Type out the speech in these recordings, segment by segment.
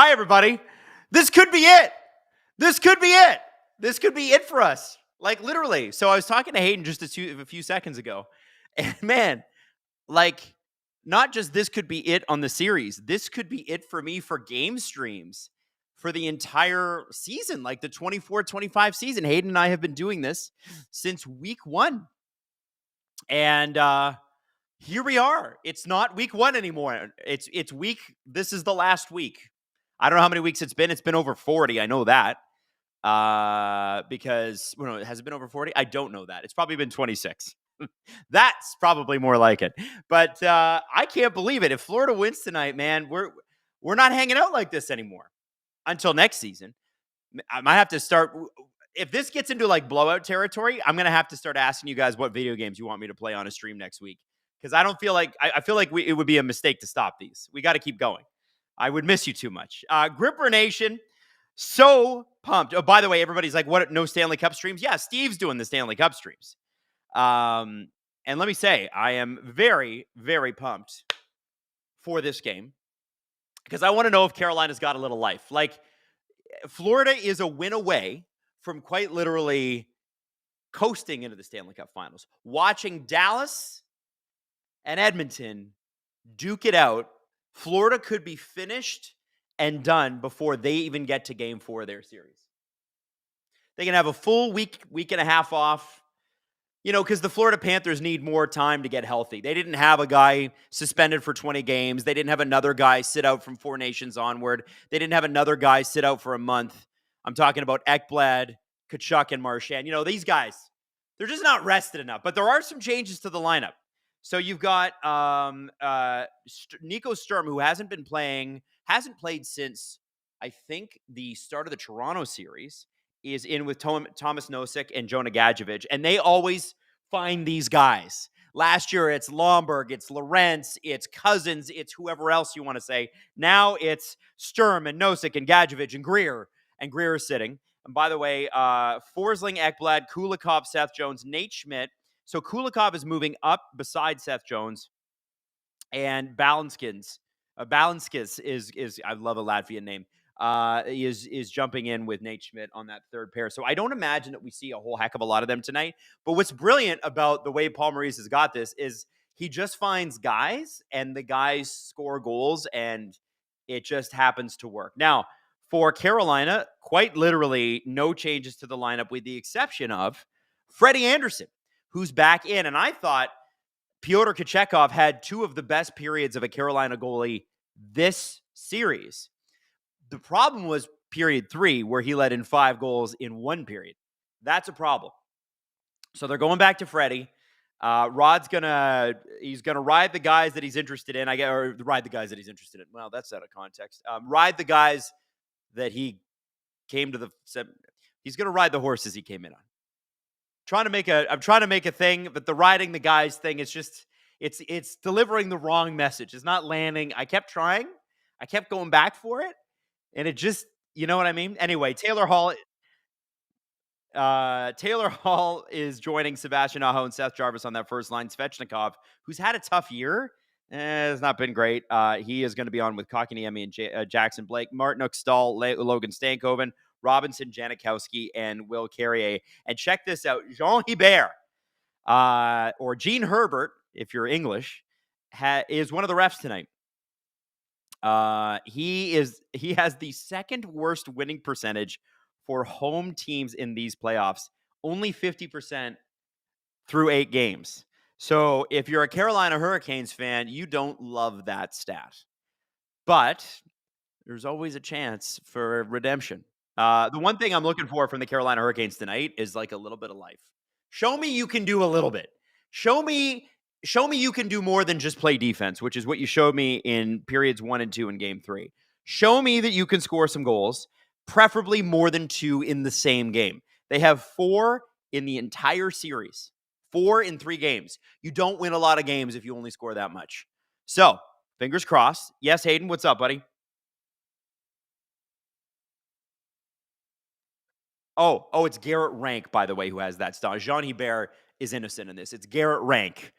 Hi, everybody. This could be it. This could be it. This could be it for us. Like, literally. So I was talking to Hayden just a few seconds ago. And man, like, not just this could be it on the series. This could be it for me for game streams for the entire season, like the 24-25 season. Hayden and I have been doing this since week 1. And here we are. It's not week 1 anymore. It's week. This is the last week. I don't know how many weeks it's been. It's been over 40. I know that. Because has it been over 40? I don't know that. It's probably been 26. That's probably more like it. But I can't believe it. If Florida wins tonight, man, we're not hanging out like this anymore until next season. I might have to start. If this gets into like blowout territory, I'm gonna have to start asking you guys what video games you want me to play on a stream next week. Because I don't feel like I feel like it would be a mistake to stop these. We got to keep going. I would miss you too much. Gripper Nation, so pumped. Oh, by the way, everybody's like, what? No Stanley Cup streams? Yeah, Steve's doing the Stanley Cup streams. And let me say, I am very, very pumped for this game because I want to know if Carolina's got a little life. Like, Florida is a win away from quite literally coasting into the Stanley Cup Finals. Watching Dallas and Edmonton duke it out, Florida could be finished and done before they even get to game 4 of their series. They can have a full week and a half off, because the Florida Panthers need more time to get healthy. They didn't have a guy suspended for 20 games. They didn't have another guy sit out from 4 Nations onward. They didn't have another guy sit out for a month. I'm talking about Ekblad, Tkachuk, and Marchand. These guys, they're just not rested enough. But there are some changes to the lineup. So you've got Nico Sturm, who hasn't played since, I think, the start of the Toronto series, is in with Thomas Nosek and Jonah Gadjevich, and they always find these guys. Last year, it's Lomberg, it's Lorentz, it's Cousins, it's whoever else you want to say. Now it's Sturm and Nosek and Gadjevich and Greer is sitting. And by the way, Forsling, Ekblad, Kulikov, Seth Jones, Nate Schmidt. So Kulikov is moving up beside Seth Jones, and Balanskis is I love a Latvian name. Is jumping in with Nate Schmidt on that third pair. So I don't imagine that we see a whole heck of a lot of them tonight. But what's brilliant about the way Paul Maurice has got this is he just finds guys, and the guys score goals, and it just happens to work. Now, for Carolina, quite literally no changes to the lineup with the exception of Freddie Anderson, who's back in. And I thought Pyotr Kochetkov had 2 of the best periods of a Carolina goalie this series. The problem was period 3, where he let in 5 goals in 1 period. That's a problem. So they're going back to Freddie. Rod's he's gonna ride the guys that he's interested in. Ride the guys that he's interested in. Well, that's out of context. Ride the guys that he came to he's gonna ride the horses he came in on. I'm trying to make a thing, but the riding the guys thing is just it's delivering the wrong message. It's not landing. I kept trying. I kept going back for it. And it just, you know what I mean? Anyway, Taylor Hall is joining Sebastian Aho and Seth Jarvis on that first line. Svechnikov, who's had a tough year, has not been great. He is going to be on with Kotkaniemi and Jackson Blake, Martin Stahl, Logan Stankoven, Robinson, Janikowski, and Will Carrier. And check this out. Jean Hebert, or Gene Herbert, if you're English, is one of the refs tonight. He has the second worst winning percentage for home teams in these playoffs, only 50% through 8 games. So if you're a Carolina Hurricanes fan, you don't love that stat. But there's always a chance for redemption. The one thing I'm looking for from the Carolina Hurricanes tonight is like a little bit of life. Show me you can do a little bit. Show me you can do more than just play defense, which is what you showed me in periods 1 and 2 in game 3. Show me that you can score some goals, preferably more than 2 in the same game. They have 4 in the entire series, 4 in 3 games. You don't win a lot of games if you only score that much. So, fingers crossed. Yes, Hayden, what's up, buddy? Oh, it's Garrett Rank, by the way, who has that style. Jean Hebert is innocent in this. It's Garrett Rank.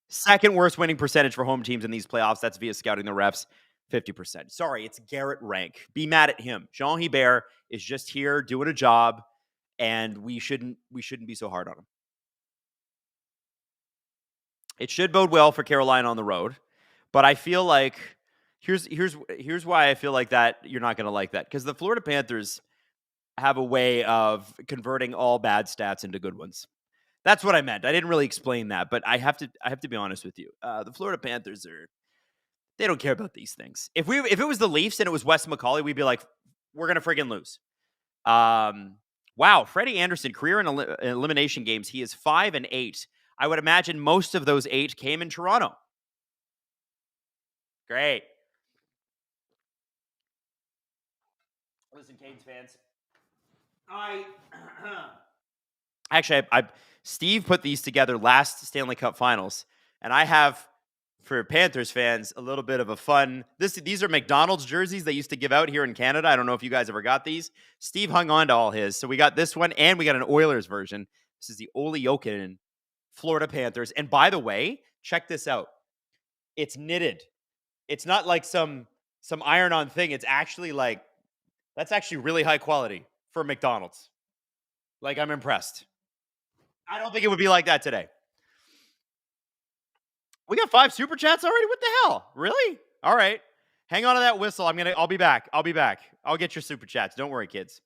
Second worst winning percentage for home teams in these playoffs. That's via scouting the refs. 50%. Sorry, it's Garrett Rank. Be mad at him. Jean Hebert is just here doing a job, and we shouldn't be so hard on him. It should bode well for Carolina on the road, but I feel like here's why I feel like that you're not going to like that, because the Florida Panthers have a way of converting all bad stats into good ones. That's what I meant. I didn't really explain that, but I have to be honest with you. The Florida Panthers they don't care about these things. If it was the Leafs and it was Wes McCauley, we'd be like, we're gonna friggin' lose. Wow, Freddie Anderson, career in elimination games, he is 5-8. I would imagine most of those 8 came in Toronto. Great. Listen, Canes fans, actually, Steve put these together last Stanley Cup Finals, and I have, for Panthers fans, a little bit of a fun. These are McDonald's jerseys they used to give out here in Canada. I don't know if you guys ever got these. Steve hung on to all his, so we got this one, and we got an Oilers version. This is the Ole Jokinen Florida Panthers. And by the way, check this out. It's knitted. It's not like some iron-on thing. It's actually that's actually really high quality for McDonald's. Like, I'm impressed. I don't think it would be like that today. We got 5 super chats already? What the hell? Really? All right. Hang on to that whistle. I'll be back. I'll get your super chats. Don't worry, kids.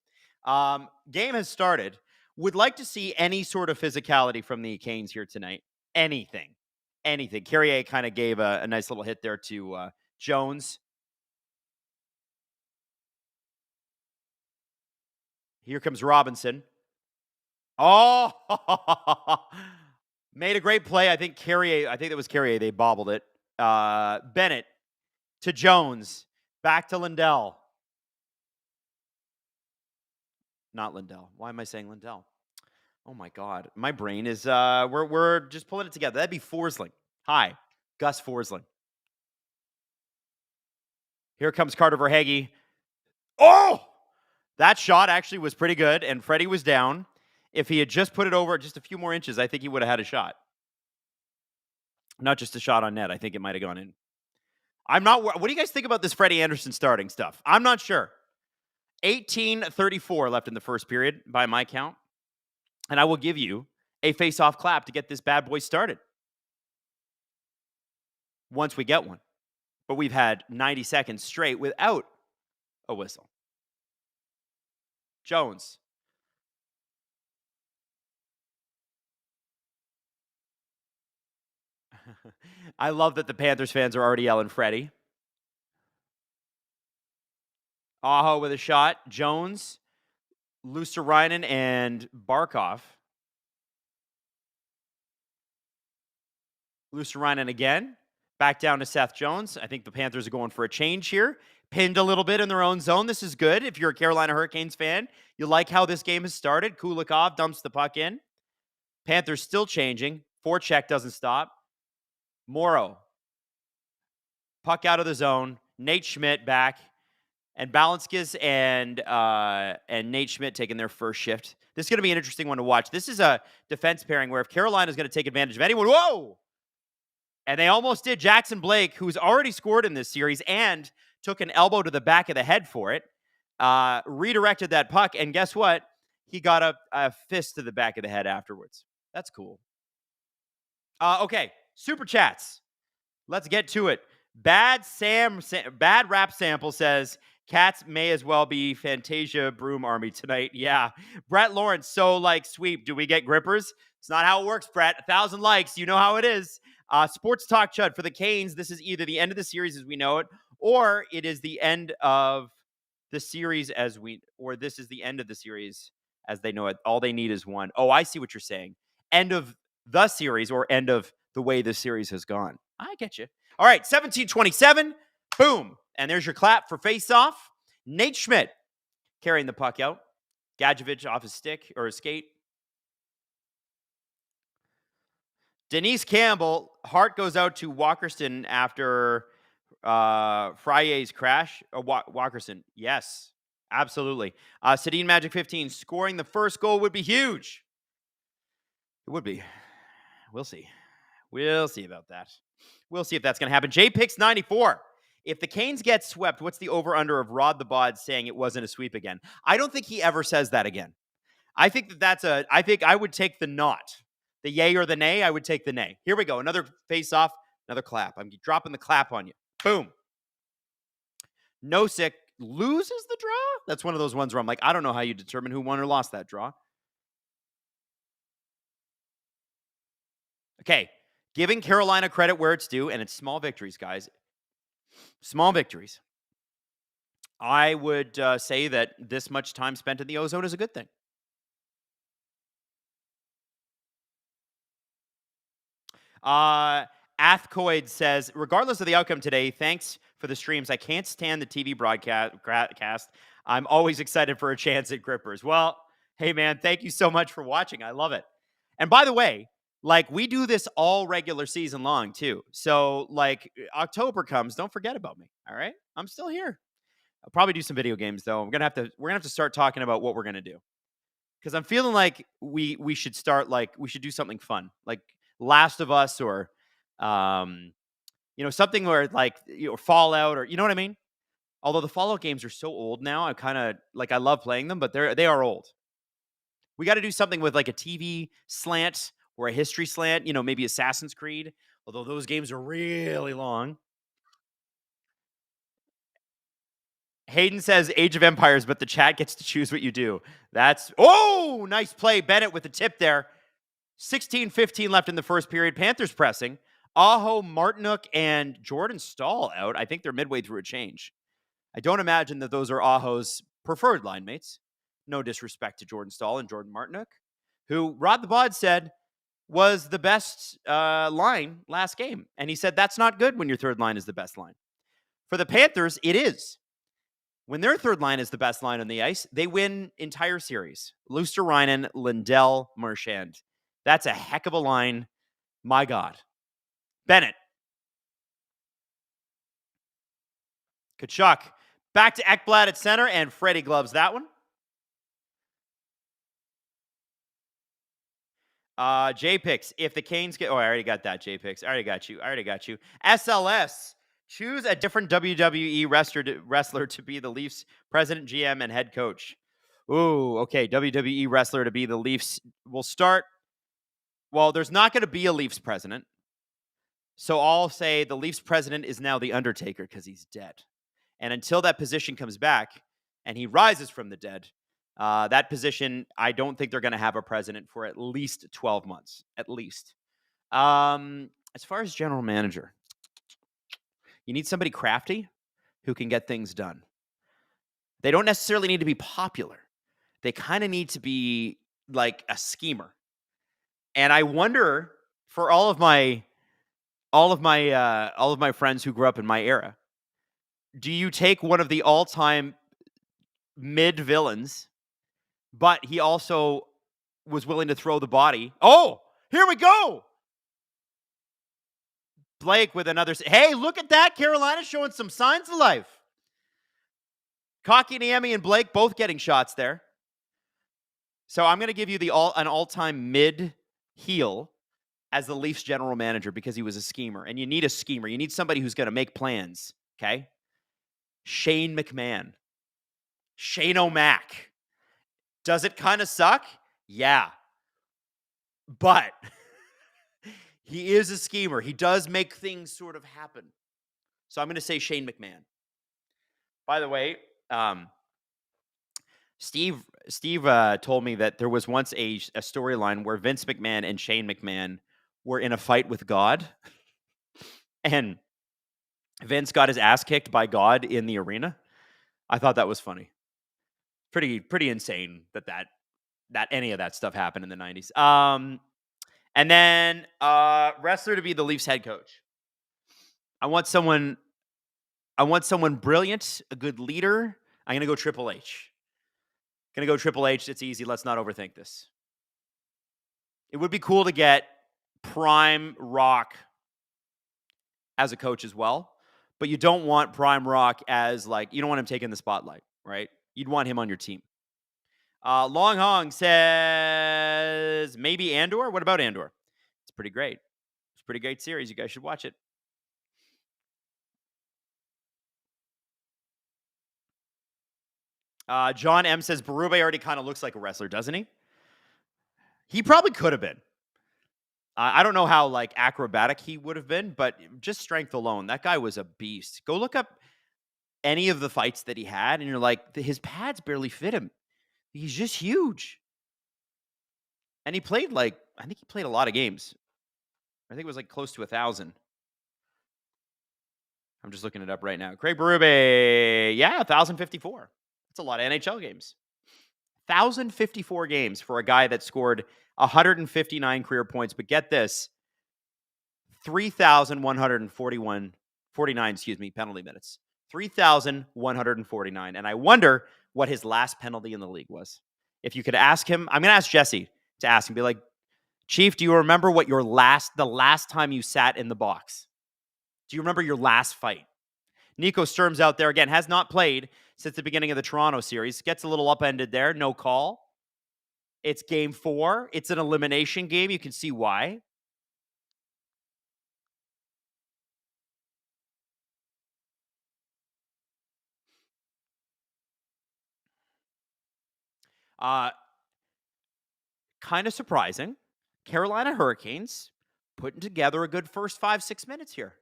Game has started. Would like to see any sort of physicality from the Canes here tonight. Anything. Carrier kind of gave a nice little hit there to Jones. Here comes Robinson. Oh, made a great play. I think that was Carrier. They bobbled it. Bennett to Jones. Back to Lindell. Not Lindell. Why am I saying Lindell? Oh my God. My brain is we're just pulling it together. That'd be Forsling. Hi, Gus Forsling. Here comes Carter Verhaeghe. Oh! That shot actually was pretty good, and Freddie was down. If he had just put it over just a few more inches, I think he would have had a shot. Not just a shot on net. I think it might have gone in. What do you guys think about this Freddie Anderson starting stuff? I'm not sure. 18:34 left in the first period by my count. And I will give you a face-off clap to get this bad boy started. Once we get one. But we've had 90 seconds straight without a whistle. Jones. I love that the Panthers fans are already yelling Freddie. Aho with a shot. Jones, Luostarinen, and Barkov. Luostarinen again. Back down to Seth Jones. I think the Panthers are going for a change here. Pinned a little bit in their own zone. This is good. If you're a Carolina Hurricanes fan, you like how this game has started. Kulikov dumps the puck in. Panthers still changing. Forecheck doesn't stop. Morrow. Puck out of the zone. Nate Schmidt back. And Balanskis and Nate Schmidt taking their first shift. This is going to be an interesting one to watch. This is a defense pairing where if Carolina is going to take advantage of anyone, whoa! And they almost did. Jackson Blake, who's already scored in this series and took an elbow to the back of the head for it, redirected that puck, and guess what? He got a fist to the back of the head afterwards. That's cool. Okay, super chats. Let's get to it. Bad Rap Sample says, Cats may as well be Fantasia Broom Army tonight. Yeah. Brett Lawrence, sweep. Do we get grippers? It's not how it works, Brett. 1,000 likes. You know how it is. Sports Talk Chud for the Canes. This is either the end of the series as we know it, or it is the end of the series this is the end of the series as they know it. All they need is one. Oh, I see what you're saying. End of the series or end of the way the series has gone. I get you. All right, 17:27. Boom. And there's your clap for face-off. Nate Schmidt carrying the puck out. Gadjevich off his stick or his skate. Denise Campbell, heart goes out to Walkerston after Fryer's crash. Walkerston, yes, absolutely. Sedin Magic 15, scoring the first goal would be huge. It would be. We'll see. We'll see about that. We'll see if that's going to happen. J Pix 94. If the Canes get swept, what's the over-under of Rod the Bod saying it wasn't a sweep again? I don't think he ever says that again. I think I think I would take the not. The yay or the nay, I would take the nay. Here we go. Another face-off, another clap. I'm dropping the clap on you. Boom. Nosek loses the draw? That's one of those ones where I'm like, I don't know how you determine who won or lost that draw. Okay. Giving Carolina credit where it's due, and it's small victories, guys. Small victories. I would say that this much time spent in the ozone is a good thing. Athcoid says, regardless of the outcome today, thanks for the streams. I can't stand the TV broadcast. I'm always excited for a chance at Grippers. Well, hey, man, thank you so much for watching. I love it. And by the way, like, we do this all regular season long, too. So, like, October comes, don't forget about me, all right? I'm still here. I'll probably do some video games, though. We're gonna have to start talking about what we're gonna do. Because I'm feeling like we should start, like, we should do something fun. Like Last of Us or something where, like, Fallout, or you know what I mean? Although the Fallout games are so old now, I kind of like, I love playing them, but they are old. We got to do something with like a TV slant or a history slant, maybe Assassin's Creed, although those games are really long. Hayden says Age of Empires, but the chat gets to choose what you do. Nice play, Bennett, with the tip there. 16-15 left in the first period. Panthers pressing. Aho, Martinuk, and Jordan Stahl out. I think they're midway through a change. I don't imagine that those are Aho's preferred line mates. No disrespect to Jordan Stahl and Jordan Martinuk, who Rod the Bod said was the best line last game. And he said that's not good when your third line is the best line. For the Panthers, it is. When their third line is the best line on the ice, they win entire series. Luster-Reinen, Lindell, Marchand. That's a heck of a line. My God. Bennett. Kachuk. Back to Ekblad at center, and Freddie gloves that one. J-Pix. If the Canes get... Oh, I already got that, J-Pix. I already got you. SLS. Choose a different WWE wrestler to be the Leafs president, GM, and head coach. Ooh, okay. WWE wrestler to be the Leafs. We'll start. Well, there's not going to be a Leafs president. So I'll say the Leafs president is now the Undertaker because he's dead. And until that position comes back and he rises from the dead, that position, I don't think they're going to have a president for at least 12 months. At least. As far as general manager, you need somebody crafty who can get things done. They don't necessarily need to be popular. They kind of need to be like a schemer. And I wonder, for all of my friends who grew up in my era, do you take one of the all-time mid villains, but he also was willing to throw the body? Oh, here we go. Blake with another. Hey, look at that. Carolina showing some signs of life. Kotkaniemi and Blake both getting shots there. So I'm going to give you an all-time mid heel as the Leafs general manager because he was a schemer. And you need a schemer. You need somebody who's going to make plans, okay? Shane McMahon. Shane O'Mac. Does it kind of suck? Yeah. But he is a schemer. He does make things sort of happen. So I'm going to say Shane McMahon. By the way, Steve told me that there was once a storyline where Vince McMahon and Shane McMahon were in a fight with God. And Vince got his ass kicked by God in the arena. I thought that was funny. Pretty insane that any of that stuff happened in the 90s. And then wrestler to be the Leafs head coach. I want someone brilliant, a good leader. I'm going to go Triple H. It's easy. Let's not overthink this. It would be cool to get Prime Rock as a coach as well, but you don't want Prime Rock as, like, you don't want him taking the spotlight, right? You'd want him on your team. Long Hong says maybe Andor. What about Andor? It's pretty great. It's a pretty great series. You guys should watch it. John M says Berube already kind of looks like a wrestler, doesn't he? He probably could have been. I don't know how like acrobatic he would have been, but just strength alone, that guy was a beast. Go look up any of the fights that he had, and you're like, his pads barely fit him. He's just huge. And he played I think he played a lot of games. I think it was like close to 1,000. I'm just looking it up right now. Craig Berube, yeah, 1,054. That's a lot of NHL games. 1,054 games for a guy that scored 159 career points. But get this, 3,149 penalty minutes. 3,149. And I wonder what his last penalty in the league was. If you could ask him, I'm going to ask Jesse to ask him, be like, Chief, do you remember what the last time you sat in the box? Do you remember your last fight? Nico Sturm's out there again, has not played since the beginning of the Toronto series. Gets a little upended there, no call. It's game 4. It's an elimination game. You can see why. Kind of surprising. Carolina Hurricanes putting together a good first 5-6 minutes here.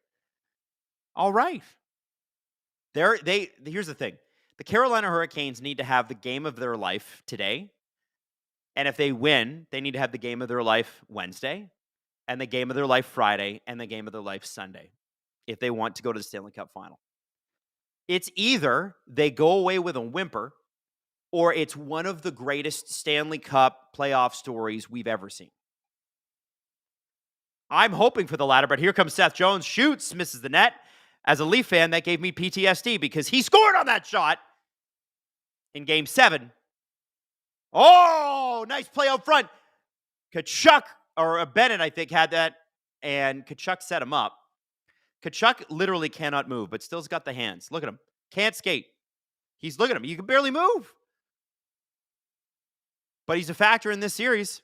All right. Here's the thing. The Carolina Hurricanes need to have the game of their life today. And if they win, they need to have the game of their life Wednesday, and the game of their life Friday, and the game of their life Sunday, if they want to go to the Stanley Cup final. It's either they go away with a whimper, or it's one of the greatest Stanley Cup playoff stories we've ever seen. I'm hoping for the latter, but here comes Seth Jones, shoots, misses the net. As a Leaf fan, that gave me PTSD because he scored on that shot in Game 7. Oh, nice play out front. Tkachuk, or Bennett, I think, had that, and Tkachuk set him up. Tkachuk literally cannot move, but still's got the hands. Look at him. Can't skate. Look at him. You can barely move. But he's a factor in this series.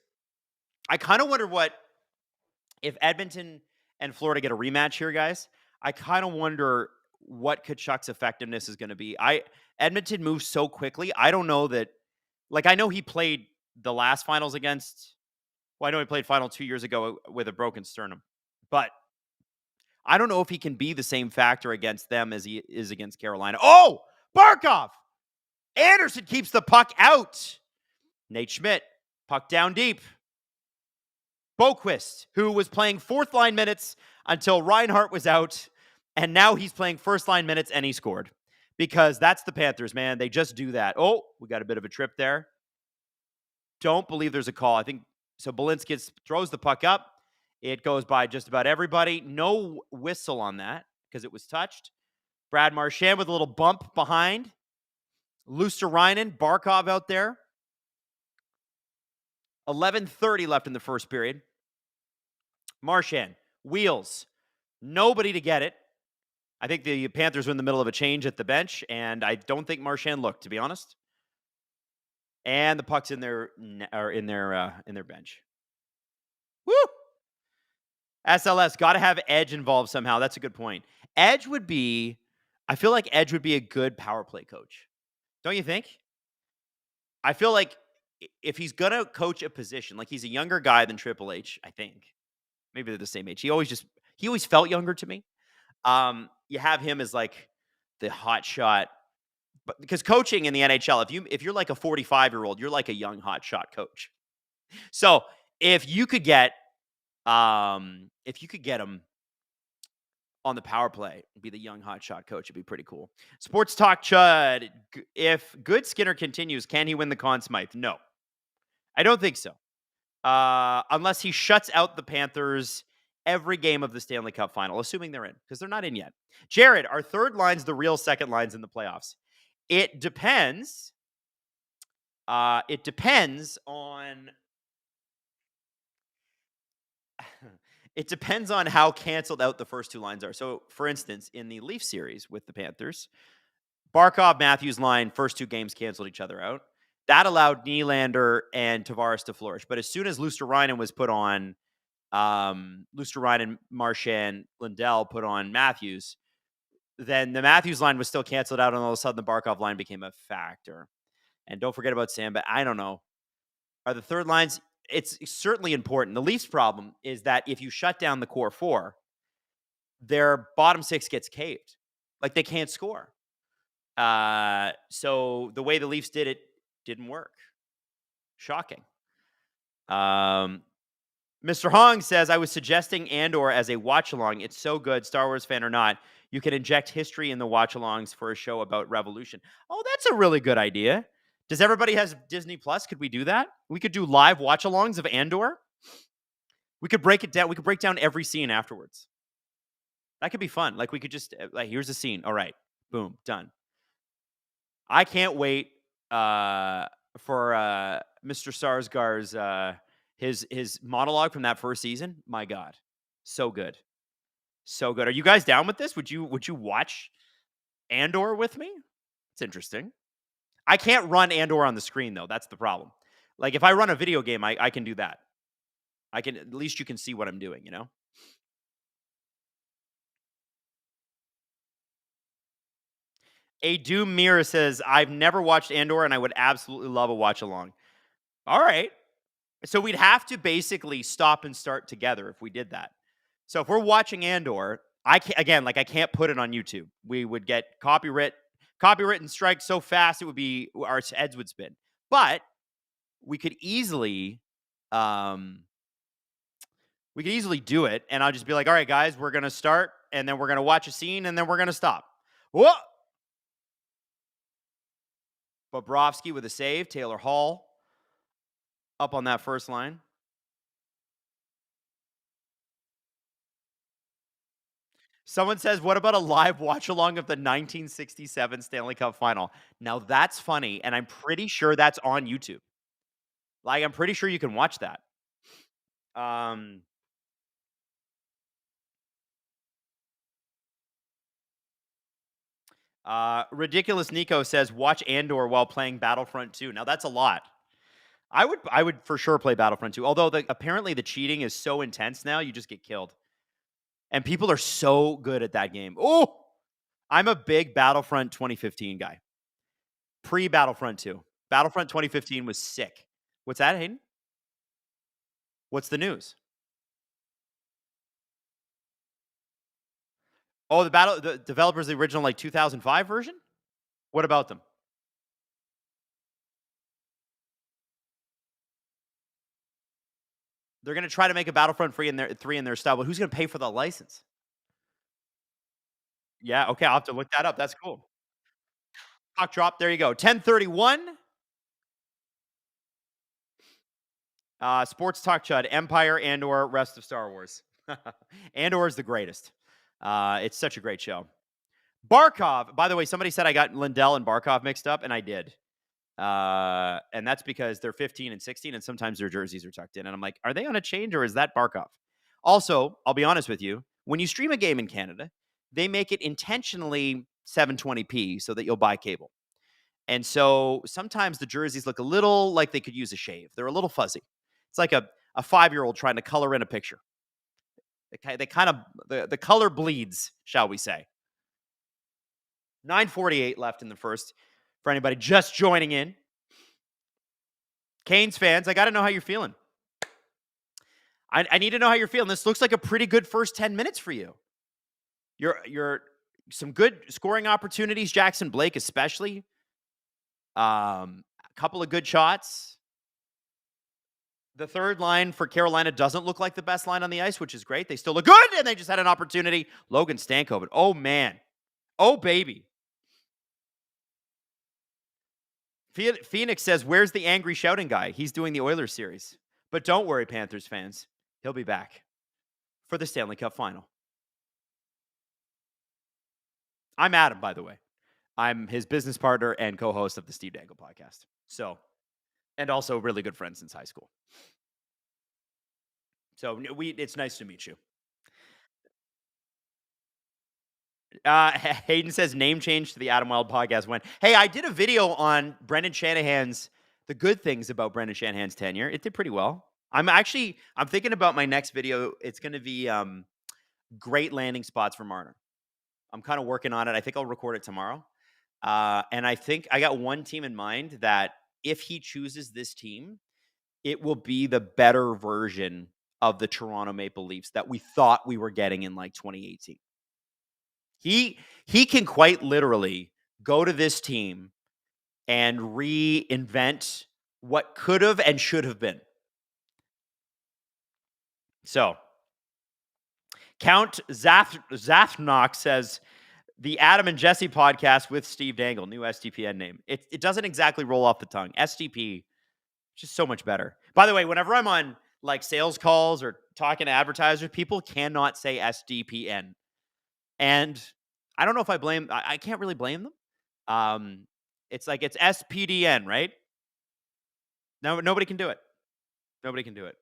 I kind of wonder if Edmonton and Florida get a rematch here, guys. I kind of wonder what Tkachuk's effectiveness is going to be. Edmonton moves so quickly. I don't know that. I know he played the last finals against. Well, I know he played final 2 years ago with a broken sternum, but I don't know if he can be the same factor against them as he is against Carolina. Oh, Barkov! Anderson keeps the puck out. Nate Schmidt, puck down deep. Boquist, who was playing fourth line minutes until Reinhart was out, and now he's playing first line minutes and he scored. Because that's the Panthers, man. They just do that. Oh, we got a bit of a trip there. Don't believe there's a call. I think so. Belinsky throws the puck up. It goes by just about everybody. No whistle on that because it was touched. Brad Marchand with a little bump behind. Luosterainen, Barkov out there. 11:30 left in the first period. Marchand, wheels. Nobody to get it. I think the Panthers were in the middle of a change at the bench, and I don't think Marchand looked, to be honest. And the puck's in their bench. Woo! SLS, got to have Edge involved somehow. That's a good point. I feel like Edge would be a good power play coach. Don't you think? I feel like if he's going to coach a position, he's a younger guy than Triple H, I think. Maybe they're the same age. He always felt younger to me. You have him as the hot shot, but because coaching in the NHL, if you're like a 45-year-old, you're like a young hot shot coach. So if you could get him on the power play, be the young hot shot coach, it'd be pretty cool. Sports Talk Chud, if Good Skinner continues, can he win the Conn Smythe? No, I don't think so. Unless he shuts out the Panthers every game of the Stanley Cup final, assuming they're in, because they're not in yet. Jared, are third lines the real second lines in the playoffs? It depends. It depends on how canceled out the first two lines are. So, for instance, in the Leaf series with the Panthers, Barkov-Matthews line, first two games canceled each other out. That allowed Nylander and Tavares to flourish. But as soon as Luosterainen was put on, Luosterainen, Marchand, Lindell put on Matthews, then the Matthews line was still canceled out, and all of a sudden the Barkov line became a factor. And don't forget about Sam, but I don't know. Are the third lines? It's certainly important. The Leafs' problem is that if you shut down the core four, their bottom six gets caved. Like they can't score. So the way the Leafs did it didn't work. Shocking. Mr. Hong says, I was suggesting Andor as a watch along. It's so good, Star Wars fan or not. You can inject history in the watch alongs for a show about Revolution. Oh, that's a really good idea. Does everybody has Disney Plus? Could we do that? We could do live watch alongs of Andor. We could break it down. We could break down every scene afterwards. That could be fun. Like we could just like here's a scene. All right, boom, done. I can't wait for Mr. Sarsgaard's his monologue from that first season. My God, so good, so good. Are you guys down with this? Would you watch Andor with me? It's interesting. I can't run Andor on the screen though. That's the problem. Like if I run a video game, I can do that. I can at least you can see what I'm doing. You know. A Doom Mirror says, I've never watched Andor and I would absolutely love a watch along. All right. So we'd have to basically stop and start together if we did that. So if we're watching Andor, I can't put it on YouTube. We would get copyright and strike so fast it would be our heads would spin. But we could easily do it, and I'll just be like, all right, guys, we're gonna start, and then we're gonna watch a scene, and then we're gonna stop. Whoa! Bobrovsky with a save. Taylor Hall up on that first line. Someone says, what about a live watch along of the 1967 Stanley Cup final? Now that's funny, and I'm pretty sure that's on YouTube. Like, I'm pretty sure you can watch that. Ridiculous Nico says, watch Andor while playing Battlefront 2. Now that's a lot. I would for sure play Battlefront 2. Although apparently the cheating is so intense now, you just get killed. And people are so good at that game. Oh, I'm a big Battlefront 2015 guy. Pre-Battlefront 2. Battlefront 2015 was sick. What's that, Hayden? What's the news? Oh, the developers, the original like 2005 version? What about them? They're going to try to make a Battlefront 3 in their style, but who's going to pay for the license? Yeah, okay, I'll have to look that up. That's cool. Puck drop. There you go. 10:31. Sports Talk Chud, Empire and/or rest of Star Wars. Andor is the greatest. It's such a great show. Barkov. By the way, somebody said I got Lindell and Barkov mixed up, and I did. And that's because they're 15 and 16, and sometimes their jerseys are tucked in. And I'm like, are they on a change or is that Barkov? Also, I'll be honest with you. When you stream a game in Canada, they make it intentionally 720p so that you'll buy cable. And so sometimes the jerseys look a little like they could use a shave. They're a little fuzzy. It's like a 5-year-old trying to color in a picture. They kind of, the color bleeds, shall we say. 9:48 left in the first for anybody just joining in. Canes fans, I got to know how you're feeling. I need to know how you're feeling. This looks like a pretty good first 10 minutes for you. You're some good scoring opportunities, Jackson Blake especially. A couple of good shots. The third line for Carolina doesn't look like the best line on the ice, which is great. They still look good, and they just had an opportunity. Logan Stankoven. Oh, man. Oh, baby. Phoenix says, where's the angry shouting guy? He's doing the Oilers series. But don't worry, Panthers fans. He'll be back for the Stanley Cup final. I'm Adam, by the way. I'm his business partner and co-host of the Steve Dangle podcast. So, and also really good friends since high school. So it's nice to meet you. Hayden says name change to the Adam Wylde podcast when. Hey, I did a video on Brendan Shanahan's, the good things about Brendan Shanahan's tenure. It did pretty well. I'm thinking about my next video. It's going to be great landing spots for Marner. I'm kind of working on it. I think I'll record it tomorrow. And I think I got one team in mind that if he chooses this team, it will be the better version of the Toronto Maple Leafs that we thought we were getting in like 2018. He can quite literally go to this team and reinvent what could have and should have been. So, Count Zafnock says, the Adam and Jesse podcast with Steve Dangle, new SDPN name. It doesn't exactly roll off the tongue. SDP, just so much better. By the way, whenever I'm on like sales calls or talking to advertisers, people cannot say SDPN. And I don't know if I can't really blame them. It's like it's SPDN, right? No, nobody can do it. Nobody can do it.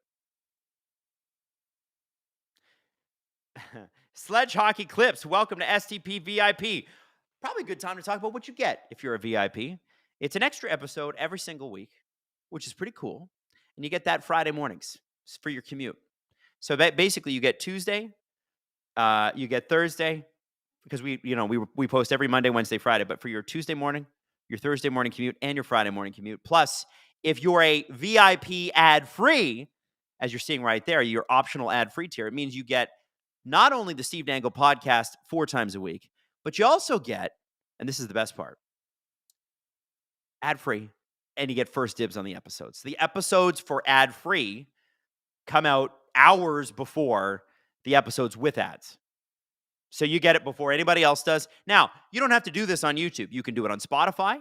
Sledge Hockey Clips, welcome to STP VIP. Probably a good time to talk about what you get if you're a VIP. It's an extra episode every single week, which is pretty cool. And you get that Friday mornings for your commute. So basically you get Tuesday, you get Thursday, because we post every Monday, Wednesday, Friday. But for your Tuesday morning, your Thursday morning commute, and your Friday morning commute. Plus, if you're a VIP ad-free, as you're seeing right there, your optional ad-free tier, it means you get not only the Steve Dangle podcast 4 times a week, but you also get, and this is the best part, ad-free, and you get first dibs on the episodes. The episodes for ad-free come out hours before the episodes with ads. So you get it before anybody else does. Now, you don't have to do this on YouTube. You can do it on Spotify,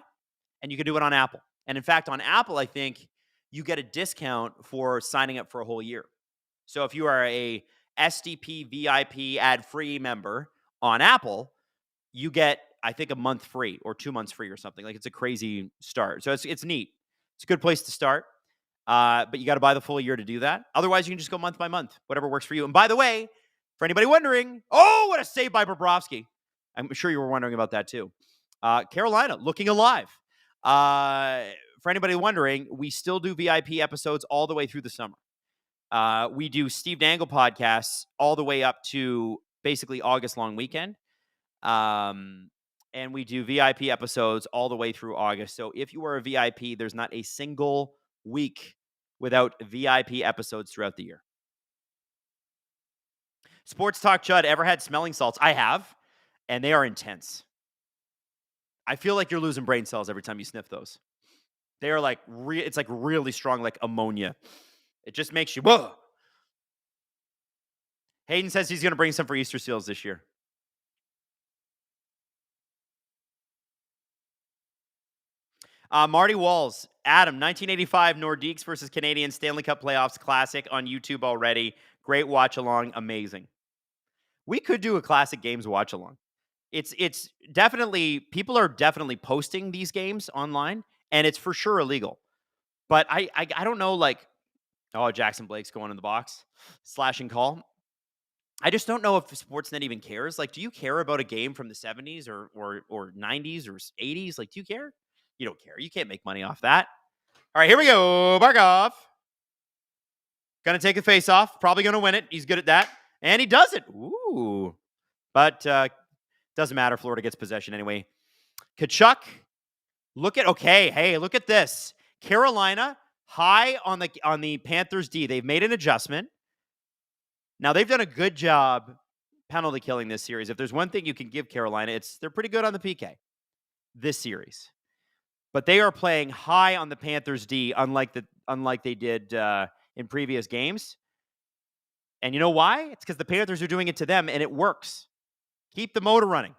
and you can do it on Apple. And in fact, on Apple, I think you get a discount for signing up for a whole year. So if you are a SDP VIP ad-free member on Apple, you get, I think, a month free or 2 months free or something. Like, it's a crazy start. So it's neat. It's a good place to start. But you got to buy the full year to do that. Otherwise, you can just go month by month, whatever works for you. And by the way, for anybody wondering, what a save by Bobrovsky. I'm sure you were wondering about that too. Carolina looking alive. For anybody wondering, we still do VIP episodes all the way through the summer. We do Steve Dangle podcasts all the way up to basically August long weekend. And we do VIP episodes all the way through August. So if you are a VIP, there's not a single week without VIP episodes throughout the year. Sports Talk Judd, ever had smelling salts? I have, and they are intense. I feel like you're losing brain cells every time you sniff those. They are like, it's like really strong, like ammonia. It just makes you, whoa. Hayden says he's going to bring some for Easter seals this year. Marty Walls, Adam, 1985 Nordiques versus Canadiens Stanley Cup Playoffs Classic on YouTube already. Great watch along, amazing. We could do a classic games watch along. It's definitely, people are definitely posting these games online, and it's for sure illegal. But I don't know, like, Jackson Blake's going in the box, slashing call. I just don't know if Sportsnet even cares. Like, do you care about a game from the 70s or 90s or 80s? Like, do you care? You don't care. You can't make money off that. All right, here we go. Barkov. Going to take a face off. Probably going to win it. He's good at that. And he does it. Ooh. But doesn't matter. Florida gets possession anyway. Kachuk. Look at this. Carolina high on the Panthers D. They've made an adjustment. Now, they've done a good job penalty killing this series. If there's one thing you can give Carolina, they're pretty good on the PK this series. But they are playing high on the Panthers D, unlike they did in previous games. And you know why? It's because the Panthers are doing it to them, and it works. Keep the motor running.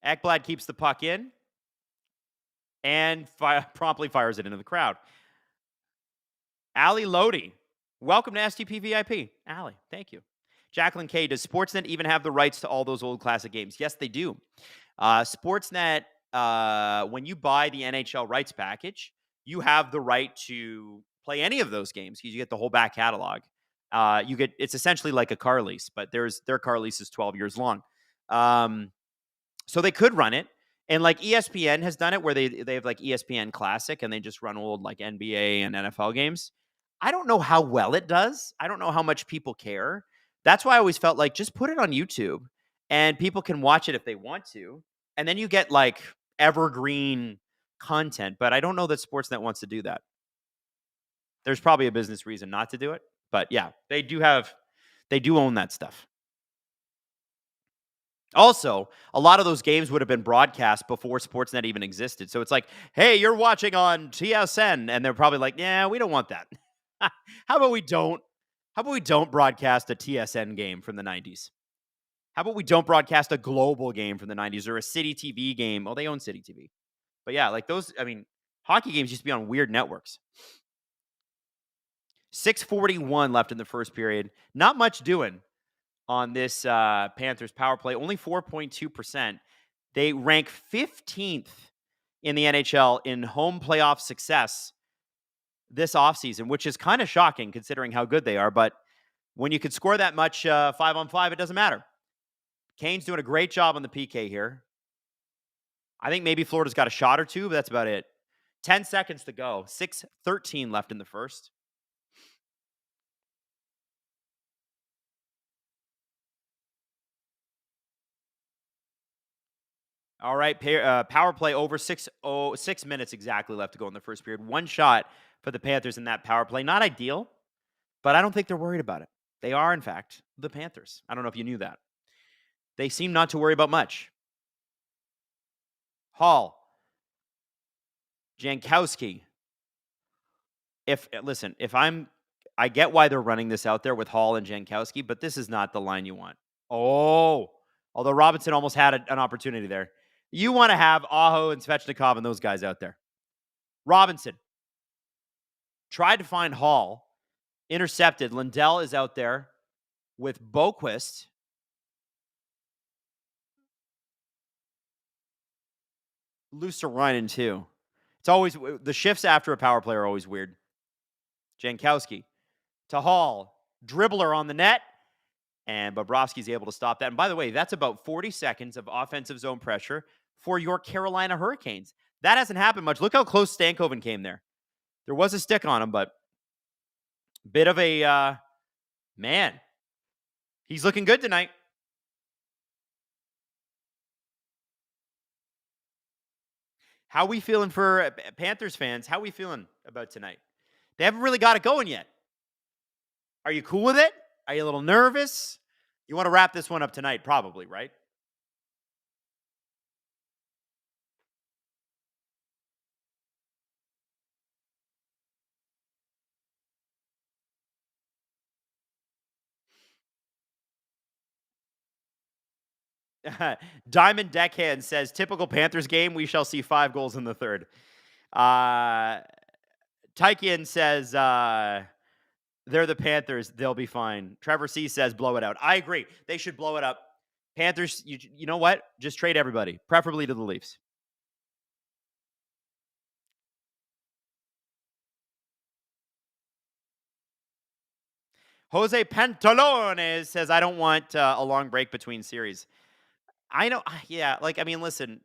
Ekblad keeps the puck in and promptly fires it into the crowd. Ali Lodi, welcome to STP VIP. Ali, thank you. Jacqueline K, does Sportsnet even have the rights to all those old classic games? Yes, they do. Sportsnet, when you buy the NHL rights package, you have the right to play any of those games because you get the whole back catalog. It's essentially like a car lease, but their car lease is 12 years long. So they could run it. And like ESPN has done it where they have like ESPN Classic and they just run old like NBA and NFL games. I don't know how well it does. I don't know how much people care. That's why I always felt like just put it on YouTube and people can watch it if they want to. And then you get like evergreen content, but I don't know that Sportsnet wants to do that. There's probably a business reason not to do it, but yeah, they do own that stuff. Also, a lot of those games would have been broadcast before Sportsnet even existed. So it's like, hey, you're watching on TSN, and they're probably like, yeah, we don't want that. How about we don't? How about we don't broadcast a TSN game from the '90s? How about we don't broadcast a global game from the '90s or a City TV game? Well, they own City TV, but yeah, like those. I mean, hockey games used to be on weird networks. 6:41 left in the first period. Not much doing on this Panthers power play, only 4.2%. They rank 15th in the NHL in home playoff success this offseason, which is kind of shocking considering how good they are. But when you could score that much 5-on-5, it doesn't matter. Kane's doing a great job on the PK here. I think maybe Florida's got a shot or two, but that's about it. 10 seconds to go. 6:13 left in the first. All right, power play over 6 minutes exactly left to go in the first period. One shot for the Panthers in that power play. Not ideal, but I don't think they're worried about it. They are, in fact, the Panthers. I don't know if you knew that. They seem not to worry about much. Hall, Jankowski. I get why they're running this out there with Hall and Jankowski, but this is not the line you want. Oh, although Robinson almost had an opportunity there. You want to have Aho and Svechnikov and those guys out there. Robinson tried to find Hall, intercepted. Lindell is out there with Boquist. Luostarinen too. It's always the shifts after a power play are always weird. Jankowski to Hall, dribbler on the net, and Bobrovsky's able to stop that. And by the way, that's about 40 seconds of offensive zone pressure for your Carolina Hurricanes. That hasn't happened much. Look how close Stankoven came there. There was a stick on him, but bit of a man. He's looking good tonight. How we feeling for Panthers fans? How we feeling about tonight? They haven't really got it going yet. Are you cool with it? Are you a little nervous? You want to wrap this one up tonight, probably, right? Diamond Deckhand says, typical Panthers game, we shall see 5 goals in the third. Tykian says, they're the Panthers. They'll be fine. Trevor C says, blow it out. I agree. They should blow it up. Panthers, you know what? Just trade everybody, preferably to the Leafs. Jose Pantalones says, I don't want a long break between series. I know. Yeah. Like, I mean, listen.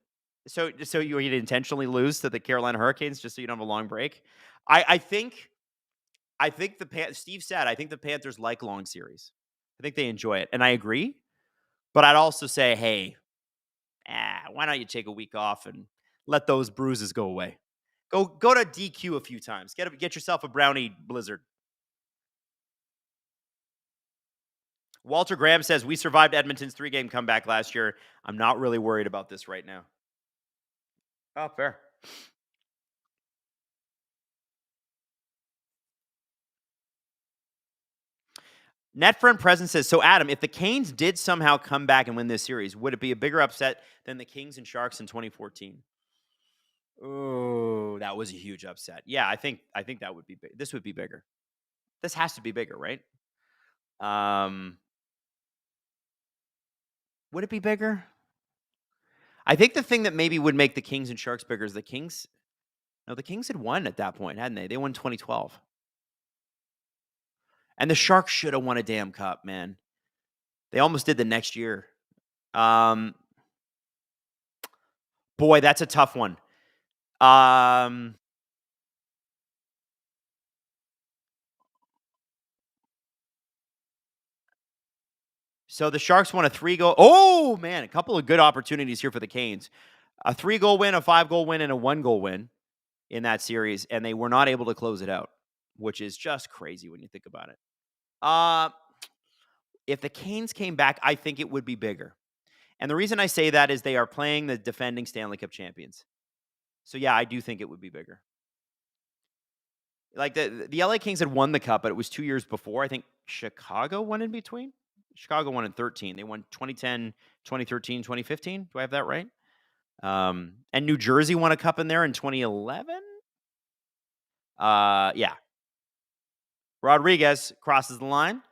So you'd intentionally lose to the Carolina Hurricanes just so you don't have a long break. I think Steve said, I think the Panthers like long series. I think they enjoy it. And I agree. But I'd also say, hey, why don't you take a week off and let those bruises go away? Go to DQ a few times. Get yourself a brownie blizzard. Walter Graham says, we survived Edmonton's 3-game comeback last year. I'm not really worried about this right now. Oh, fair. Netfriend Present says, so Adam, if the Canes did somehow come back and win this series, would it be a bigger upset than the Kings and Sharks in 2014? Oh, that was a huge upset. Yeah, I think that would be big. This would be bigger. This has to be bigger, right? Would it be bigger? I think the thing that maybe would make the Kings and Sharks bigger is the Kings had won at that point, hadn't they? They won 2012. And the Sharks should have won a damn cup, man. They almost did the next year. Boy, that's a tough one. So the Sharks won a 3-goal. Oh, man, a couple of good opportunities here for the Canes. A 3-goal win, a 5-goal win, and a 1-goal win in that series, and they were not able to close it out, which is just crazy when you think about it. If the Canes came back, I think it would be bigger. And the reason I say that is they are playing the defending Stanley Cup champions. So, yeah, I do think it would be bigger. Like the LA Kings had won the cup, but it was 2 years before. I think Chicago won in between. Chicago won in 13. They won 2010, 2013, 2015. Do I have that right? And New Jersey won a cup in there in 2011. Yeah. Rodriguez crosses the line.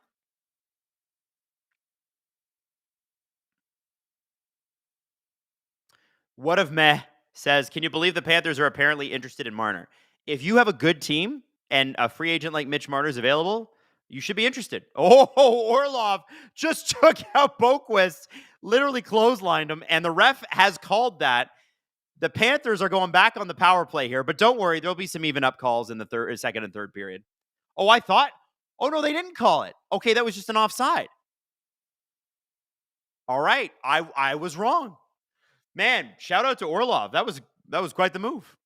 What if Meh says, can you believe the Panthers are apparently interested in Marner? If you have a good team and a free agent like Mitch Marner is available, you should be interested. Oh, Orlov just took out Boquist, literally clotheslined him, and the ref has called that. The Panthers are going back on the power play here, but don't worry, there'll be some even up calls in the second and third period. Oh, I thought, oh no, they didn't call it. Okay, that was just an offside. All right, I was wrong. Man, shout out to Orlov. That was quite the move.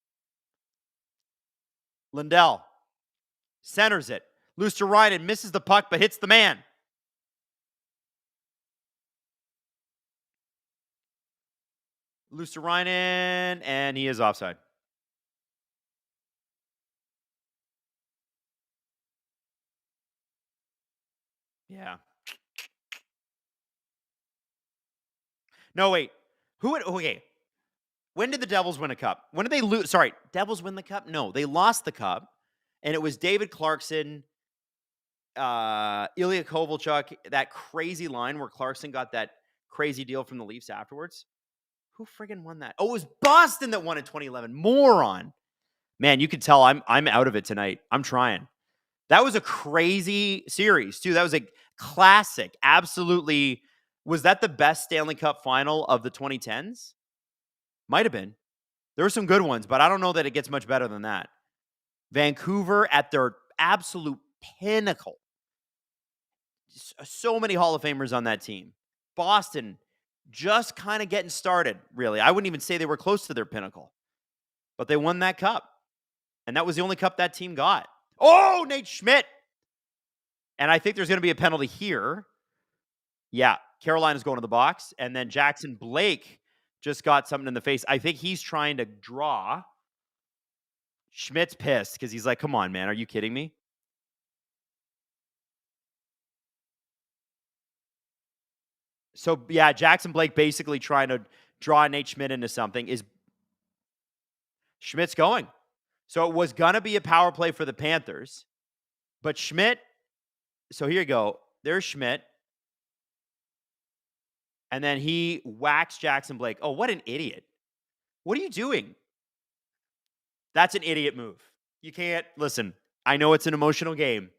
Lindell centers it. Luosterainen misses the puck, but hits the man. Luosterainen, and he is offside. Yeah. No, wait. Okay. When did the Devils win a cup? When did they lose? Sorry, Devils win the cup? No, they lost the cup, and it was David Clarkson, Ilya Kovalchuk, that crazy line where Clarkson got that crazy deal from the Leafs afterwards. Who friggin' won that? Oh, it was Boston that won in 2011. Moron. Man, you could tell I'm out of it tonight. I'm trying. That was a crazy series, too. That was a classic. Absolutely. Was that the best Stanley Cup final of the 2010s? Might have been. There were some good ones, but I don't know that it gets much better than that. Vancouver at their absolute pinnacle. So many Hall of Famers on that team. Boston just kind of getting started, really. I wouldn't even say they were close to their pinnacle, but they won that cup. And that was the only cup that team got. Oh, Nate Schmidt. And I think there's going to be a penalty here. Yeah, Carolina's going to the box. And then Jackson Blake just got something in the face. I think he's trying to draw. Schmidt's pissed because he's like, come on, man. Are you kidding me? So, yeah, Jackson Blake basically trying to draw Nate Schmidt into something. Is Schmidt's going. So it was going to be a power play for the Panthers. But Schmidt, so here you go. There's Schmidt. And then he whacks Jackson Blake. Oh, what an idiot. What are you doing? That's an idiot move. You can't, listen, I know it's an emotional game.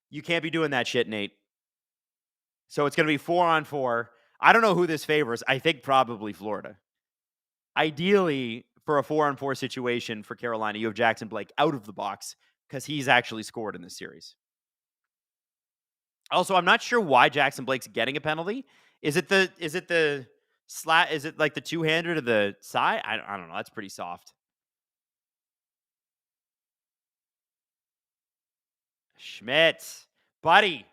You can't be doing that shit, Nate. So it's going to be 4-on-4. I don't know who this favors. I think probably Florida. Ideally, for a 4-on-4 situation for Carolina, you have Jackson Blake out of the box because he's actually scored in this series. Also, I'm not sure why Jackson Blake's getting a penalty. Is it the slat? Is it like the two-hander to the side? I don't know. That's pretty soft. Schmidt, buddy.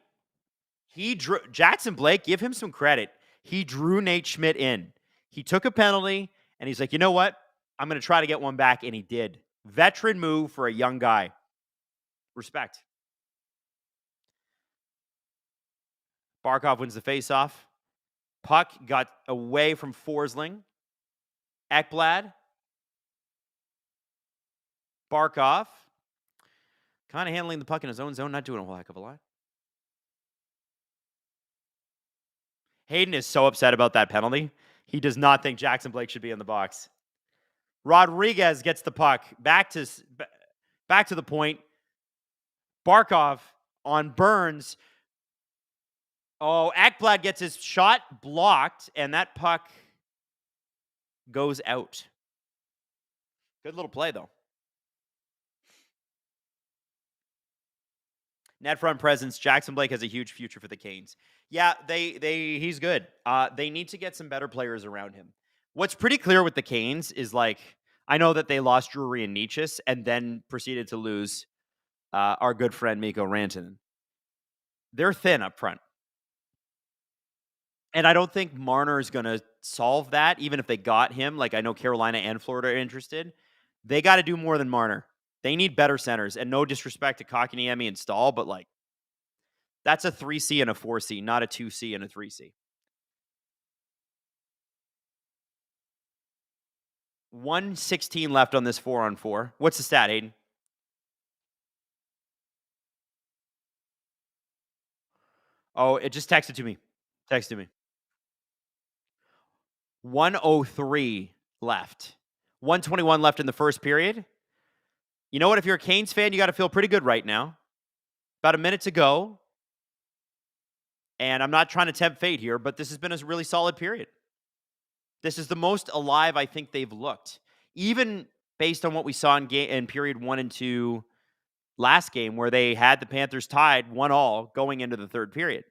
He drew Jackson Blake, give him some credit. He drew Nate Schmidt in. He took a penalty, and he's like, you know what? I'm going to try to get one back, and he did. Veteran move for a young guy. Respect. Barkov wins the faceoff. Puck got away from Forsling. Ekblad. Barkov. Kind of handling the puck in his own zone, not doing a whole heck of a lot. Hayden is so upset about that penalty. He does not think Jackson Blake should be in the box. Rodriguez gets the puck back to the point. Barkov on Burns. Oh, Ekblad gets his shot blocked, and that puck goes out. Good little play, though. Net front presence. Jackson Blake has a huge future for the Canes. Yeah, he's good. They need to get some better players around him. What's pretty clear with the Canes is like I know that they lost Drury and Nietzsche and then proceeded to lose our good friend Mikko Rantanen. They're thin up front. And I don't think Marner is going to solve that, even if they got him. Like I know Carolina and Florida are interested. They got to do more than Marner. They need better centers. And no disrespect to Kotkaniemi and Stahl, but like that's a 3C and a 4C, not a 2C and a 3C. 116 left on this 4-on-4. What's the stat, Hayden? Oh, it just texted to me. Texted me. 103 left. 121 left in the first period. You know what? If you're a Canes fan, you got to feel pretty good right now. About a minute to go. And I'm not trying to tempt fate here, but this has been a really solid period. This is the most alive I think they've looked. Even based on what we saw in period 1 and 2 last game, where they had the Panthers tied 1-1 going into the third period.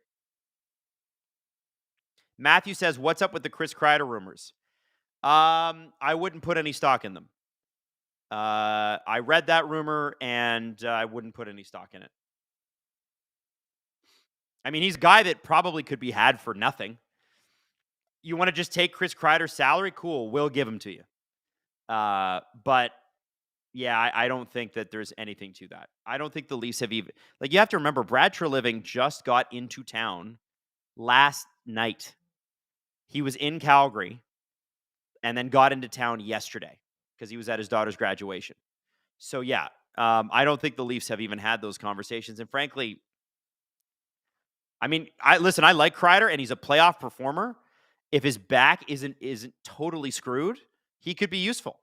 Matthew says, what's up with the Chris Kreider rumors? I wouldn't put any stock in them. I read that rumor, and I wouldn't put any stock in it. I mean, he's a guy that probably could be had for nothing. You want to just take Chris Kreider's salary? Cool, we'll give him to you. But, yeah, I don't think that there's anything to that. I don't think the Leafs have even... Like, you have to remember, Brad Treliving just got into town last night. He was in Calgary and then got into town yesterday because he was at his daughter's graduation. So, yeah, I don't think the Leafs have even had those conversations. And frankly, I mean, I like Kreider, and he's a playoff performer. If his back isn't totally screwed, he could be useful.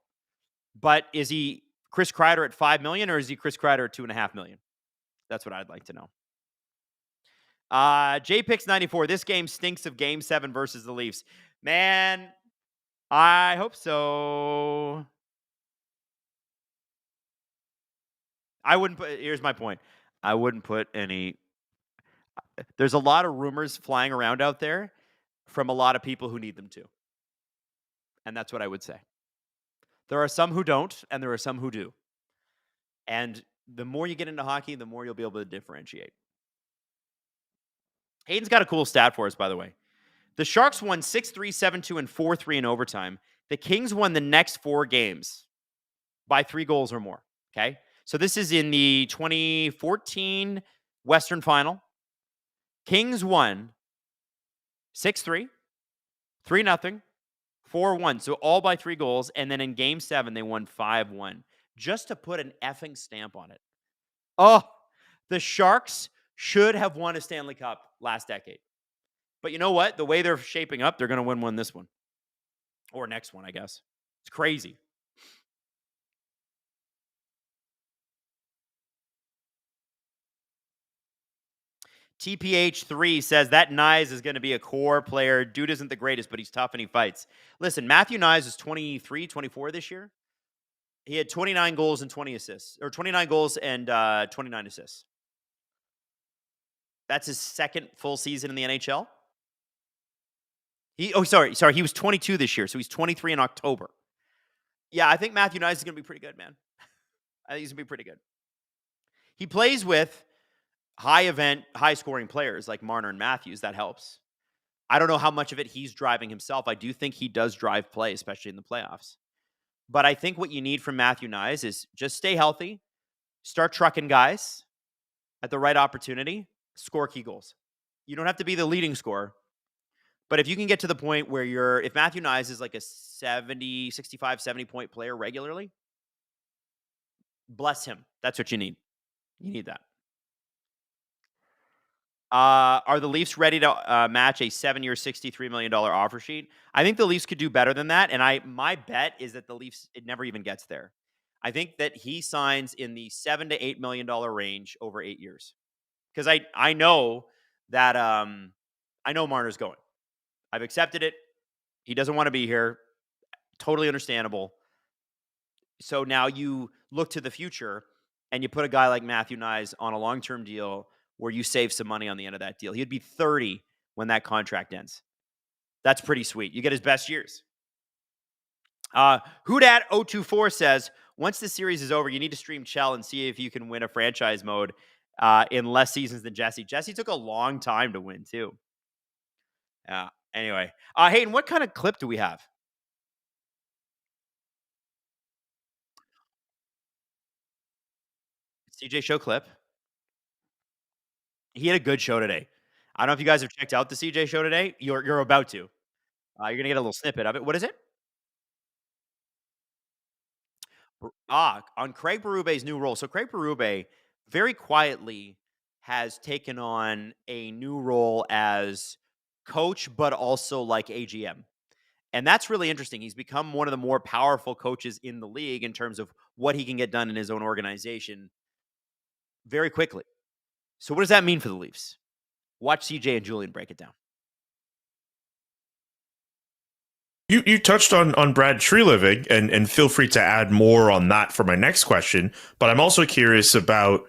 But is he Chris Kreider at $5 million, or is he Chris Kreider at $2.5 million? That's what I'd like to know. JPix94, this game stinks of Game 7 versus the Leafs. Man, I hope so. I wouldn't put... Here's my point. I wouldn't put any... There's a lot of rumors flying around out there from a lot of people who need them to. And that's what I would say. There are some who don't, and there are some who do. And the more you get into hockey, the more you'll be able to differentiate. Hayden's got a cool stat for us, by the way. The Sharks won 6-3, 7-2, and 4-3 in overtime. The Kings won the next 4 games by 3 goals or more. Okay? So this is in the 2014 Western Final. Kings won 6-3, 3-0, 4-1. So all by 3 goals. And then in Game 7, they won 5-1. Just to put an effing stamp on it. Oh, the Sharks should have won a Stanley Cup last decade. But you know what? The way they're shaping up, they're going to win one this one. Or next one, I guess. It's crazy. TPH3 says that Nyes is going to be a core player. Dude isn't the greatest, but he's tough and he fights. Listen, Matthew Nyes is 23, 24 this year. He had 29 goals and 20 assists. Or 29 goals and 29 assists. That's his second full season in the NHL. He was 22 this year, so he's 23 in October. Yeah, I think Matthew Nyes is going to be pretty good, man. I think he's going to be pretty good. He plays with high-scoring players like Marner and Matthews. That helps. I don't know how much of it he's driving himself. I do think he does drive play, especially in the playoffs. But I think what you need from Matthew Nyes is just stay healthy, start trucking guys at the right opportunity, score key goals. You don't have to be the leading scorer. But if you can get to the point where if Matthew Nyes is like a 65, 70-point player regularly, bless him. That's what you need. You need that. Are the Leafs ready to match a 7-year, $63 million offer sheet? I think the Leafs could do better than that. And my bet is that the Leafs, it never even gets there. I think that he signs in the $7 to $8 million range over 8 years. Because I know that I know Marner's going. I've accepted it. He doesn't want to be here. Totally understandable. So now you look to the future and you put a guy like Matthew Nyes on a long-term deal where you save some money on the end of that deal. He'd be 30 when that contract ends. That's pretty sweet. You get his best years. Whodat024 says, once the series is over, you need to stream Chell and see if you can win a franchise mode in less seasons than Jesse. Jesse took a long time to win, too. Anyway. Hayden, what kind of clip do we have? CJ show clip. He had a good show today. I don't know if you guys have checked out the CJ show today. You're about to. You're going to get a little snippet of it. What is it? On Craig Berube's new role. So Craig Berube very quietly has taken on a new role as coach, but also like AGM. And that's really interesting. He's become one of the more powerful coaches in the league in terms of what he can get done in his own organization very quickly. So what does that mean for the Leafs? Watch CJ and Julian break it down. You touched on Brad Treliving, and feel free to add more on that for my next question. But I'm also curious about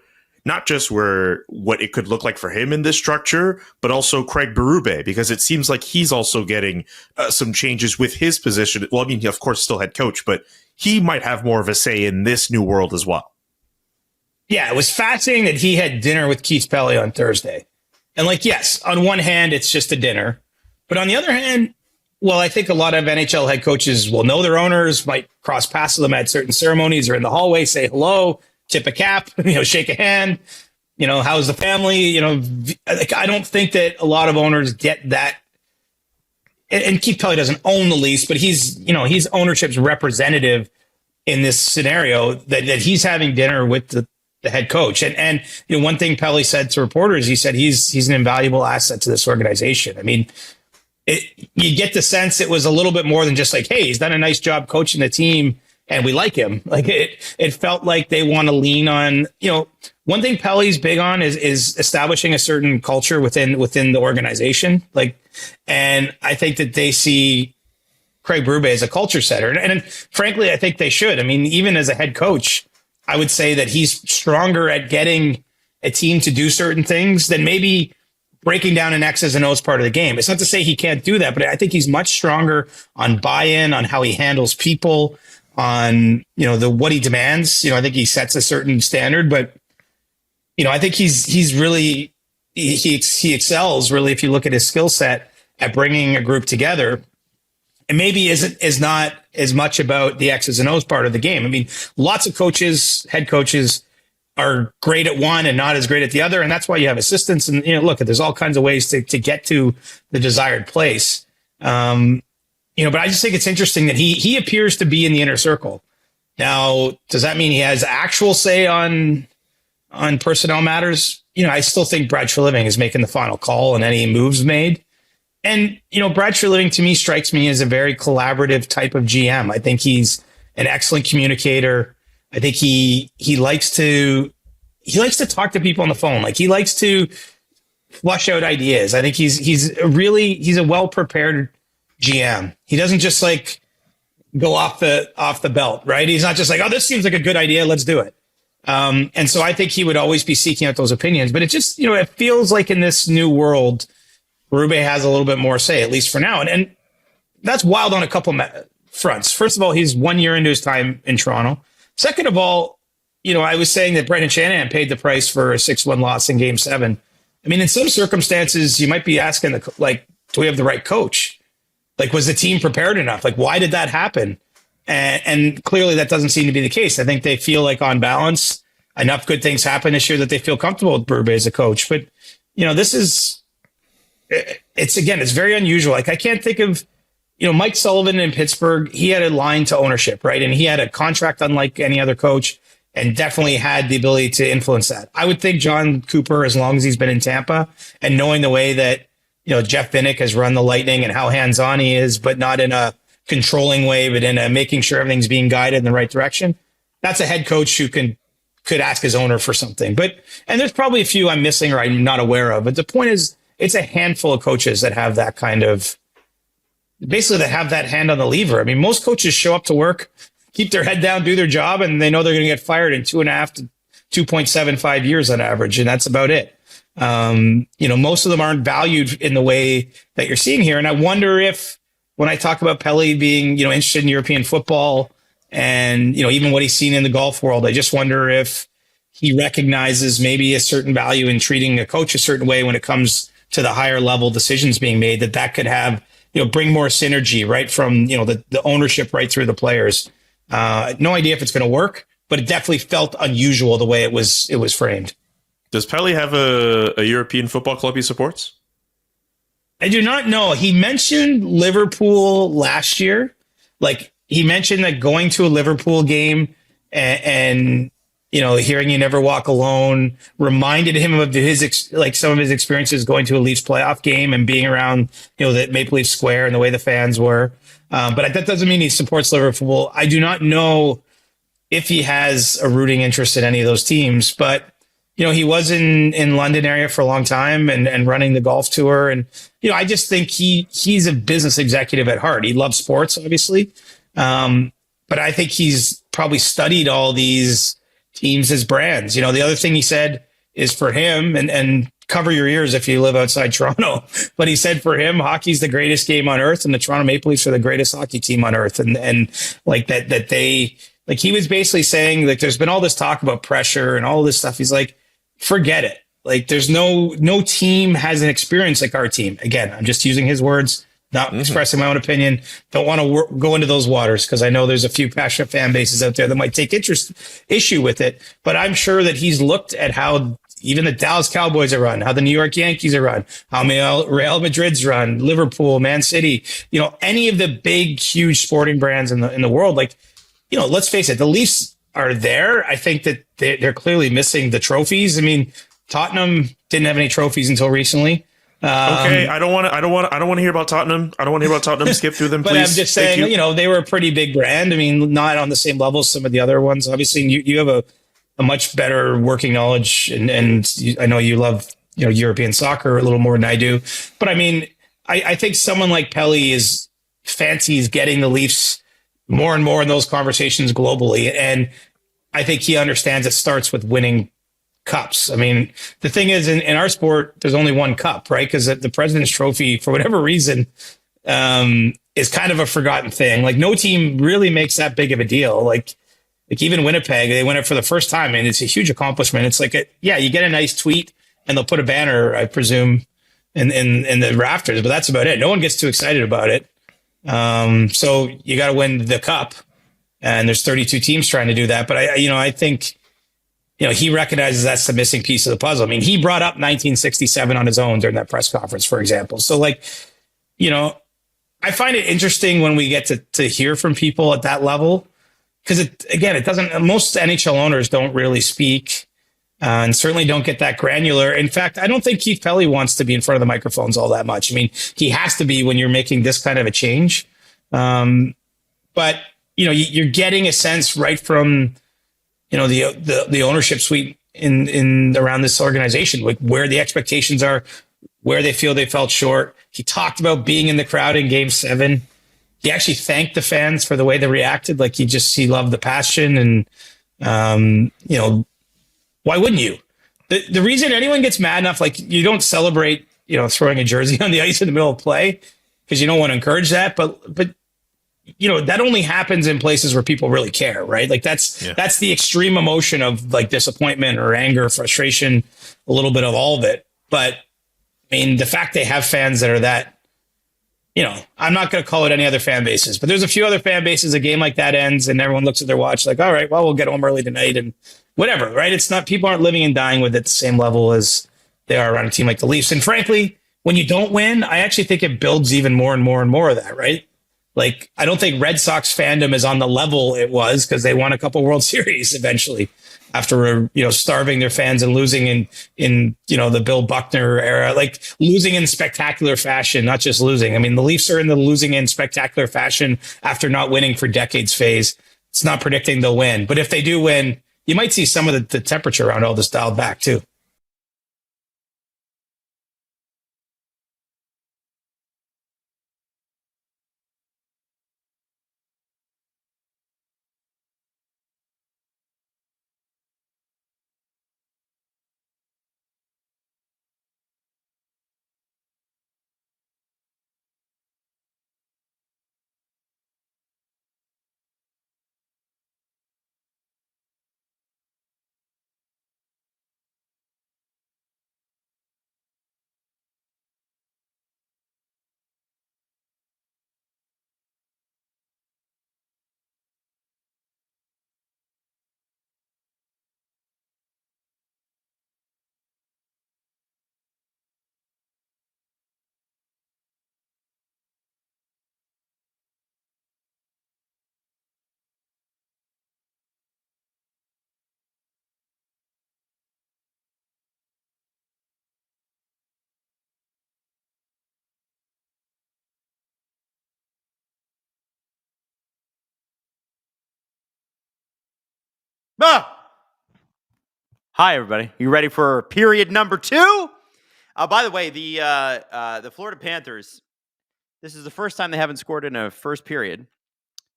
not just what it could look like for him in this structure, but also Craig Berube, because it seems like he's also getting some changes with his position. Well, I mean, of course, still head coach, but he might have more of a say in this new world as well. Yeah, it was fascinating that he had dinner with Keith Pelley on Thursday. And yes, on one hand, it's just a dinner. But on the other hand, well, I think a lot of NHL head coaches will know their owners, might cross paths with them at certain ceremonies or in the hallway, say hello, tip a cap, shake a hand, how's the family? I don't think that a lot of owners get that. And Keith Pelley doesn't own the Leafs, but he's ownership's representative in this scenario that he's having dinner with the head coach. And one thing Pelley said to reporters, he said he's an invaluable asset to this organization. I mean, you get the sense it was a little bit more than just like, hey, he's done a nice job coaching the team and we like him. It felt like they want to lean on, one thing Pelley's big on is establishing a certain culture within the organization. And I think that they see Craig Berube as a culture setter. And frankly, I think they should. I mean, even as a head coach, I would say that he's stronger at getting a team to do certain things than maybe breaking down an X's and O's part of the game. It's not to say he can't do that, but I think he's much stronger on buy-in, on how he handles people, on, what he demands. I think he sets a certain standard, but, I think he's really, he excels really, if you look at his skill set at bringing a group together. And maybe is not as much about the X's and O's part of the game. I mean, lots of coaches, head coaches, are great at one and not as great at the other. And that's why you have assistants. And, look, there's all kinds of ways to get to the desired place. But I just think it's interesting that he appears to be in the inner circle. Now, does that mean he has actual say on personnel matters? I still think Brad Treliving is making the final call on any moves made. And, Brad Treliving to me strikes me as a very collaborative type of GM. I think he's an excellent communicator. I think he likes to talk to people on the phone. He likes to flush out ideas. I think he's a well-prepared GM. He doesn't just go off the belt, right? He's not just oh, this seems like a good idea, let's do it. And so I think he would always be seeking out those opinions, but it just, it feels like in this new world, Berube has a little bit more say, at least for now. And that's wild on a couple fronts. First of all, he's 1 year into his time in Toronto. Second of all, I was saying that Brendan Shanahan paid the price for a 6-1 loss in Game 7. I mean, in some circumstances, you might be asking, do we have the right coach? Was the team prepared enough? Why did that happen? And clearly that doesn't seem to be the case. I think they feel on balance, enough good things happen this year that they feel comfortable with Berube as a coach. But, it's very unusual. I can't think of, Mike Sullivan in Pittsburgh, he had a line to ownership, right? And he had a contract unlike any other coach and definitely had the ability to influence that. I would think John Cooper, as long as he's been in Tampa and knowing the way that, Jeff Vinnick has run the Lightning and how hands-on he is, but not in a controlling way, but in a making sure everything's being guided in the right direction. That's a head coach who could ask his owner for something. And there's probably a few I'm missing or I'm not aware of. But the point is, it's a handful of coaches that have that kind of, basically that have that hand on the lever. I mean, most coaches show up to work, keep their head down, do their job, and they know they're going to get fired in 2.5 to 2.75 years on average. And that's about it. Most of them aren't valued in the way that you're seeing here. And I wonder if when I talk about Pelly being, interested in European football and, even what he's seen in the golf world, I just wonder if he recognizes maybe a certain value in treating a coach a certain way when it comes to the higher level decisions being made, that could have, bring more synergy right from, the ownership right through the players. No idea if it's going to work, but it definitely felt unusual the way it was framed. Does Pelly have a European football club he supports? I do not know. He mentioned Liverpool last year. Like, he mentioned that going to a Liverpool game and hearing "You Never Walk Alone" reminded him of some of his experiences going to a Leafs playoff game and being around, the Maple Leaf Square and the way the fans were. But that doesn't mean he supports Liverpool. I do not know if he has a rooting interest in any of those teams, but he was in London area for a long time and running the golf tour. And, I just think he's a business executive at heart. He loves sports, obviously. But I think he's probably studied all these teams as brands. The other thing he said is for him, and cover your ears if you live outside Toronto, but he said for him, hockey's the greatest game on earth and the Toronto Maple Leafs are the greatest hockey team on earth. And like that they, like, he was basically saying, like, there's been all this talk about pressure and all this stuff. He's like, forget it. Like, there's no team has an experience like our team. Again, I'm just using his words, not expressing my own opinion. Don't want to go into those waters because I know there's a few passionate fan bases out there that might take issue with it. But I'm sure that he's looked at how even the Dallas Cowboys are run, how the New York Yankees are run, how Real Madrid's run, Liverpool, Man City, any of the big, huge sporting brands in the world. Like, let's face it, the Leafs are there. I think that they're clearly missing the trophies. I mean, Tottenham didn't have any trophies until recently. Okay, I don't want to hear about Tottenham. I don't want to hear about Tottenham. Skip through them, but please. I'm just saying, they were a pretty big brand. I mean, not on the same level as some of the other ones. Obviously, you have a much better working knowledge, and I know you love European soccer a little more than I do. But I mean, I think someone like Pelly fancies getting the Leafs more and more in those conversations globally, and I think he understands it starts with winning cups. I mean, the thing is, in our sport, there's only one cup, right? Because the President's Trophy, for whatever reason, is kind of a forgotten thing. Like, no team really makes that big of a deal. Like even Winnipeg, they win it for the first time, and it's a huge accomplishment. It's like, you get a nice tweet, and they'll put a banner, I presume, in the rafters, but that's about it. No one gets too excited about it. So you got to win the cup, and there's 32 teams trying to do that. But I think, he recognizes that's the missing piece of the puzzle. I mean, he brought up 1967 on his own during that press conference, for example. So, like, I find it interesting when we get to hear from people at that level, because it doesn't, most NHL owners don't really speak and certainly don't get that granular. In fact, I don't think Keith Pelly wants to be in front of the microphones all that much. I mean, he has to be when you're making this kind of a change. But, you're getting a sense right from, the ownership suite in around this organization, like where the expectations are, where they feel they fell short. He talked about being in the crowd in Game 7. He actually thanked the fans for the way they reacted. Like, he loved the passion, and why wouldn't you? The reason anyone gets mad enough, like, you don't celebrate, throwing a jersey on the ice in the middle of play because you don't want to encourage that, but that only happens in places where people really care, right? Like, that's the extreme emotion of, like, disappointment or anger, frustration, a little bit of all of it. But I mean, the fact they have fans that are that, I'm not going to call it any other fan bases, but there's a few other fan bases. A game like that ends and everyone looks at their watch like, all right, well, we'll get home early tonight and whatever, right? It's not, people aren't living and dying with it the same level as they are around a team like the Leafs. And frankly, when you don't win, I actually think it builds even more and more and more of that, right? Like, I don't think Red Sox fandom is on the level it was because they won a couple World Series eventually after, starving their fans and losing in the Bill Buckner era, like losing in spectacular fashion, not just losing. I mean, the Leafs are in the losing in spectacular fashion after not winning for decades phase. It's not predicting they'll win, but if they do win, you might see some of the temperature around all this dialed back too. Ah! Hi, everybody. You ready for period number 2? By the way, the Florida Panthers, this is the first time they haven't scored in a first period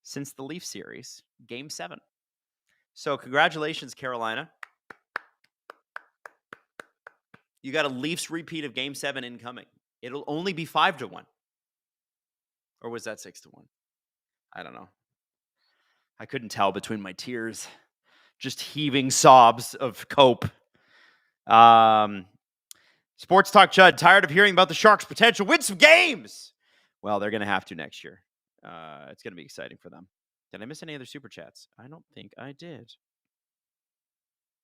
since the Leaf series, Game 7. So congratulations, Carolina. You got a Leafs repeat of Game 7 incoming. It'll only be 5-1. Or was that 6-1? I don't know. I couldn't tell between my tears. Just heaving sobs of cope. Sports Talk Chud, tired of hearing about the Sharks' potential win some games. Well, they're going to have to next year. It's going to be exciting for them. Did I miss any other super chats? I don't think I did.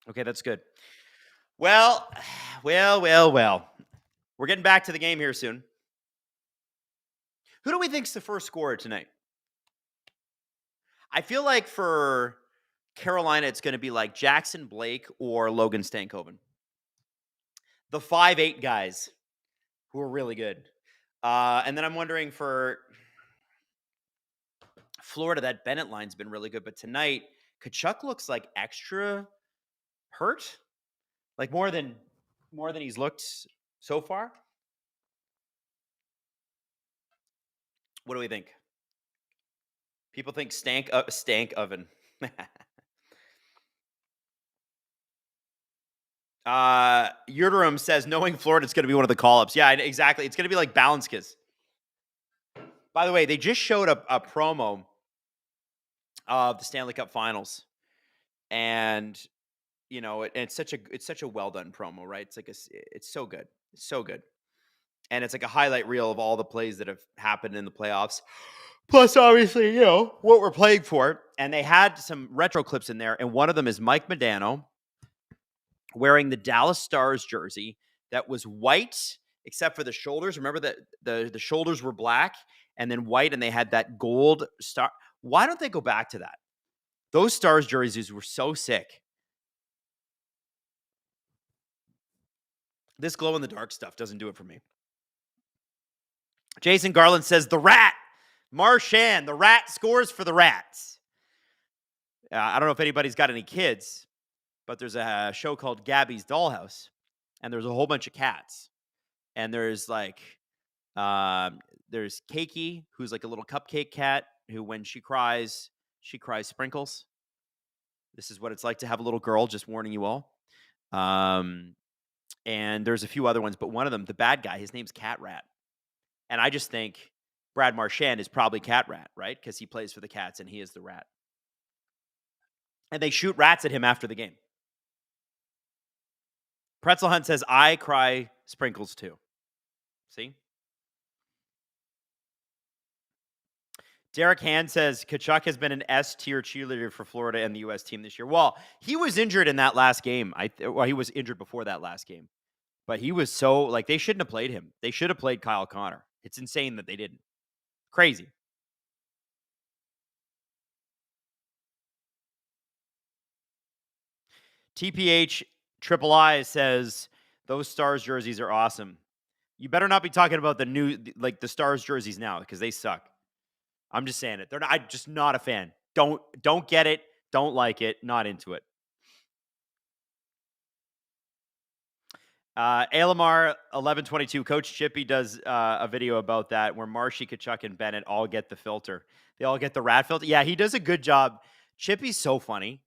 Okay, that's good. Well. We're getting back to the game here soon. Who do we think's the first scorer tonight? I feel like for Carolina, it's going to be like Jackson Blake or Logan Stankoven. The 5'8" guys who are really good. And then I'm wondering for Florida, that Bennett line's been really good. But tonight, Tkachuk looks like extra hurt. Like more than he's looked so far. What do we think? People think stank oven. Yurderum says, knowing Florida, it's going to be one of the call-ups. Yeah, exactly. It's going to be like Balanskis. By the way, they just showed a promo of the Stanley Cup Finals, and you know, it's such a well done promo, right? It's so good, it's so good, and it's like a highlight reel of all the plays that have happened in the playoffs. Plus, obviously, you know what we're playing for, and they had some retro clips in there, and one of them is Mike Modano wearing the Dallas Stars jersey that was white except for the shoulders. Remember that the shoulders were black and then white, and they had that gold star. Why don't they go back to that? Those Stars jerseys were so sick. This glow in the dark stuff doesn't do it for me. Jason Garland says, the Rat. Marchand, the Rat scores for the Rats. I don't know if anybody's got any kids, but there's a show called Gabby's Dollhouse, and there's a whole bunch of cats. And there's like, there's Keiki, who's like a little cupcake cat, who when she cries sprinkles. This is what it's like to have a little girl, just warning you all. And there's a few other ones, but one of them, the bad guy, his name's Cat Rat. And I just think Brad Marchand is probably Cat Rat, right? Because he plays for the Cats and he is the Rat. And they shoot rats at him after the game. Pretzel Hunt says, I cry sprinkles too. See? Derek Hand says, Tkachuk has been an S-tier cheerleader for Florida and the U.S. team this year. Well, he was injured in that last game. He was injured before that last game. But he was so, like, they shouldn't have played him. They should have played Kyle Connor. It's insane that they didn't. Crazy. TPH Triple I says, those Stars jerseys are awesome. You better not be talking about the new, like the Stars jerseys now, because they suck. I'm just saying it. I'm just not a fan. Don't get it. Don't like it. Not into it. Alamar 1122. Coach Chippy does a video about that where Marshy, Tkachuk, and Bennett all get the filter. They all get the rat filter. Yeah, he does a good job. Chippy's so funny.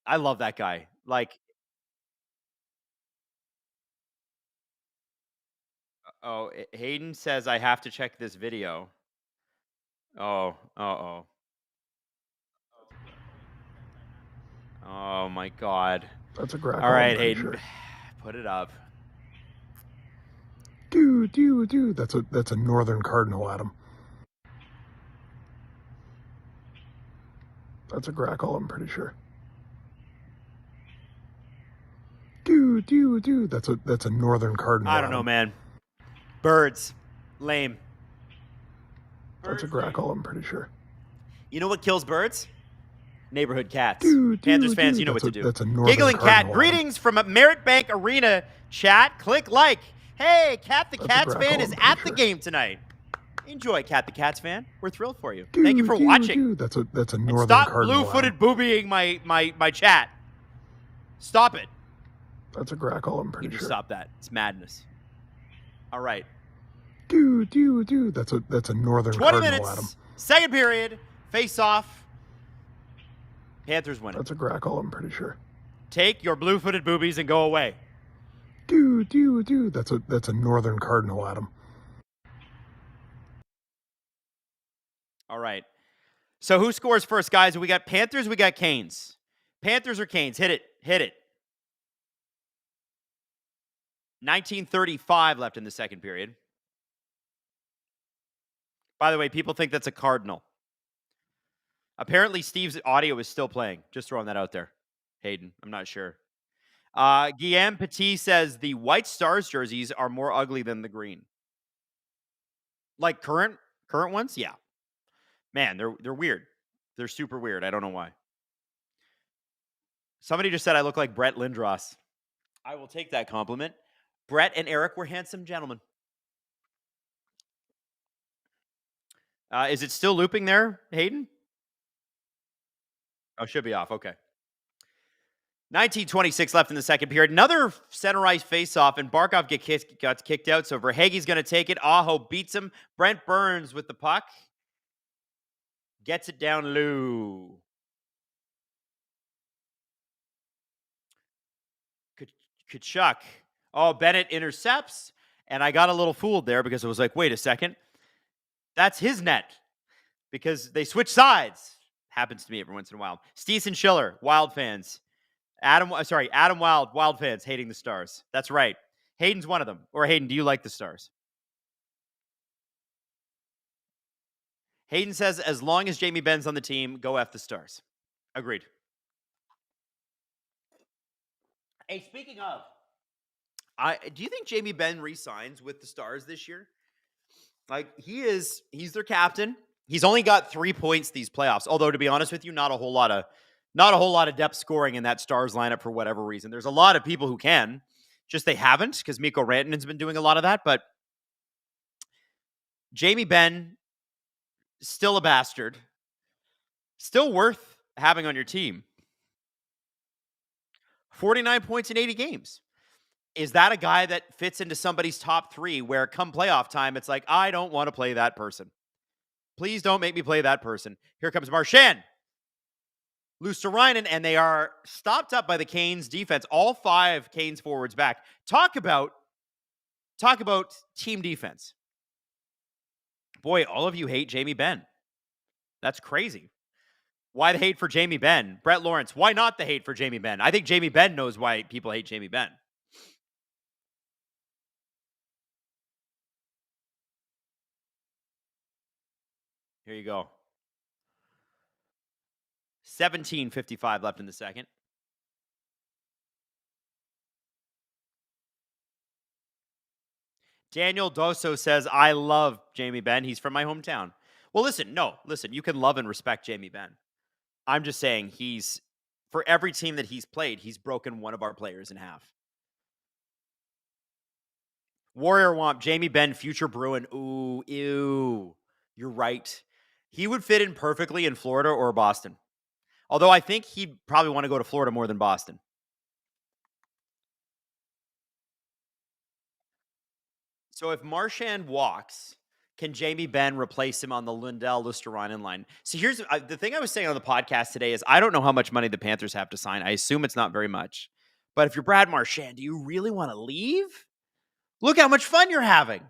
I love that guy. Like, oh, Hayden says I have to check this video. Oh. Oh my God. That's a great. All right, Hayden, sure. Put it up. Dude. That's a northern cardinal, Adam. That's a grackle, I'm pretty sure. Dude. That's a northern cardinal. I don't know, man. Birds. Lame. That's a grackle, I'm pretty sure. You know what kills birds? Neighborhood cats. Panthers fans, you know what to do. That's a northern Giggling Cat, greetings from a Merritt Bank Arena chat. Click like. Hey, Cat the Cats fan is at the game tonight. Enjoy, Cat the Cats fan. We're thrilled for you. Thank you for watching. That's a northern and stop cardinal. blue-footed boobying my chat. Stop it. That's a grackle, I'm You pretty need to sure. stop that. It's madness. All right. Dude. That's a northern 20 cardinal, minutes. Adam. Second period. Face off. Panthers win it. That's a grackle, I'm pretty sure. Take your blue-footed boobies and go away. Dude. That's a northern cardinal, Adam. All right. So who scores first, guys? We got Panthers, we got Canes. Panthers or Canes? Hit it. 19:35 left in the second period. By the way, people think that's a cardinal. Apparently, Steve's audio is still playing. Just throwing that out there. Hayden, I'm not sure. Guillaume Petit says the White Stars jerseys are more ugly than the green. Like current ones? Yeah. Man, they're weird. They're super weird. I don't know why. Somebody just said I look like Brett Lindros. I will take that compliment. Brett and Eric were handsome gentlemen. Is it still looping there, Hayden? Oh, should be off. Okay. 19:26 left in the second period. Another center ice face-off, and Barkov got kicked out. So Verhaeghe's going to take it. Aho beats him. Brent Burns with the puck. Gets it down low. Kachuk. Oh, Bennett intercepts. And I got a little fooled there because I was like, wait a second. That's his net. Because they switch sides. Happens to me every once in a while. Steeson Schiller, Wylde fans. Adam Wylde, Wylde fans hating the Stars. That's right. Hayden's one of them. Or Hayden, do you like the Stars? Hayden says, as long as Jamie Benn's on the team, go F the Stars. Agreed. Hey, speaking of, do you think Jamie Benn re-signs with the Stars this year? Like, he's their captain. He's only got 3 points these playoffs. Although, to be honest with you, not a whole lot of depth scoring in that Stars lineup for whatever reason. There's a lot of people who can, just they haven't, because Mikko Rantanen's been doing a lot of that. But Jamie Benn, still a bastard, still worth having on your team. 49 points in 80 games. Is that a guy that fits into somebody's top 3 where come playoff time, it's like, I don't want to play that person. Please don't make me play that person. Here comes Marchand. Luosterainen, and they are stopped up by the Canes defense. All 5 Canes forwards back. Talk about team defense. Boy, all of you hate Jamie Benn. That's crazy. Why the hate for Jamie Benn? Brett Lawrence, why not the hate for Jamie Benn? I think Jamie Benn knows why people hate Jamie Benn. Here you go. 17:55 left in the second. Daniel Doso says, I love Jamie Benn. He's from my hometown. Well, listen, you can love and respect Jamie Benn. I'm just saying for every team that he's played, he's broken one of our players in half. Warrior Womp, Jamie Benn, future Bruin. Ooh, ew. You're right. He would fit in perfectly in Florida or Boston. Although I think he'd probably want to go to Florida more than Boston. So if Marchand walks, can Jamie Benn replace him on the Lundell-Luosterainen line? So here's the thing I was saying on the podcast today is I don't know how much money the Panthers have to sign. I assume it's not very much. But if you're Brad Marchand, do you really want to leave? Look how much fun you're having.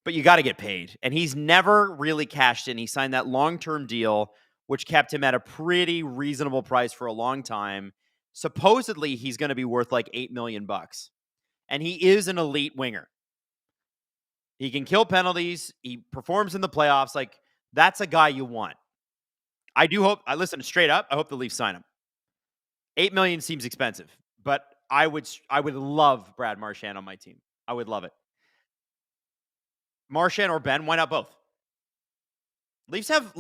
But you got to get paid. And he's never really cashed in. He signed that long-term deal, which kept him at a pretty reasonable price for a long time. Supposedly, he's going to be worth like $8 million. And he is an elite winger. He can kill penalties. He performs in the playoffs. Like, that's a guy you want. I do hope, listen, straight up, I hope the Leafs sign him. $8 million seems expensive, but I would love Brad Marchand on my team. I would love it. Marchand or Ben, why not both? Leafs have,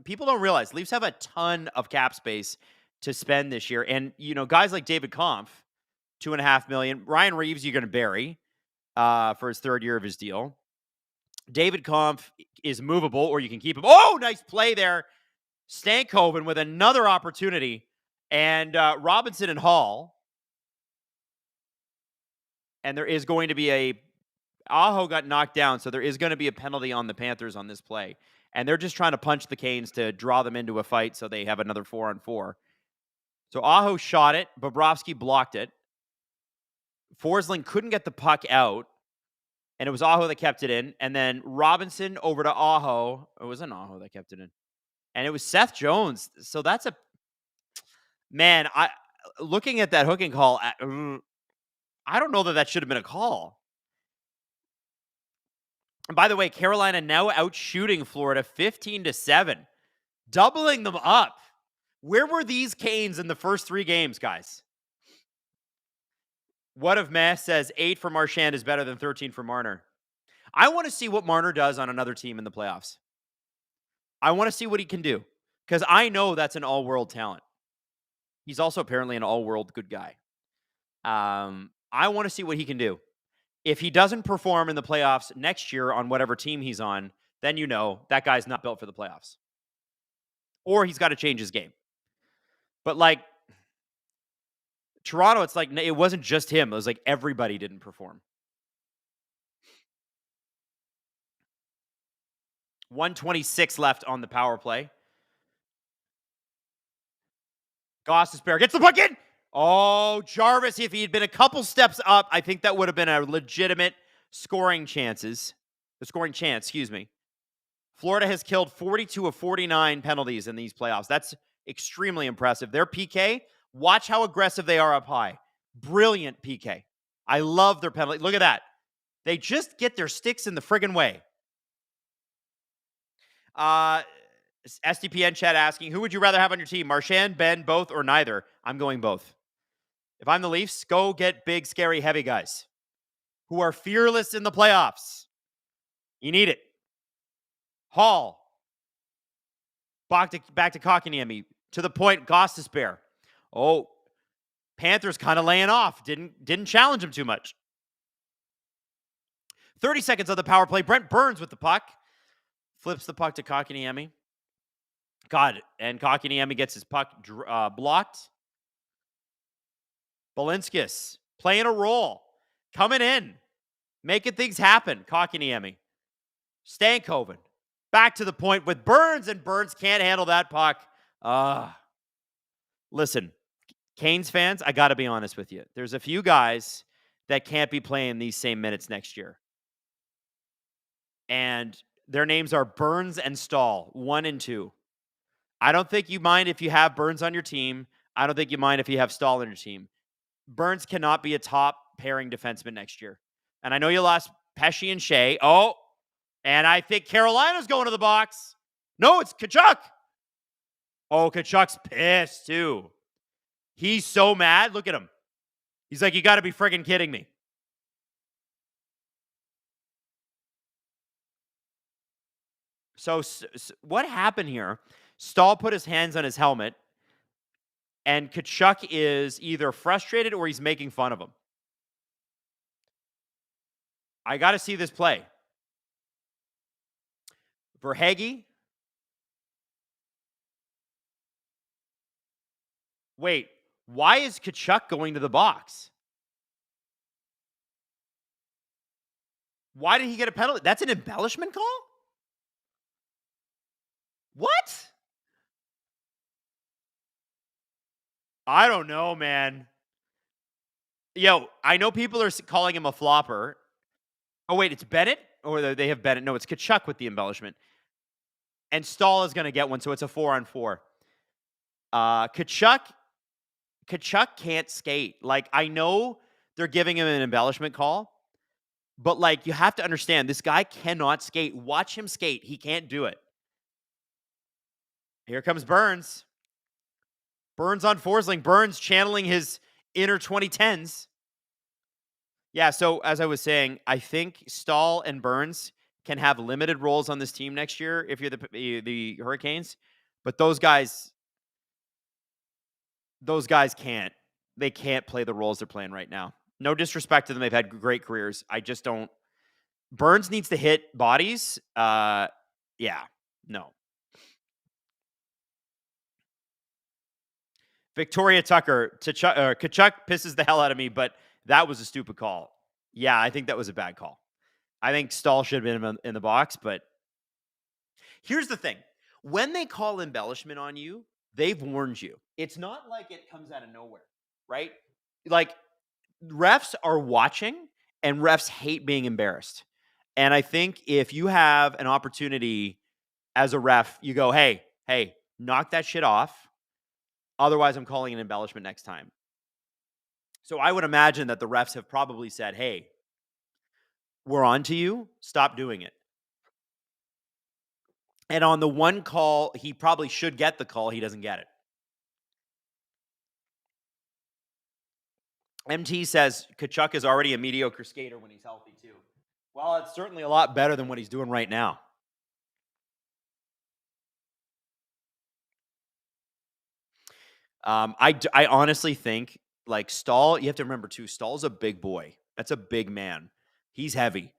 people don't realize, Leafs have a ton of cap space to spend this year. And, guys like David Kampf, $2.5 million. Ryan Reeves, you're going to bury for his 3rd year of his deal. David Kampf is movable, or you can keep him. Oh, nice play there. Stankoven with another opportunity. And Robinson and Hall And there is going to be Aho got knocked down, so there is going to be a penalty on the Panthers on this play. And they're just trying to punch the Canes to draw them into a fight so they have another 4-on-4. So Aho shot it. Bobrovsky blocked it. Forsling couldn't get the puck out. And it was Aho that kept it in. And then Robinson over to Aho. It wasn't Aho that kept it in. And it was Seth Jones. So that's man, looking at that hooking call, I don't know that should have been a call. And by the way, Carolina now out shooting Florida 15-7, doubling them up. Where were these Canes in the first 3 games, guys? What if Meh says 8 for Marchand is better than 13 for Marner? I want to see what Marner does on another team in the playoffs. I want to see what he can do because I know that's an all-world talent. He's also apparently an all-world good guy. I want to see what he can do. If he doesn't perform in the playoffs next year on whatever team he's on, then you know that guy's not built for the playoffs. Or he's got to change his game. But like Toronto, it's like it wasn't just him. It was like everybody didn't perform. 1:26 left on the power play. Gostisbehere gets the puck in. Oh, Jarvis, if he had been a couple steps up, I think that would have been a legitimate scoring chance, excuse me. Florida has killed 42 of 49 penalties in these playoffs. That's extremely impressive. Their PK, watch how aggressive they are up high. Brilliant PK. I love their penalty. Look at that. They just get their sticks in the friggin' way. SDPN chat asking, who would you rather have on your team? Marchand, Ben, both, or neither? I'm going both. If I'm the Leafs, go get big, scary, heavy guys who are fearless in the playoffs. You need it. Hall. Back to Kotkaniemi. To the point, Gostisbehere. Oh, Panthers kind of laying off. Didn't challenge him too much. 30 seconds on the power play. Brent Burns with the puck. Flips the puck to Kotkaniemi. Got it. And Kotkaniemi gets his puck blocked. Balinskis playing a role. Coming in. Making things happen. Kotkaniemi. Stankoven. Back to the point with Burns, and Burns can't handle that puck. Listen, Canes fans, I got to be honest with you. There's a few guys that can't be playing these same minutes next year. And their names are Burns and Stahl, 1 and 2. I don't think you mind if you have Burns on your team. I don't think you mind if you have Stahl on your team. Burns cannot be a top pairing defenseman next year. And I know you lost Pesce and Shea. Oh, and I think Carolina's going to the box. No, it's Tkachuk. Oh, Tkachuk's pissed too. He's so mad. Look at him. He's like, you got to be friggin' kidding me. So what happened here? Stahl put his hands on his helmet, and Tkachuk is either frustrated or he's making fun of him. I got to see this play. Verhaeghe. Wait, why is Tkachuk going to the box? Why did he get a penalty? That's an embellishment call? What? I don't know, man. Yo, I know people are calling him a flopper. Oh, wait, it's Bennett? Or they have Bennett. No, it's Tkachuk with the embellishment. And Stahl is going to get one, so it's a 4-on-4. Tkachuk can't skate. Like, I know they're giving him an embellishment call, but, like, you have to understand, this guy cannot skate. Watch him skate. He can't do it. Here comes Burns. Burns on Forsling. Burns channeling his inner 2010s. Yeah, so as I was saying, I think Stahl and Burns can have limited roles on this team next year if you're the Hurricanes. But those guys can't. They can't play the roles they're playing right now. No disrespect to them. They've had great careers. I just don't. Burns needs to hit bodies. Yeah, no. Victoria Tucker, Tkachuk pisses the hell out of me, but that was a stupid call. Yeah, I think that was a bad call. I think Stahl should have been in the box, but here's the thing. When they call embellishment on you, they've warned you. It's not like it comes out of nowhere, right? Like, refs are watching, and refs hate being embarrassed. And I think if you have an opportunity as a ref, you go, hey, knock that shit off. Otherwise, I'm calling an embellishment next time. So I would imagine that the refs have probably said, hey, we're on to you. Stop doing it. And on the one call, he probably should get the call. He doesn't get it. MT says Tkachuk is already a mediocre skater when he's healthy, too. Well, it's certainly a lot better than what he's doing right now. I honestly think, like, Stahl, you have to remember, too, Stahl's a big boy. That's a big man. He's heavy.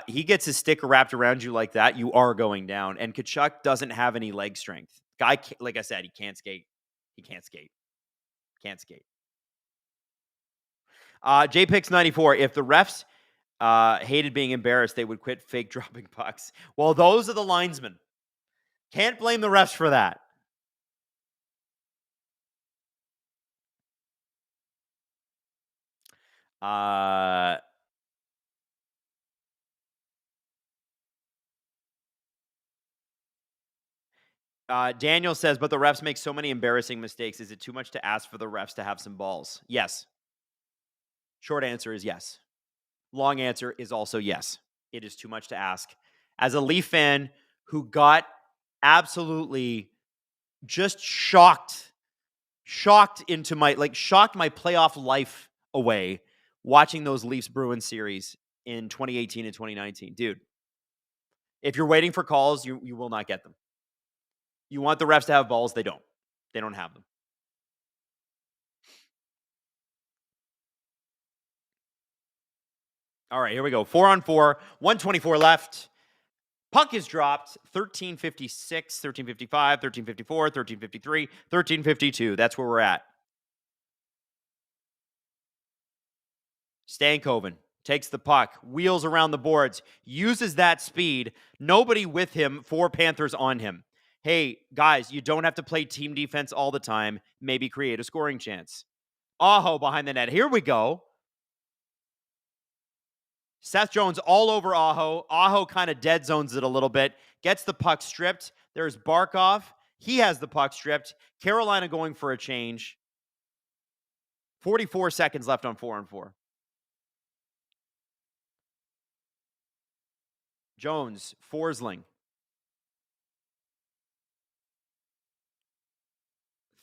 He gets his stick wrapped around you like that, you are going down. And Tkachuk doesn't have any leg strength. Guy, like I said, he can't skate. Can't skate. JPix94, if the refs hated being embarrassed, they would quit fake dropping pucks. Well, those are the linesmen. Can't blame the refs for that. Daniel says, but the refs make so many embarrassing mistakes. Is it too much to ask for the refs to have some balls? Yes. Short answer is yes. Long answer is also yes. It is too much to ask. As a Leaf fan who got absolutely just shocked into my, shocked my playoff life away watching those Leafs Bruins series in 2018 and 2019. Dude, if you're waiting for calls, you will not get them. You want the refs to have balls, they don't. They don't have them. All right, here we go. 4-on-4, 1:24 left. Puck is dropped. 13:56, 13:55, 13:54, 13:53, 13:52. That's where we're at. Stankoven takes the puck, wheels around the boards, uses that speed. Nobody with him, 4 Panthers on him. Hey, guys, you don't have to play team defense all the time. Maybe create a scoring chance. Aho behind the net. Here we go. Seth Jones all over Aho. Aho kind of dead zones it a little bit. Gets the puck stripped. There's Barkov. He has the puck stripped. Carolina going for a change. 44 seconds left on 4-on-4. Jones, Forsling.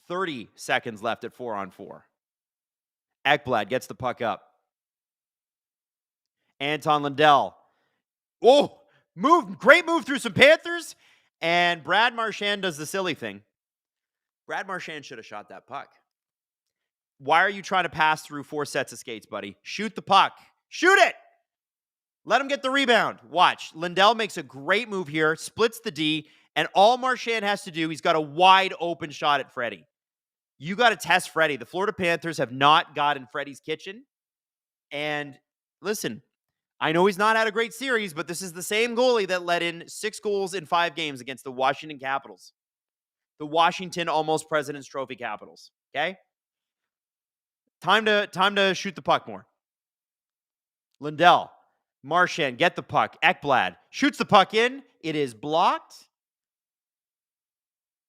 30 seconds left at 4-on-4. Ekblad gets the puck up. Anton Lundell. Oh, great move through some Panthers. And Brad Marchand does the silly thing. Brad Marchand should have shot that puck. Why are you trying to pass through 4 sets of skates, buddy? Shoot the puck. Shoot it! Let him get the rebound. Watch. Lundell makes a great move here, splits the D, and all Marchand has to do, he's got a wide open shot at Freddie. You got to test Freddie. The Florida Panthers have not got in Freddie's kitchen. And listen, I know he's not had a great series, but this is the same goalie that let in 6 goals in 5 games against the Washington Capitals. The Washington almost President's Trophy Capitals. Okay? Time to shoot the puck more. Lundell, Marchand, get the puck. Ekblad shoots the puck in. It is blocked.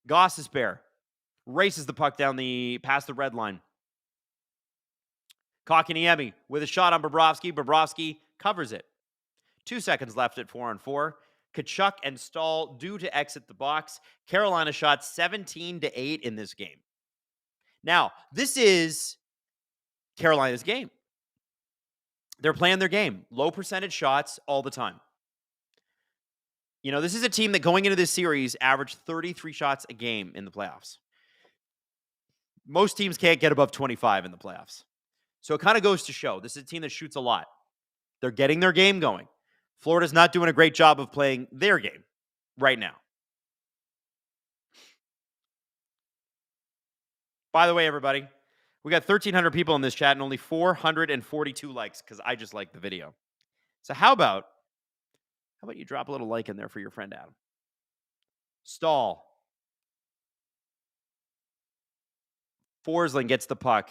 Gossesbear races the puck down past the red line. Kotkaniemi with a shot on Bobrovsky. Bobrovsky covers it. 2 seconds left at 4-on-4. Tkachuk and Stahl due to exit the box. Carolina shot 17-8 in this game. Now, this is Carolina's game. They're playing their game. Low percentage shots all the time. You know, this is a team that going into this series averaged 33 shots a game in the playoffs. Most teams can't get above 25 in the playoffs. So it kind of goes to show this is a team that shoots a lot. They're getting their game going. Florida's not doing a great job of playing their game right now. By the way, everybody, We got 1,300 people in this chat and only 442 likes because I just like the video. So how about you drop a little like in there for your friend Adam? Stall. Forsling gets the puck.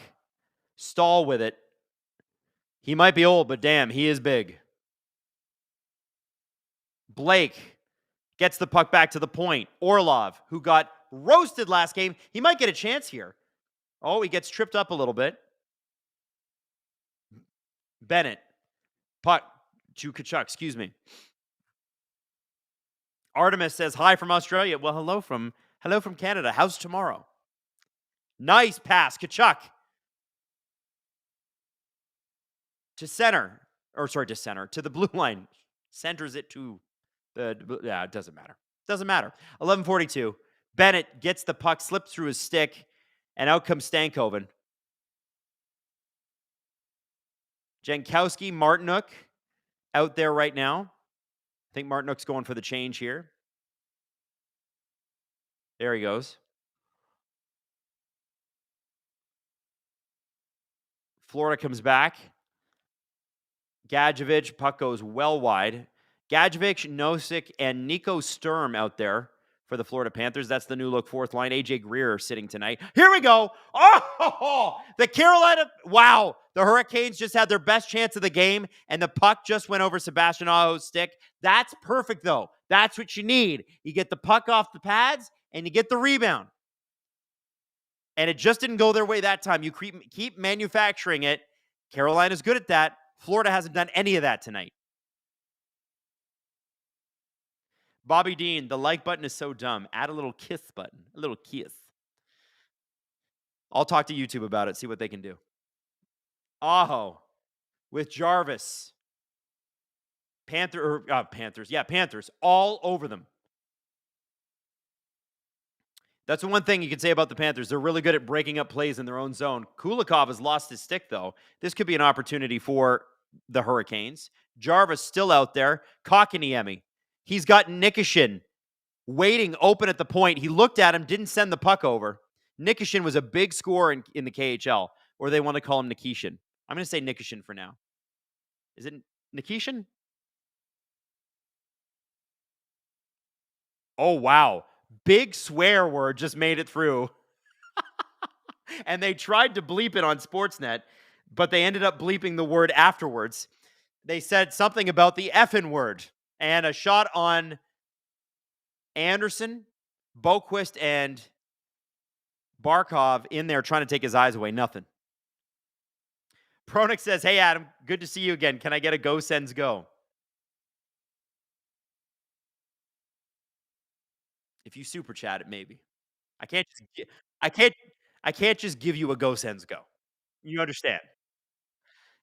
Stall with it. He might be old, but damn, he is big. Blake gets the puck back to the point. Orlov, who got roasted last game, he might get a chance here. Oh, he gets tripped up a little bit. Bennett. Puck to Tkachuk, excuse me. Artemis says, hi from Australia. Well, hello from Canada. How's tomorrow? Nice pass. Tkachuk. To center. To the blue line. Centers it to it doesn't matter. Doesn't matter. 11:42. Bennett gets the puck, slipped through his stick, and out comes Stankoven. Jankowski, Martinuk out there right now. I think Martinuk's going for the change here. There he goes. Florida comes back. Gadjevich, puck goes well wide. Gadjevich, Nosek, and Nico Sturm out there for the Florida Panthers. That's the new look fourth line. AJ Greer sitting tonight. Here we go. Oh, the Carolina. Wow. The Hurricanes just had their best chance of the game, and the puck just went over Sebastian Aho's stick. That's perfect, though. That's what you need. You get the puck off the pads, and you get the rebound. And it just didn't go their way that time. You keep manufacturing it. Carolina's good at that. Florida hasn't done any of that tonight. Bobby Dean, the like button is so dumb. Add a little kiss button. A little kiss. I'll talk to YouTube about it, see what they can do. Aho with Jarvis. Panthers. Yeah, Panthers. All over them. That's the one thing you can say about the Panthers. They're really good at breaking up plays in their own zone. Kulikov has lost his stick, though. This could be an opportunity for the Hurricanes. Jarvis still out there. Kotkaniemi. He's got Nikishin waiting open at the point. He looked at him, didn't send the puck over. Nikishin was a big scorer in the KHL, or they want to call him Nikishin. I'm going to say Nikishin for now. Is it Nikishin? Oh, wow. Big swear word just made it through. And they tried to bleep it on Sportsnet, but they ended up bleeping the word afterwards. They said something about the effing word. And a shot on Anderson, Boquist, and Barkov in there trying to take his eyes away. Nothing. Pronik says, hey, Adam, good to see you again. Can I get a go, Sens, go? If you super chat it, maybe. I can't just give you a go, Sens, go. You understand?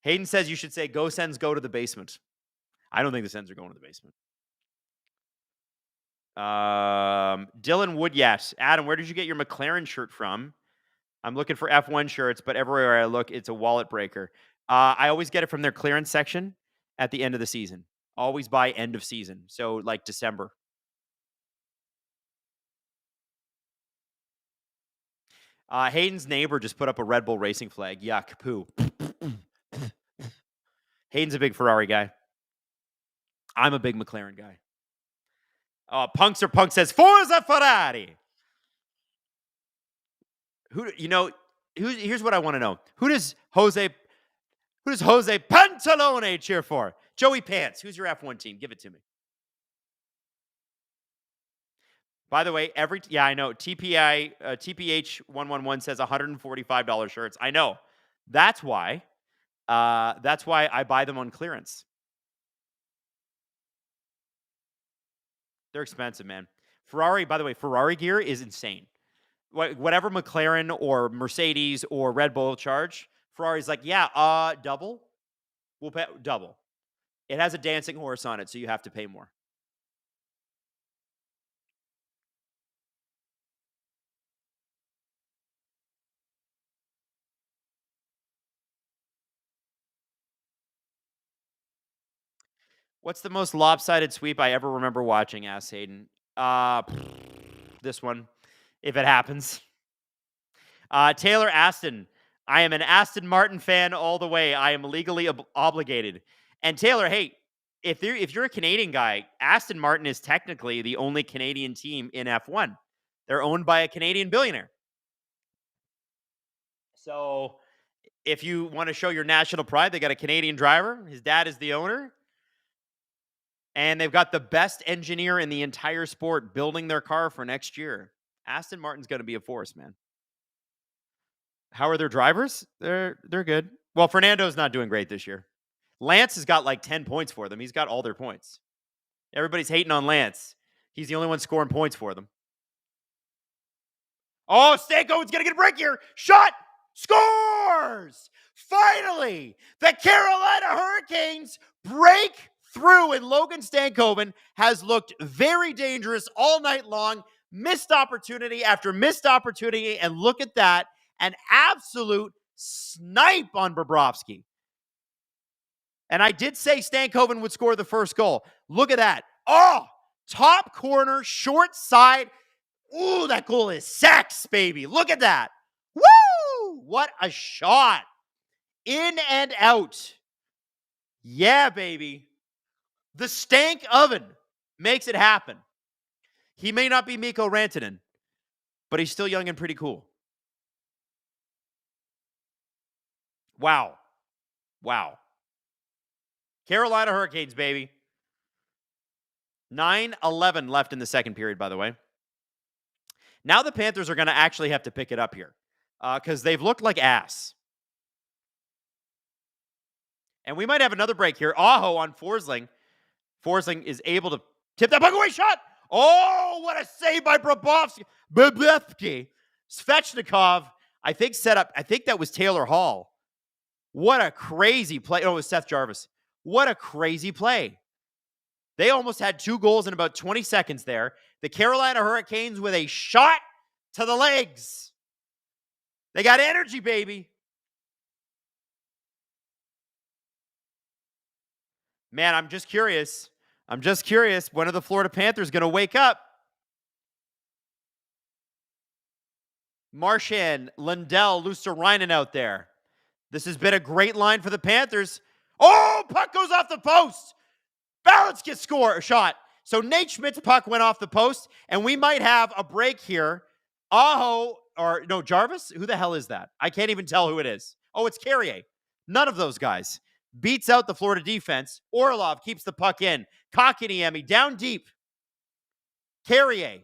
Hayden says you should say go, Sens, go to the basement. I don't think the Sens are going to the basement. Dylan Woodyat. Adam, where did you get your McLaren shirt from? I'm looking for F1 shirts, but everywhere I look, it's a wallet breaker. I always get it from their clearance section at the end of the season. Always buy end of season. So like December. Hayden's neighbor just put up a Red Bull Racing flag. Yuck, poo. Hayden's a big Ferrari guy. I'm a big McLaren guy. Punk says, Forza Ferrari. Here's what I want to know. Who does Jose Pantalone cheer for? Joey Pants. Who's your F1 team? Give it to me. By the way, I know. TPH111 says $145 shirts. I know. That's why I buy them on clearance. They're expensive, man. Ferrari, by the way, Ferrari gear is insane. Whatever McLaren or Mercedes or Red Bull charge, Ferrari's like, yeah, double. We'll pay double. It has a dancing horse on it, so you have to pay more. What's the most lopsided sweep I ever remember watching? Asked Hayden. This one, if it happens. Taylor Aston. I am an Aston Martin fan all the way. I am legally obligated. And Taylor, hey, if you're a Canadian guy, Aston Martin is technically the only Canadian team in F1. They're owned by a Canadian billionaire. So if you want to show your national pride, they got a Canadian driver. His dad is the owner. And they've got the best engineer in the entire sport building their car for next year. Aston Martin's going to be a force, man. How are their drivers? They're good. Well, Fernando's not doing great this year. Lance has got like 10 points for them. He's got all their points. Everybody's hating on Lance. He's the only one scoring points for them. Oh, Stankoven's going to get a break here. Shot! Scores! Finally, the Carolina Hurricanes break through, and Logan Stankoven has looked very dangerous all night long. Missed opportunity after missed opportunity, and look at that. An absolute snipe on Bobrovsky. And I did say Stankoven would score the first goal. Look at that. Oh, top corner, short side. Ooh, that goal is sex, baby. Look at that. Woo! What a shot. In and out. Yeah, baby. The stank oven makes it happen. He may not be Mikko Rantanen, but he's still young and pretty cool. Wow. Carolina Hurricanes, baby. 9:11 left in the second period, by the way. Now the Panthers are going to actually have to pick it up here because they've looked like ass. And we might have another break here. Aho on Forsling. Forsling is able to tip that puck away. Shot. Oh, what a save by Bobrovsky. Svechnikov, I think, set up. I think that was Taylor Hall. What a crazy play. Oh, it was Seth Jarvis. What a crazy play. They almost had 2 goals in about 20 seconds there. The Carolina Hurricanes with a shot to the legs. They got energy, baby. Man, I'm just curious. When are the Florida Panthers going to wake up? Marchand, Lundell, Luostarinen out there. This has been a great line for the Panthers. Oh, puck goes off the post. Balance gets a shot. So Nate Schmidt's puck went off the post, and we might have a break here. Jarvis? Who the hell is that? I can't even tell who it is. Oh, it's Carrier. None of those guys. Beats out the Florida defense. Orlov keeps the puck in. Kotkaniemi down deep. Carrier.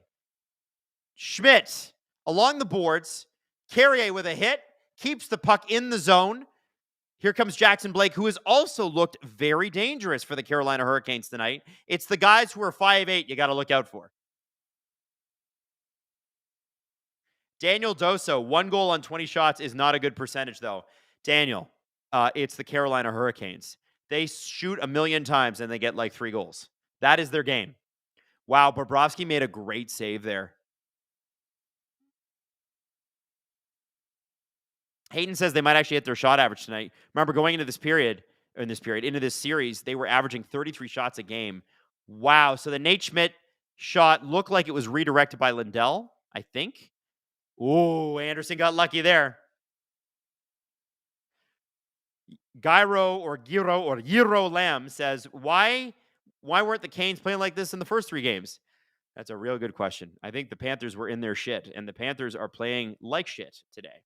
Schmidt along the boards. Carrier with a hit. Keeps the puck in the zone. Here comes Jackson Blake, who has also looked very dangerous for the Carolina Hurricanes tonight. It's the guys who are 5'8" you got to look out for. Daniel Doso, 1 goal on 20 shots is not a good percentage, though. Daniel, it's the Carolina Hurricanes. They shoot 1,000,000 times and they get like 3 goals. That is their game. Wow, Bobrovsky made a great save there. Hayden says they might actually hit their shot average tonight. Remember, going into this series, they were averaging 33 shots a game. Wow. So the Nate Schmidt shot looked like it was redirected by Lundell, I think. Ooh, Anderson got lucky there. Giro Lamb says, why weren't the Canes playing like this in the first 3 games? That's a real good question. I think the Panthers were in their shit, and the Panthers are playing like shit today.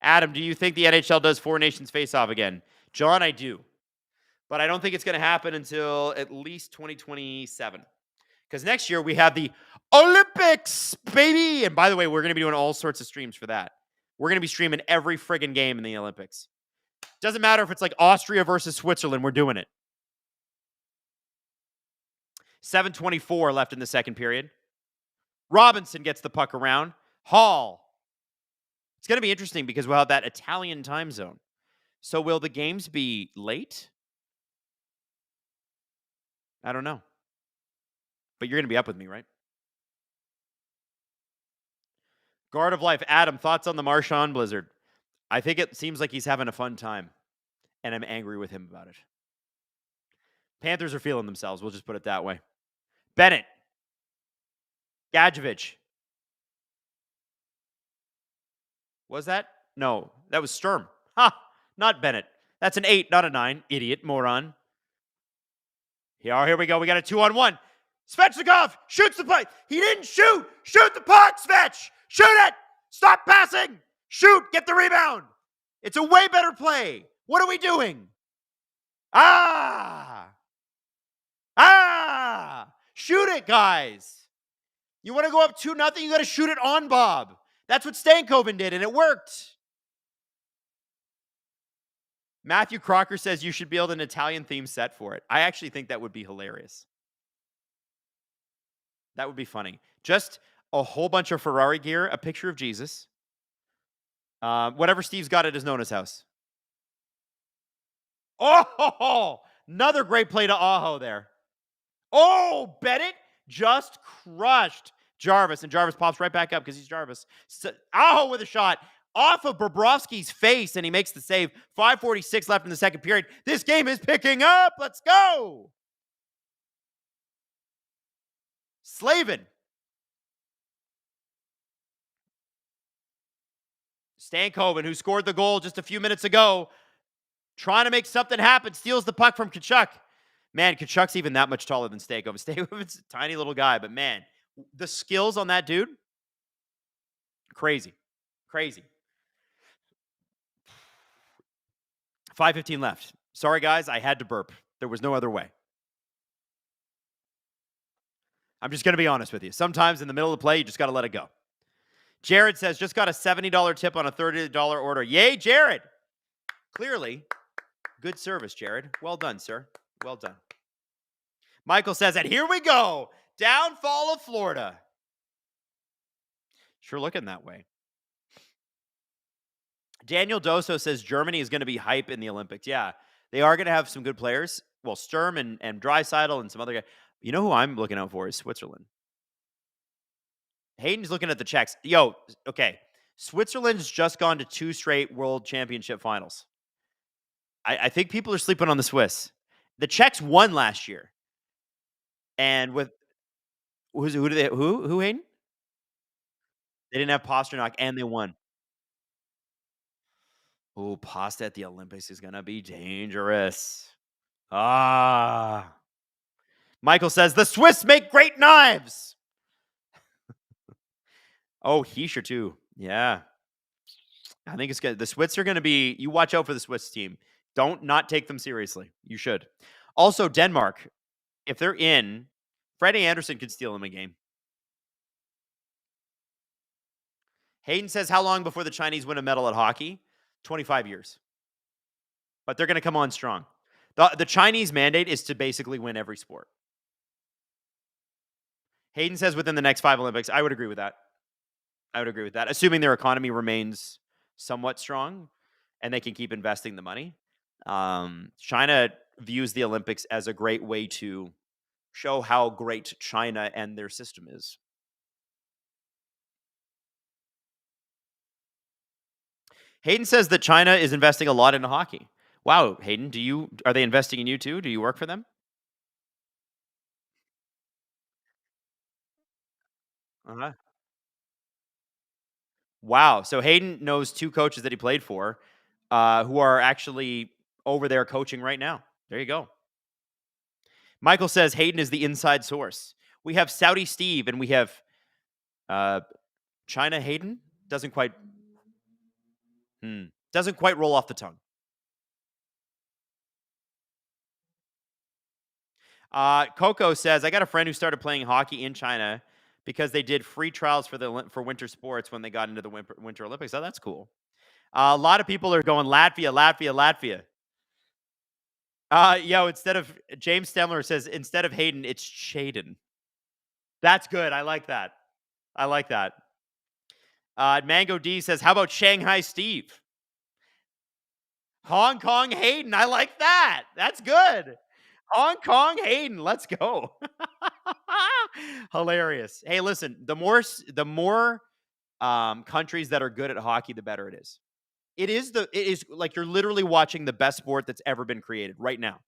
Adam, do you think the NHL does 4 nations face-off again? John, I do. But I don't think it's going to happen until at least 2027. Because next year we have the Olympics, baby! And by the way, we're going to be doing all sorts of streams for that. We're going to be streaming every friggin' game in the Olympics. Doesn't matter if it's like Austria versus Switzerland, we're doing it. 7:24 left in the second period. Robinson gets the puck around. Hall. It's going to be interesting because we'll have that Italian time zone. So will the games be late? I don't know. But you're going to be up with me, right? Guard of Life. Adam, thoughts on the Marchand Blizzard? I think it seems like he's having a fun time, and I'm angry with him about it. Panthers are feeling themselves. We'll just put it that way. Bennett. Gadjevich. Was that? No, that was Sturm. Ha! Not Bennett. That's an 8, not a 9. Idiot, moron. Here we go. We got a 2-on-1. Svechnikov shoots the puck. He didn't shoot. Shoot the puck, Svech. Shoot it. Stop passing. Shoot. Get the rebound. It's a way better play. What are we doing? Shoot it, guys. You want to go up 2-0? You got to shoot it on Bob. That's what Stankoven did, and it worked. Matthew Crocker says you should build an Italian theme set for it. I actually think that would be hilarious. That would be funny. Just a whole bunch of Ferrari gear, a picture of Jesus. Whatever Steve's got at his Nona's house. Oh, another great play to Aho there. Oh, Bennett just crushed Jarvis, and Jarvis pops right back up because he's Jarvis. So, Aho with a shot off of Bobrovsky's face, and he makes the save. 5:46 left in the second period. This game is picking up. Let's go. Slavin. Stankoven, who scored the goal just a few minutes ago, trying to make something happen, steals the puck from Tkachuk. Man, Tkachuk's even that much taller than Stankoven. Stankoven's a tiny little guy, but man, the skills on that dude, crazy. Crazy. 5:15 left. Sorry, guys, I had to burp. There was no other way. I'm just going to be honest with you. Sometimes in the middle of the play, you just got to let it go. Jared says, just got a $70 tip on a $30 order. Yay, Jared. Clearly, good service, Jared. Well done, sir. Well done. Michael says, and here we go. Downfall of Florida. Sure looking that way. Daniel Doso says Germany is going to be hype in the Olympics. Yeah, they are going to have some good players. Well, Sturm and Draisaitl and some other guys. You know who I'm looking out for is Switzerland. Hayden's looking at the Czechs. Yo, okay. Switzerland's just gone to 2 straight World Championship finals. I think people are sleeping on the Swiss. The Czechs won last year. And with who Hayden? They didn't have Pasternak and they won. Oh, Pasta at the Olympics is going to be dangerous. Michael says, the Swiss make great knives. Oh, Heischer too. Yeah. I think it's good. The Swiss are going to be, you watch out for the Swiss team. Don't not take them seriously. You should. Also, Denmark, if they're in, Freddie Anderson could steal them a game. Hayden says, how long before the Chinese win a medal at hockey? 25 years. But they're going to come on strong. The Chinese mandate is to basically win every sport. Hayden says within the next 5 Olympics. I would agree with that. Assuming their economy remains somewhat strong and they can keep investing the money. China views the Olympics as a great way to show how great China and their system is. Hayden says that China is investing a lot into hockey. Wow, Hayden, are they investing in you too? Do you work for them? Uh-huh. Wow. So Hayden knows 2 coaches that he played for who are actually over there coaching right now. There you go. Michael says Hayden is the inside source. We have Saudi Steve and we have China Hayden. Doesn't quite roll off the tongue. Coco says, I got a friend who started playing hockey in China because they did free trials for winter sports when they got into the Winter Olympics. Oh, that's cool. A lot of people are going Latvia. James Stemler says, instead of Hayden, it's Shaden. That's good. I like that. Mango D says, how about Shanghai Steve? Hong Kong Hayden. I like that. That's good. Hong Kong Hayden. Let's go. Hilarious. Hey, listen, the more countries that are good at hockey, the better it is. It is like you're literally watching the best sport that's ever been created right now.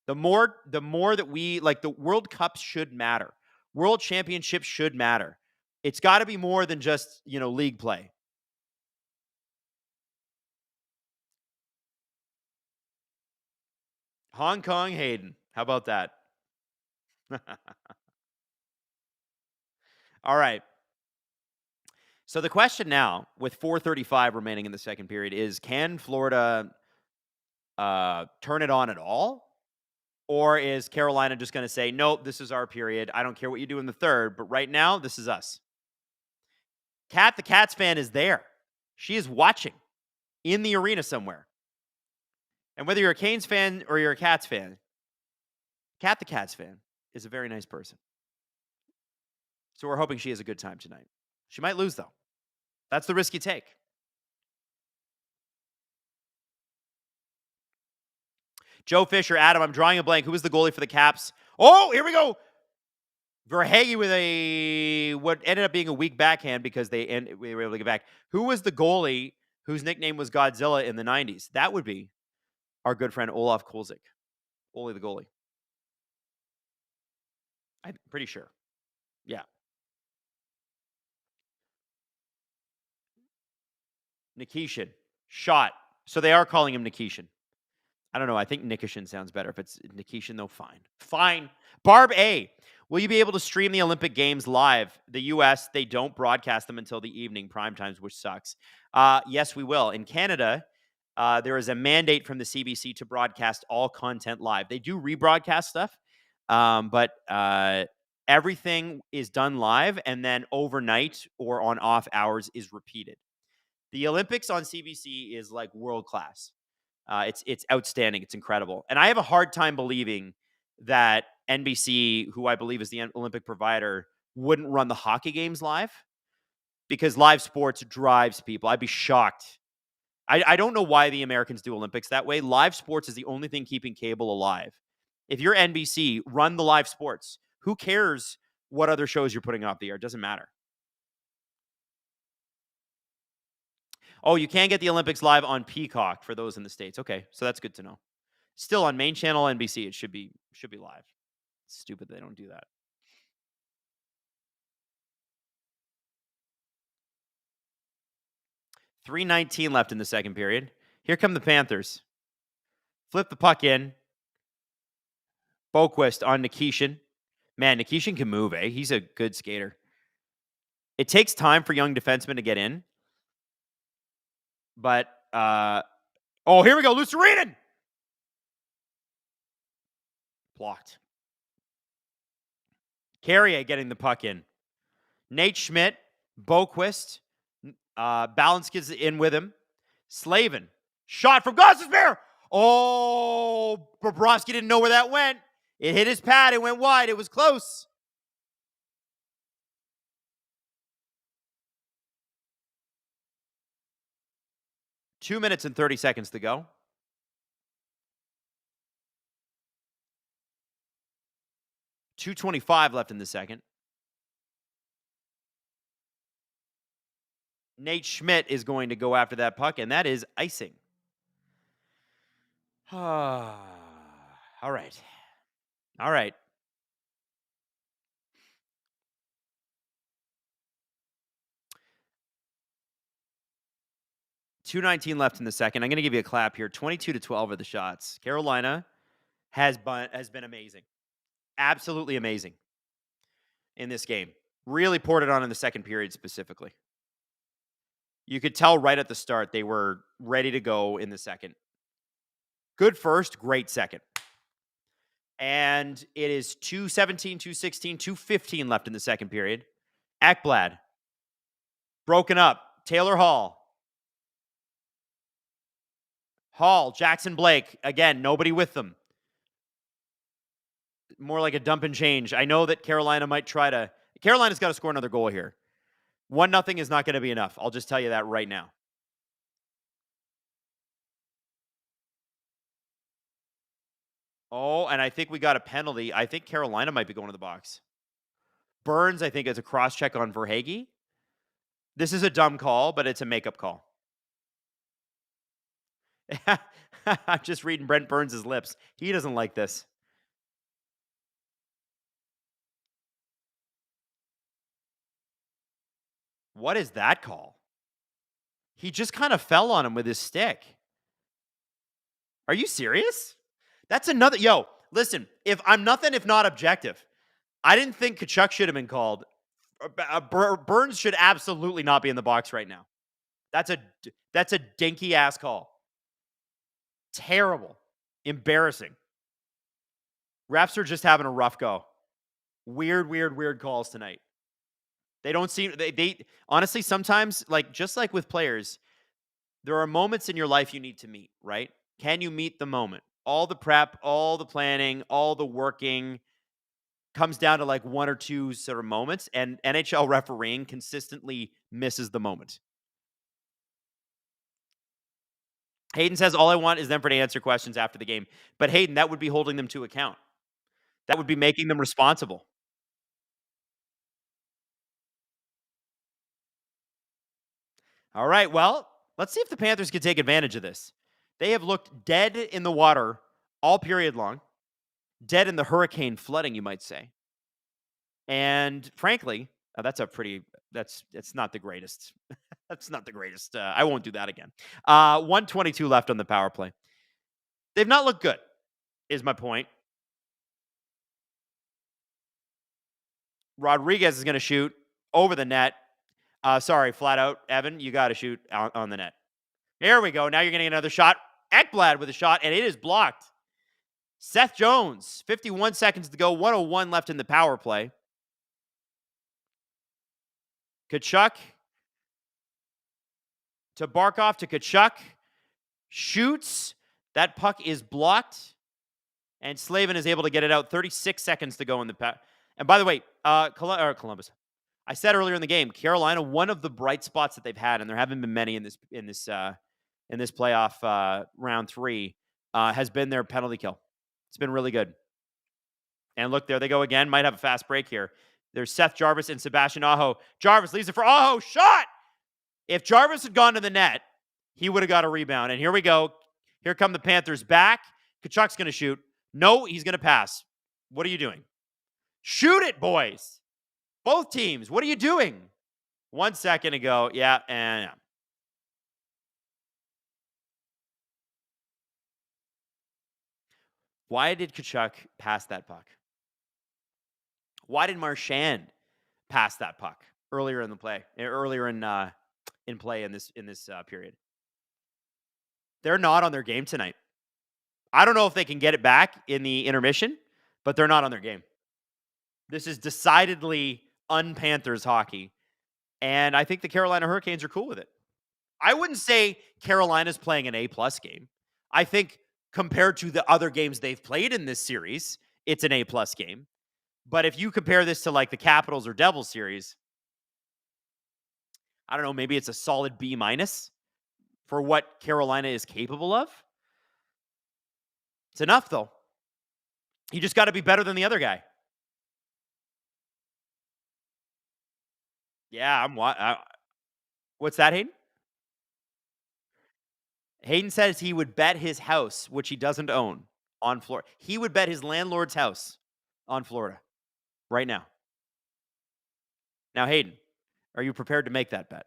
The more that we like, the World Cups should matter. World Championships should matter. It's got to be more than just, league play. Hong Kong Hayden. How about that? All right. So the question now, with 4:35 remaining in the second period, is can Florida turn it on at all? Or is Carolina just going to say, nope, this is our period. I don't care what you do in the third, but right now, this is us. Kat, the Cats fan, is there. She is watching in the arena somewhere. And whether you're a Canes fan or you're a Cats fan, Kat, the Cats fan, is a very nice person. So we're hoping she has a good time tonight. She might lose, though. That's the risk you take. Joe Fisher, Adam, I'm drawing a blank. Who was the goalie for the Caps? Oh, here we go. Verhaeghe with what ended up being a weak backhand because we were able to get back. Who was the goalie whose nickname was Godzilla in the 90s? That would be our good friend Olaf Kolzig. Ole the goalie. I'm pretty sure. Yeah. Nikishin. Shot. So they are calling him Nikishin. I don't know. I think Nikishin sounds better. If it's Nikishin, though, fine. Fine. Barb A. Will you be able to stream the Olympic Games live? The U.S., they don't broadcast them until the evening prime times, which sucks. Yes, we will. In Canada, there is a mandate from the CBC to broadcast all content live. They do rebroadcast stuff, but everything is done live, and then overnight or on off hours is repeated. The Olympics on CBC is like world class. It's outstanding. It's incredible. And I have a hard time believing that NBC, who I believe is the Olympic provider, wouldn't run the hockey games live, because live sports drives people. I'd be shocked. I don't know why the Americans do Olympics that way. Live sports is the only thing keeping cable alive. If you're NBC, run the live sports. Who cares what other shows you're putting off the air? It doesn't matter. Oh, you can get the Olympics live on Peacock for those in the States. Okay, so that's good to know. Still on main channel NBC, it should be live. It's stupid they don't do that. .319 left in the second period. Here come the Panthers. Flip the puck in. Boquist on Nikishin. Man, Nikishin can move, eh? He's a good skater. It takes time for young defensemen to get in. But, oh, here we go. Lucerinen! Blocked. Carrier getting the puck in. Nate Schmidt, Boquist, Balance gets in with him. Slavin, shot from Gostisbehere. Oh, Bobrovsky didn't know where that went. It hit his pad. It went wide. It was close. Two minutes and 30 seconds to go. .225 left in the second. Nate Schmidt is going to go after that puck, and that is icing. All right. All right. .219 left in the second. I'm going to give you a clap here. 22-12 are the shots. Carolina has been amazing. Absolutely amazing in this game. Really poured it on in the second period specifically. You could tell right at the start they were ready to go in the second. Good first, great second. And it is 2:17, 2:16, 2:15 left in the second period. Ekblad. Broken up. Taylor Hall. Jackson Blake. Again, nobody with them. More like a dump and change. I know that Carolina's got to score another goal here. 1-0 is not going to be enough. I'll just tell you that right now. Oh, and I think we got a penalty. I think Carolina might be going to the box. Burns, I think, is a cross-check on Verhaeghe. This is a dumb call, but it's a makeup call. I'm just reading Brent Burns' lips. He doesn't like this. What is that call? He just kind of fell on him with his stick. Are you serious? That's another. Yo, listen, if I'm nothing if not objective, I didn't think Kachuk should have been called. Burns should absolutely not be in the box right now. That's a dinky ass call. Terrible. Embarrassing. Refs are just having a rough go. Weird calls tonight. They don't seem they honestly sometimes, like, just like with players, there are moments in your life you need to meet, right? Can you meet the moment? All the prep, all the planning, all the working comes down to like one or two sort of moments, and NHL refereeing consistently misses the moment. Hayden says, all I want is them for to answer questions after the game. But Hayden, that would be holding them to account. That would be making them responsible. All right, well, let's see if the Panthers can take advantage of this. They have looked dead in the water all period long. Dead in the hurricane flooding, you might say. And frankly, it's not the greatest. That's not the greatest. I won't do that again. 1:22 left on the power play. They've not looked good, is my point. Rodriguez is going to shoot over the net. Sorry, flat out. Evan, you got to shoot on the net. There we go. Now you're getting another shot. Ekblad with a shot, and it is blocked. Seth Jones, 51 seconds to go. 1:01 left in the power play. Kachuk to Barkov to Kachuk. Shoots. That puck is blocked. And Slavin is able to get it out. 36 seconds to go in the And by the way, Columbus. I said earlier in the game, Carolina, one of the bright spots that they've had, and there haven't been many in this playoff round 3, has been their penalty kill. It's been really good. And look, there they go again. Might have a fast break here. There's Seth Jarvis and Sebastian Aho. Jarvis leaves it for Aho. Shot! If Jarvis had gone to the net, he would have got a rebound. And here we go. Here come the Panthers back. Kachuk's going to shoot. No, he's going to pass. What are you doing? Shoot it, boys. Both teams. What are you doing? 1 second ago. Yeah, and yeah. Why did Kachuk pass that puck? Why did Marchand pass that puck earlier in the play? Earlier in play in this period? They're not on their game tonight. I don't know if they can get it back in the intermission, but they're not on their game. This is decidedly un-Panthers hockey, and I think the Carolina Hurricanes are cool with it. I wouldn't say Carolina's playing an A-plus game. I think compared to the other games they've played in this series, it's an A-plus game. But if you compare this to like the Capitals or Devils series, I don't know, maybe it's a solid B- for what Carolina is capable of. It's enough, though. You just got to be better than the other guy. Yeah, what's that, Hayden? Hayden says he would bet his house, which he doesn't own, on Florida. He would bet his landlord's house on Florida right now. Now, Hayden, are you prepared to make that bet?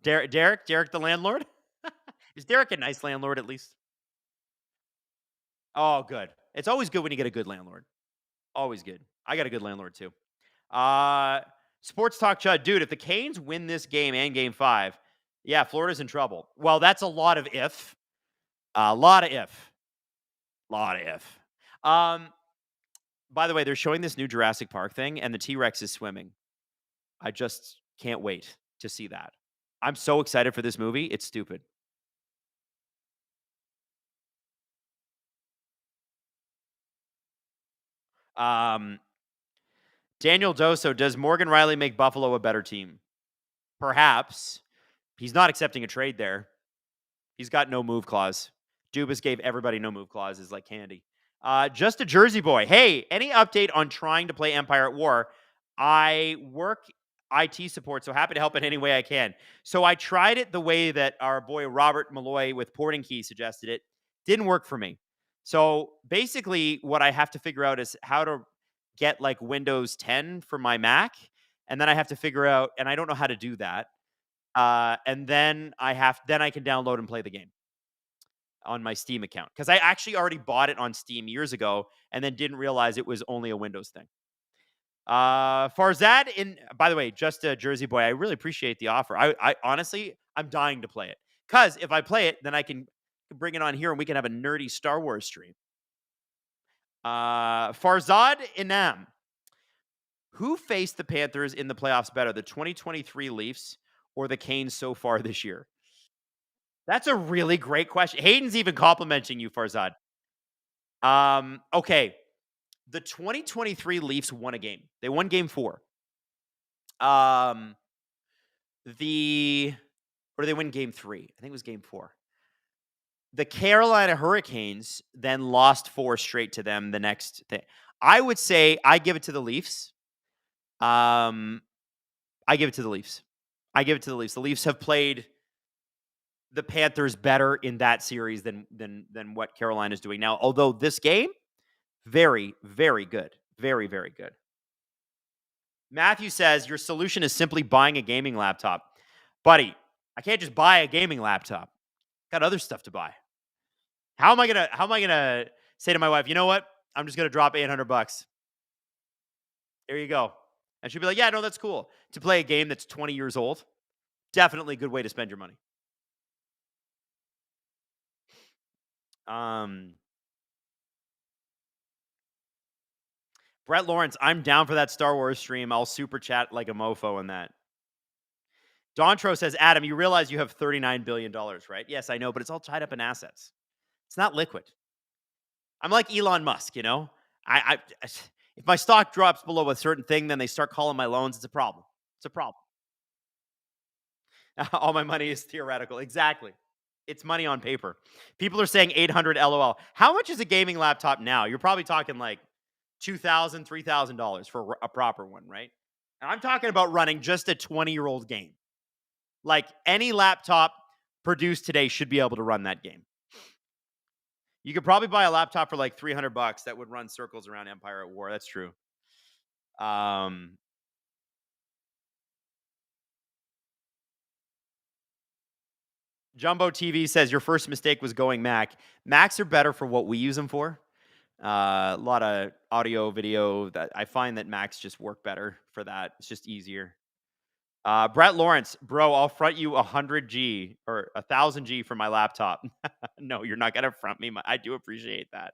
Derek the landlord? Is Derek a nice landlord at least? Oh, good. It's always good when you get a good landlord. Always good. I got a good landlord too. Sports Talk Chud, dude, if the Canes win this game and game 5, yeah, Florida's in trouble. Well, that's a lot of if. A lot of if. By the way, they're showing this new Jurassic Park thing, and the T-Rex is swimming. I just can't wait to see that. I'm so excited for this movie. It's stupid. Daniel Doso, does Morgan Riley make Buffalo a better team? Perhaps. He's not accepting a trade there. He's got no move clause. Dubas gave everybody no move clauses like candy. Just a Jersey boy. Hey, any update on trying to play Empire at War? I work IT support, so happy to help in any way I can. So I tried it the way that our boy Robert Malloy with Porting Key suggested it. Didn't work for me. So basically what I have to figure out is how to get like Windows 10 for my Mac. And then I have to figure out, and I don't know how to do that. And then I can download and play the game. on my Steam account because I actually already bought it on Steam years ago and then didn't realize it was only a Windows thing. Farzad, by the way, just a Jersey boy. I really appreciate the offer. I honestly, I'm dying to play it because if I play it, then I can bring it on here and we can have a nerdy Star Wars stream. Farzad Inam, who faced the Panthers in the playoffs better, the 2023 Leafs or the Canes so far this year? That's a really great question. Hayden's even complimenting you, Farzad. Okay. The 2023 Leafs won a game. They won game 4. Or they win game 3. I think it was game 4. The Carolina Hurricanes then lost 4 straight to them the next thing. I would say I give it to the Leafs. I give it to the Leafs. The Leafs have played the Panthers better in that series than what Carolina's doing now. Although this game, very, very good. Very, very good. Matthew says your solution is simply buying a gaming laptop. Buddy, I can't just buy a gaming laptop. Got other stuff to buy. How am I gonna say to my wife, you know what? I'm just gonna drop $800. There you go. And she'll be like, yeah, no, that's cool. To play a game that's 20 years old, definitely a good way to spend your money. Brett Lawrence, I'm down for that Star Wars stream. I'll super chat like a mofo in that. Dontro says, Adam, you realize you have $39 billion, right? Yes, I know, but it's all tied up in assets. It's not liquid. I'm like Elon Musk, you know? If my stock drops below a certain thing, then they start calling my loans. It's a problem. It's a problem. All my money is theoretical. Exactly. It's money on paper. People are saying 800 LOL. How much is a gaming laptop now? You're probably talking like $2,000, $3,000 for a proper one, right? And I'm talking about running just a 20-year-old game. Like any laptop produced today should be able to run that game. You could probably buy a laptop for like $300 that would run circles around Empire at War. That's true. Jumbo TV says your first mistake was going Mac. Macs are better for what we use them for. A lot of audio, video. That I find that Macs just work better for that. It's just easier. Brett Lawrence, bro, I'll front you 100G or 1,000G for my laptop. No, you're not gonna front me. I do appreciate that.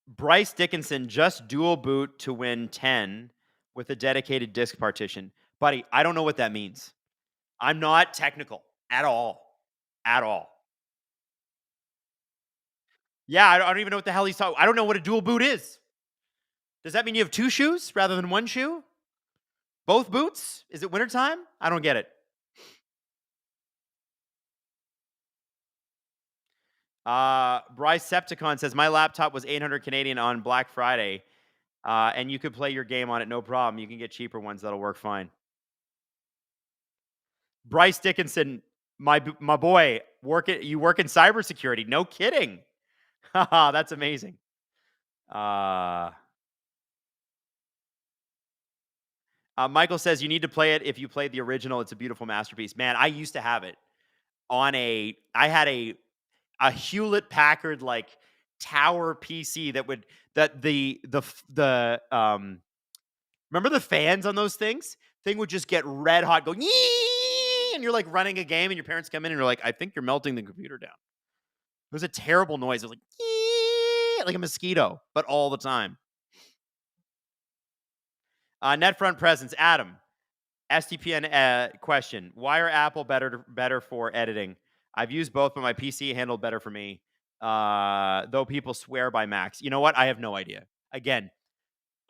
Bryce Dickinson, just dual boot to win 10 with a dedicated disk partition. Buddy, I don't know what that means. I'm not technical at all. At all. Yeah, I don't even know what the hell he's talking. I don't know what a dual boot is. Does that mean you have 2 shoes rather than 1 shoe? Both boots? Is it wintertime? I don't get it. Bryce Septicon says, my laptop was 800 Canadian on Black Friday, and you could play your game on it, no problem. You can get cheaper ones that'll work fine. Bryce Dickinson, my boy, you work in cybersecurity. No kidding. That's amazing. Michael says you need to play it if you played the original. It's a beautiful masterpiece. Man, I used to have it on I had a Hewlett Packard like tower PC remember the fans on those things? Thing would just get red hot, going, and you're like running a game and your parents come in and you're like, I think you're melting the computer down. It was a terrible noise. It was like a mosquito, but all the time. Netfront Presence, Adam, STPN question. Why are Apple better for editing? I've used both, but my PC handled better for me. Though people swear by Macs. You know what? I have no idea. Again,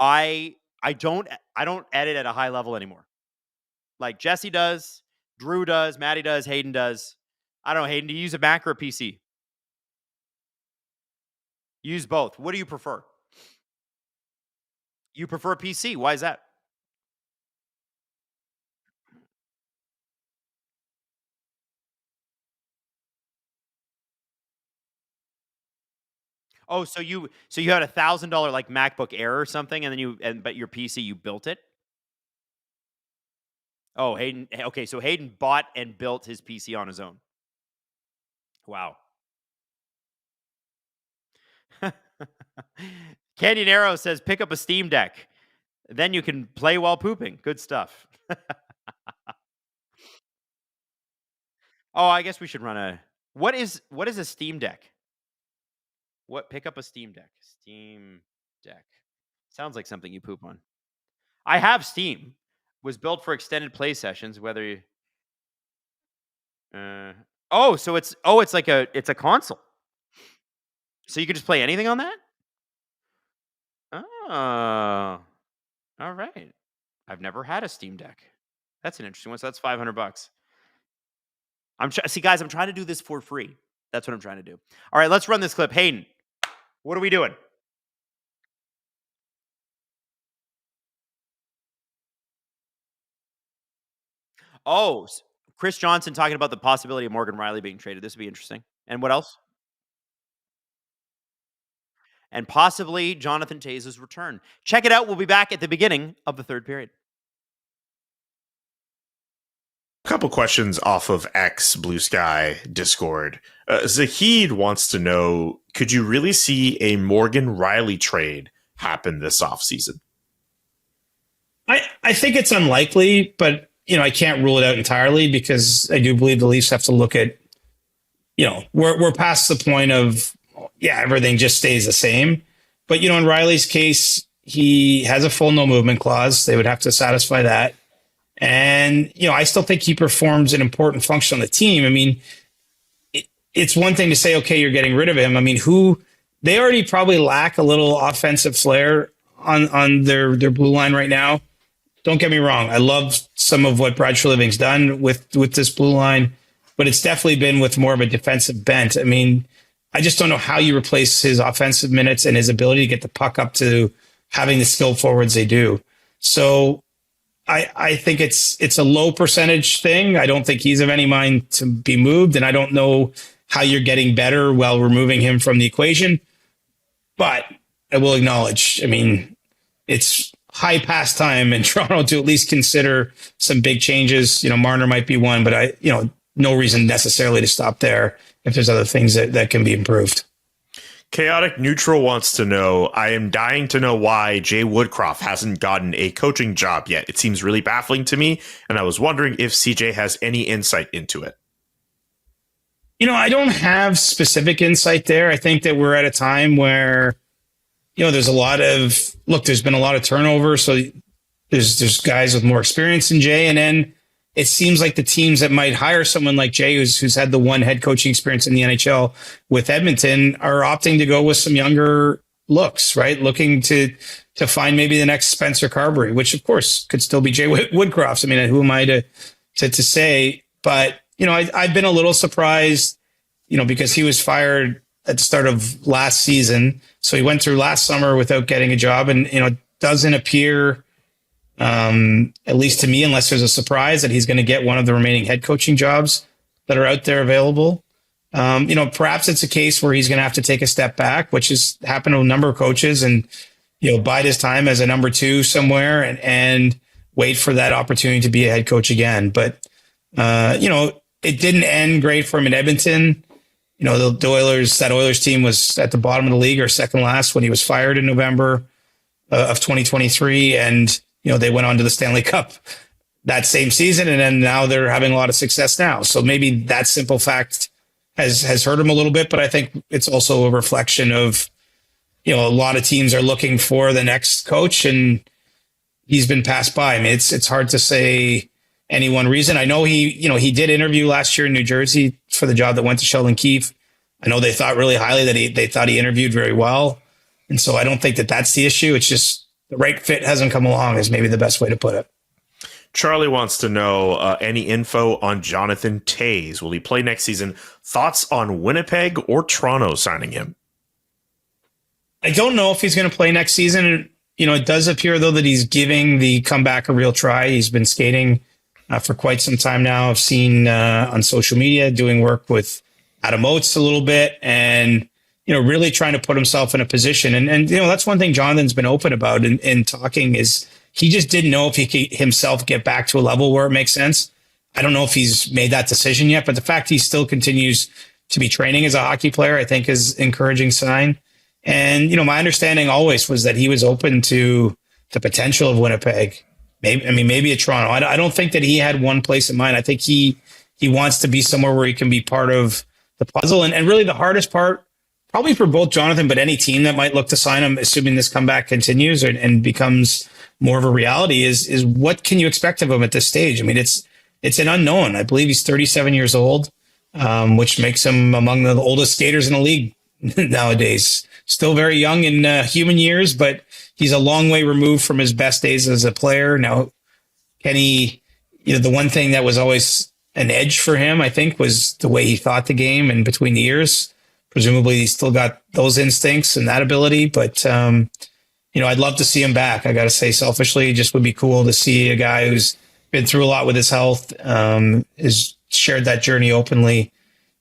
I don't edit at a high level anymore. Like Jesse does, Drew does, Maddie does, Hayden does. I don't know, Hayden, do you use a Mac or a PC? Use both. What do you prefer? You prefer a PC. Why is that? Oh, so you had $1,000 like MacBook Air or something, and then but your PC you built it? Oh, Hayden. Okay, so Hayden bought and built his PC on his own. Wow. Canyon Arrow says, pick up a Steam Deck. Then you can play while pooping. Good stuff. Oh, I guess we should run a. What is a Steam Deck? What? Pick up a Steam Deck. Steam Deck. Sounds like something you poop on. I have Steam. Was built for extended play sessions. Whether you. So it's like it's a console. So you can just play anything on that. Oh, all right. I've never had a Steam Deck. That's an interesting one. So that's $500. See, guys, I'm trying to do this for free. That's what I'm trying to do. All right, let's run this clip. Hayden, what are we doing? Oh, Chris Johnson talking about the possibility of Morgan Riley being traded. This would be interesting. And what else? And possibly Jonathan Taze's return. Check it out. We'll be back at the beginning of the third period. A couple questions off of X, Blue Sky, Discord. Zahid wants to know, could you really see a Morgan Riley trade happen this offseason? I think it's unlikely, but I can't rule it out entirely because I do believe the Leafs have to look at, we're past the point of, everything just stays the same. But, in Riley's case, he has a full no movement clause. They would have to satisfy that. And, I still think he performs an important function on the team. I mean, it's one thing to say, okay, you're getting rid of him. I mean, they already probably lack a little offensive flair on their blue line right now. Don't get me wrong. I love some of what Brad Treliving's done with this blue line, but it's definitely been with more of a defensive bent. I mean, I just don't know how you replace his offensive minutes and his ability to get the puck up to having the skilled forwards they do. So I think it's a low percentage thing. I don't think he's of any mind to be moved, and I don't know how you're getting better while removing him from the equation. But I will acknowledge, I mean, it's high past time in Toronto to at least consider some big changes. Marner might be one, but no reason necessarily to stop there if there's other things that can be improved. Chaotic Neutral wants to know, I am dying to know why Jay Woodcroft hasn't gotten a coaching job yet. It seems really baffling to me, and I was wondering if CJ has any insight into it. I don't have specific insight there. I think that we're at a time where, there's been a lot of turnover. So there's guys with more experience than Jay. And then it seems like the teams that might hire someone like Jay, who's had the one head coaching experience in the NHL with Edmonton, are opting to go with some younger looks, right? Looking to find maybe the next Spencer Carberry, which of course could still be Jay Woodcroft. I mean, who am I to say? But, I've been a little surprised, because he was fired at the start of last season. So he went through last summer without getting a job, and, it doesn't appear, at least to me, unless there's a surprise, that he's going to get one of the remaining head coaching jobs that are out there available. Perhaps it's a case where he's going to have to take a step back, which has happened to a number of coaches, and, bide his time as a number two somewhere and wait for that opportunity to be a head coach again. But, it didn't end great for him in Edmonton. That Oilers team was at the bottom of the league, or second last, when he was fired in November of 2023. And, they went on to the Stanley Cup that same season. And then now they're having a lot of success now. So maybe that simple fact has hurt him a little bit. But I think it's also a reflection of, a lot of teams are looking for the next coach, and he's been passed by. I mean, it's hard to say any one reason. I know he did interview last year in New Jersey for the job that went to Sheldon Keefe. I know they thought really highly they thought he interviewed very well. And so I don't think that that's the issue. It's just the right fit hasn't come along, is maybe the best way to put it. Charlie wants to know any info on Jonathan Taze. Will he play next season? Thoughts on Winnipeg or Toronto signing him? I don't know if he's going to play next season. It does appear, though, that he's giving the comeback a real try. He's been skating for quite some time now. I've seen on social media doing work with Adam Oates a little bit, and really trying to put himself in a position. And that's one thing Jonathan's been open about in talking is he just didn't know if he could himself get back to a level where it makes sense. I don't know if he's made that decision yet, but the fact he still continues to be training as a hockey player, I think, is an encouraging sign. And, my understanding always was that he was open to the potential of Winnipeg. Maybe at Toronto. I don't think that he had one place in mind. I think he wants to be somewhere where he can be part of the puzzle. And really the hardest part, probably for both Jonathan, but any team that might look to sign him, assuming this comeback continues and becomes more of a reality, is what can you expect of him at this stage? I mean, it's an unknown. I believe he's 37 years old, which makes him among the oldest skaters in the league nowadays. Still very young in human years, but he's a long way removed from his best days as a player. Now, can he, the one thing that was always an edge for him, I think, was the way he thought the game and between the ears. Presumably he's still got those instincts and that ability, but, I'd love to see him back. I got to say, selfishly, it just would be cool to see a guy who's been through a lot with his health, has shared that journey openly.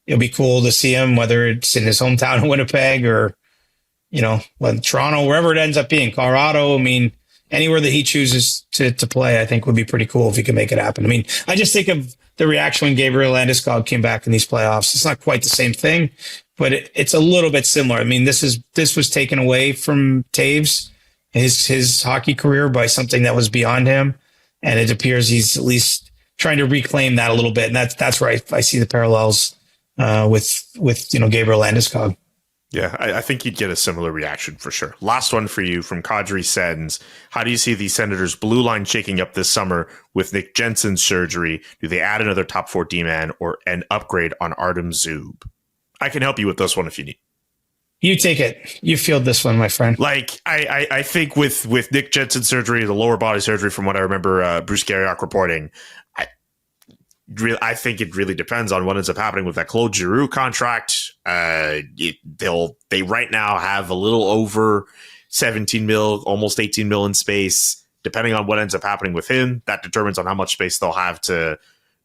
It'll be cool to see him, whether it's in his hometown in Winnipeg or, Toronto, wherever it ends up being, Colorado. I mean, anywhere that he chooses to play, I think would be pretty cool if he can make it happen. I mean, I just think of the reaction when Gabriel Landeskog came back in these playoffs. It's not quite the same thing, but it's a little bit similar. I mean, this was taken away from Taves, his hockey career, by something that was beyond him. And it appears he's at least trying to reclaim that a little bit. And that's where I see the parallels with Gabriel Landeskog. Yeah, I think you'd get a similar reaction for sure. Last one for you from Kadri Sens. How do you see the Senators' blue line shaking up this summer with Nick Jensen's surgery? Do they add another top 4 D-man or an upgrade on Artem Zub? I can help you with this one if you need. You take it. You field this one, my friend. Like, I think with Nick Jensen's surgery, the lower body surgery, from what I remember Bruce Garriock reporting, I think it really depends on what ends up happening with that Claude Giroux contract. They right now have a little over 17 mil, almost 18 mil in space. Depending on what ends up happening with him, that determines on how much space they'll have to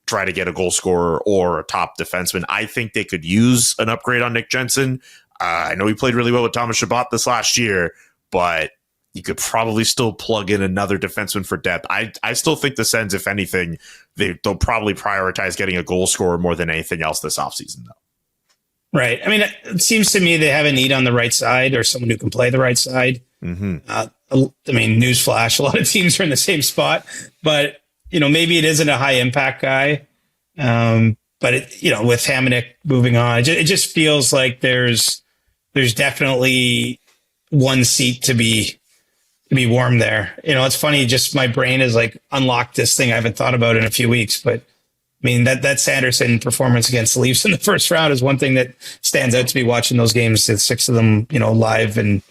try to get a goal scorer or a top defenseman. I think they could use an upgrade on Nick Jensen. I know he played really well with Thomas Chabot this last year, but you could probably still plug in another defenseman for depth. I still think the Sens, if anything, they'll probably prioritize getting a goal scorer more than anything else this offseason, though. Right. I mean, it seems to me they have a need on the right side, or someone who can play the right side. Mm-hmm. Newsflash, a lot of teams are in the same spot, but, maybe it isn't a high impact guy. But with Hamonic moving on, it just feels like there's definitely one seat to be warm there. It's funny, just my brain has unlocked this thing I haven't thought about in a few weeks. But I mean, that Sanderson performance against the Leafs in the first round is one thing that stands out to me watching those games, the 6 of them, live and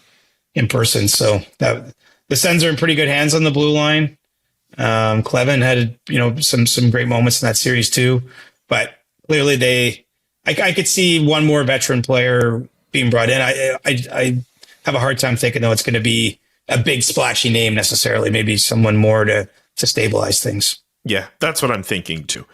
in person. So that the Sens are in pretty good hands on the blue line. Clevin had, some great moments in that series too, but clearly I could see one more veteran player being brought in. I have a hard time thinking though it's going to be a big splashy name necessarily, maybe someone more to stabilize things. Yeah, that's what I'm thinking too.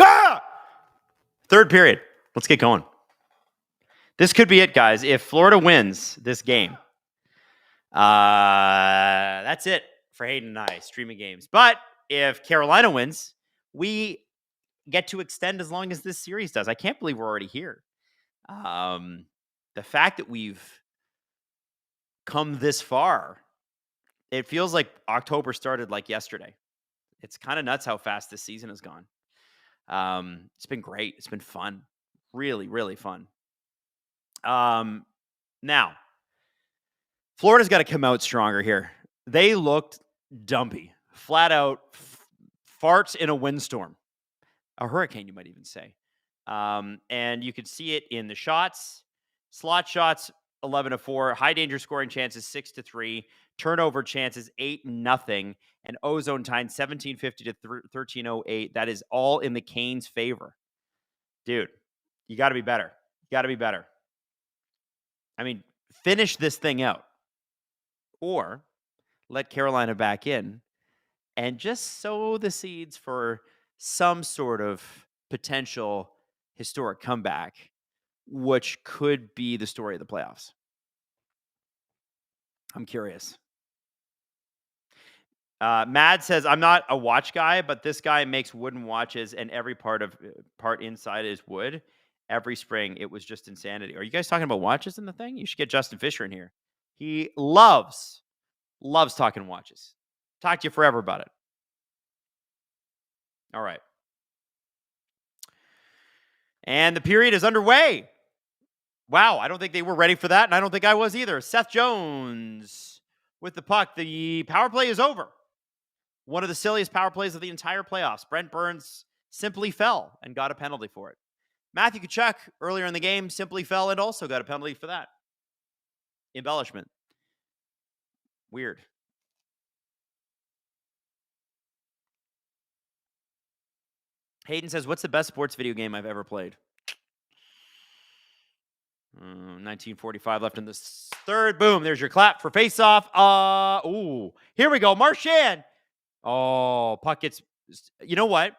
Ah! Third period. Let's get going. This could be it, guys. If Florida wins this game, that's it for Hayden and I streaming games. But if Carolina wins, we get to extend as long as this series does. I can't believe we're already here. The fact that we've come this far, it feels like October started like yesterday. It's kind of nuts how fast this season has gone. It's been great. It's been fun. Really, really fun. Now, Florida's got to come out stronger here. They looked dumpy, flat out farts in a windstorm, a hurricane, you might even say. And you could see it in the shots, slot shots, 11-4, high danger scoring chances, 6-3, turnover chances, 8-0, and ozone time, 1750 to 1308. That is all in the Canes' favor. Dude, you got to be better. You got to be better. I mean, finish this thing out. Or let Carolina back in and just sow the seeds for some sort of potential historic comeback, which could be the story of the playoffs. I'm curious. Mad says, I'm not a watch guy, but this guy makes wooden watches and every part inside is wood. Every spring, it was just insanity. Are you guys talking about watches in the thing? You should get Justin Fisher in here. He loves talking watches. Talk to you forever about it. All right. And the period is underway. Wow, I don't think they were ready for that, and I don't think I was either. Seth Jones with the puck. The power play is over. One of the silliest power plays of the entire playoffs. Brent Burns simply fell and got a penalty for it. Matthew Tkachuk, earlier in the game, simply fell and also got a penalty for that. Embellishment. Weird. Hayden says, what's the best sports video game I've ever played? 1945 left in the third. Boom. There's your clap for face-off. Here we go. Marchand. Oh, puck gets... You know what?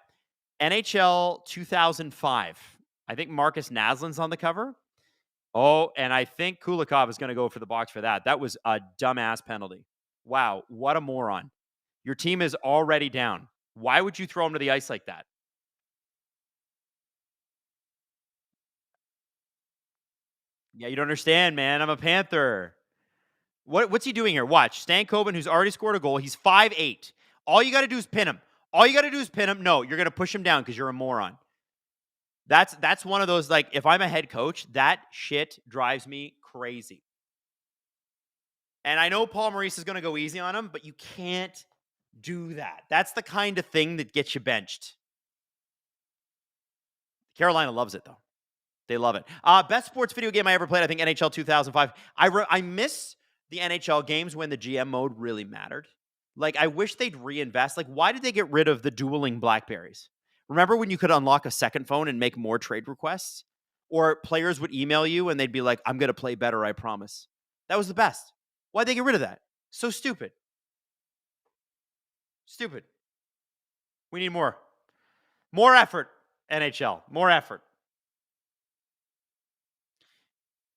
NHL 2005. I think Marcus Naslin's on the cover. Oh, and I think Kulikov is going to go for the box for that. That was a dumbass penalty. Wow, what a moron. Your team is already down. Why would you throw him to the ice like that? Yeah, you don't understand, man. I'm a Panther. What's he doing here? Watch. Stan Coben, who's already scored a goal. He's 5'8". All you got to do is pin him. No, you're going to push him down because you're a moron. That's one of those, like, if I'm a head coach, that shit drives me crazy. And I know Paul Maurice is going to go easy on him, but you can't do that. That's the kind of thing that gets you benched. Carolina loves it, though. They love it. Best sports video game I ever played, I think NHL 2005. I miss the NHL games when the GM mode really mattered. Like, I wish they'd reinvest. Like, why did they get rid of the dueling Blackberries? Remember when you could unlock a second phone and make more trade requests? Or players would email you and they'd be like, I'm going to play better, I promise. That was the best. Why'd they get rid of that? So stupid. Stupid. We need more. More effort, NHL. More effort.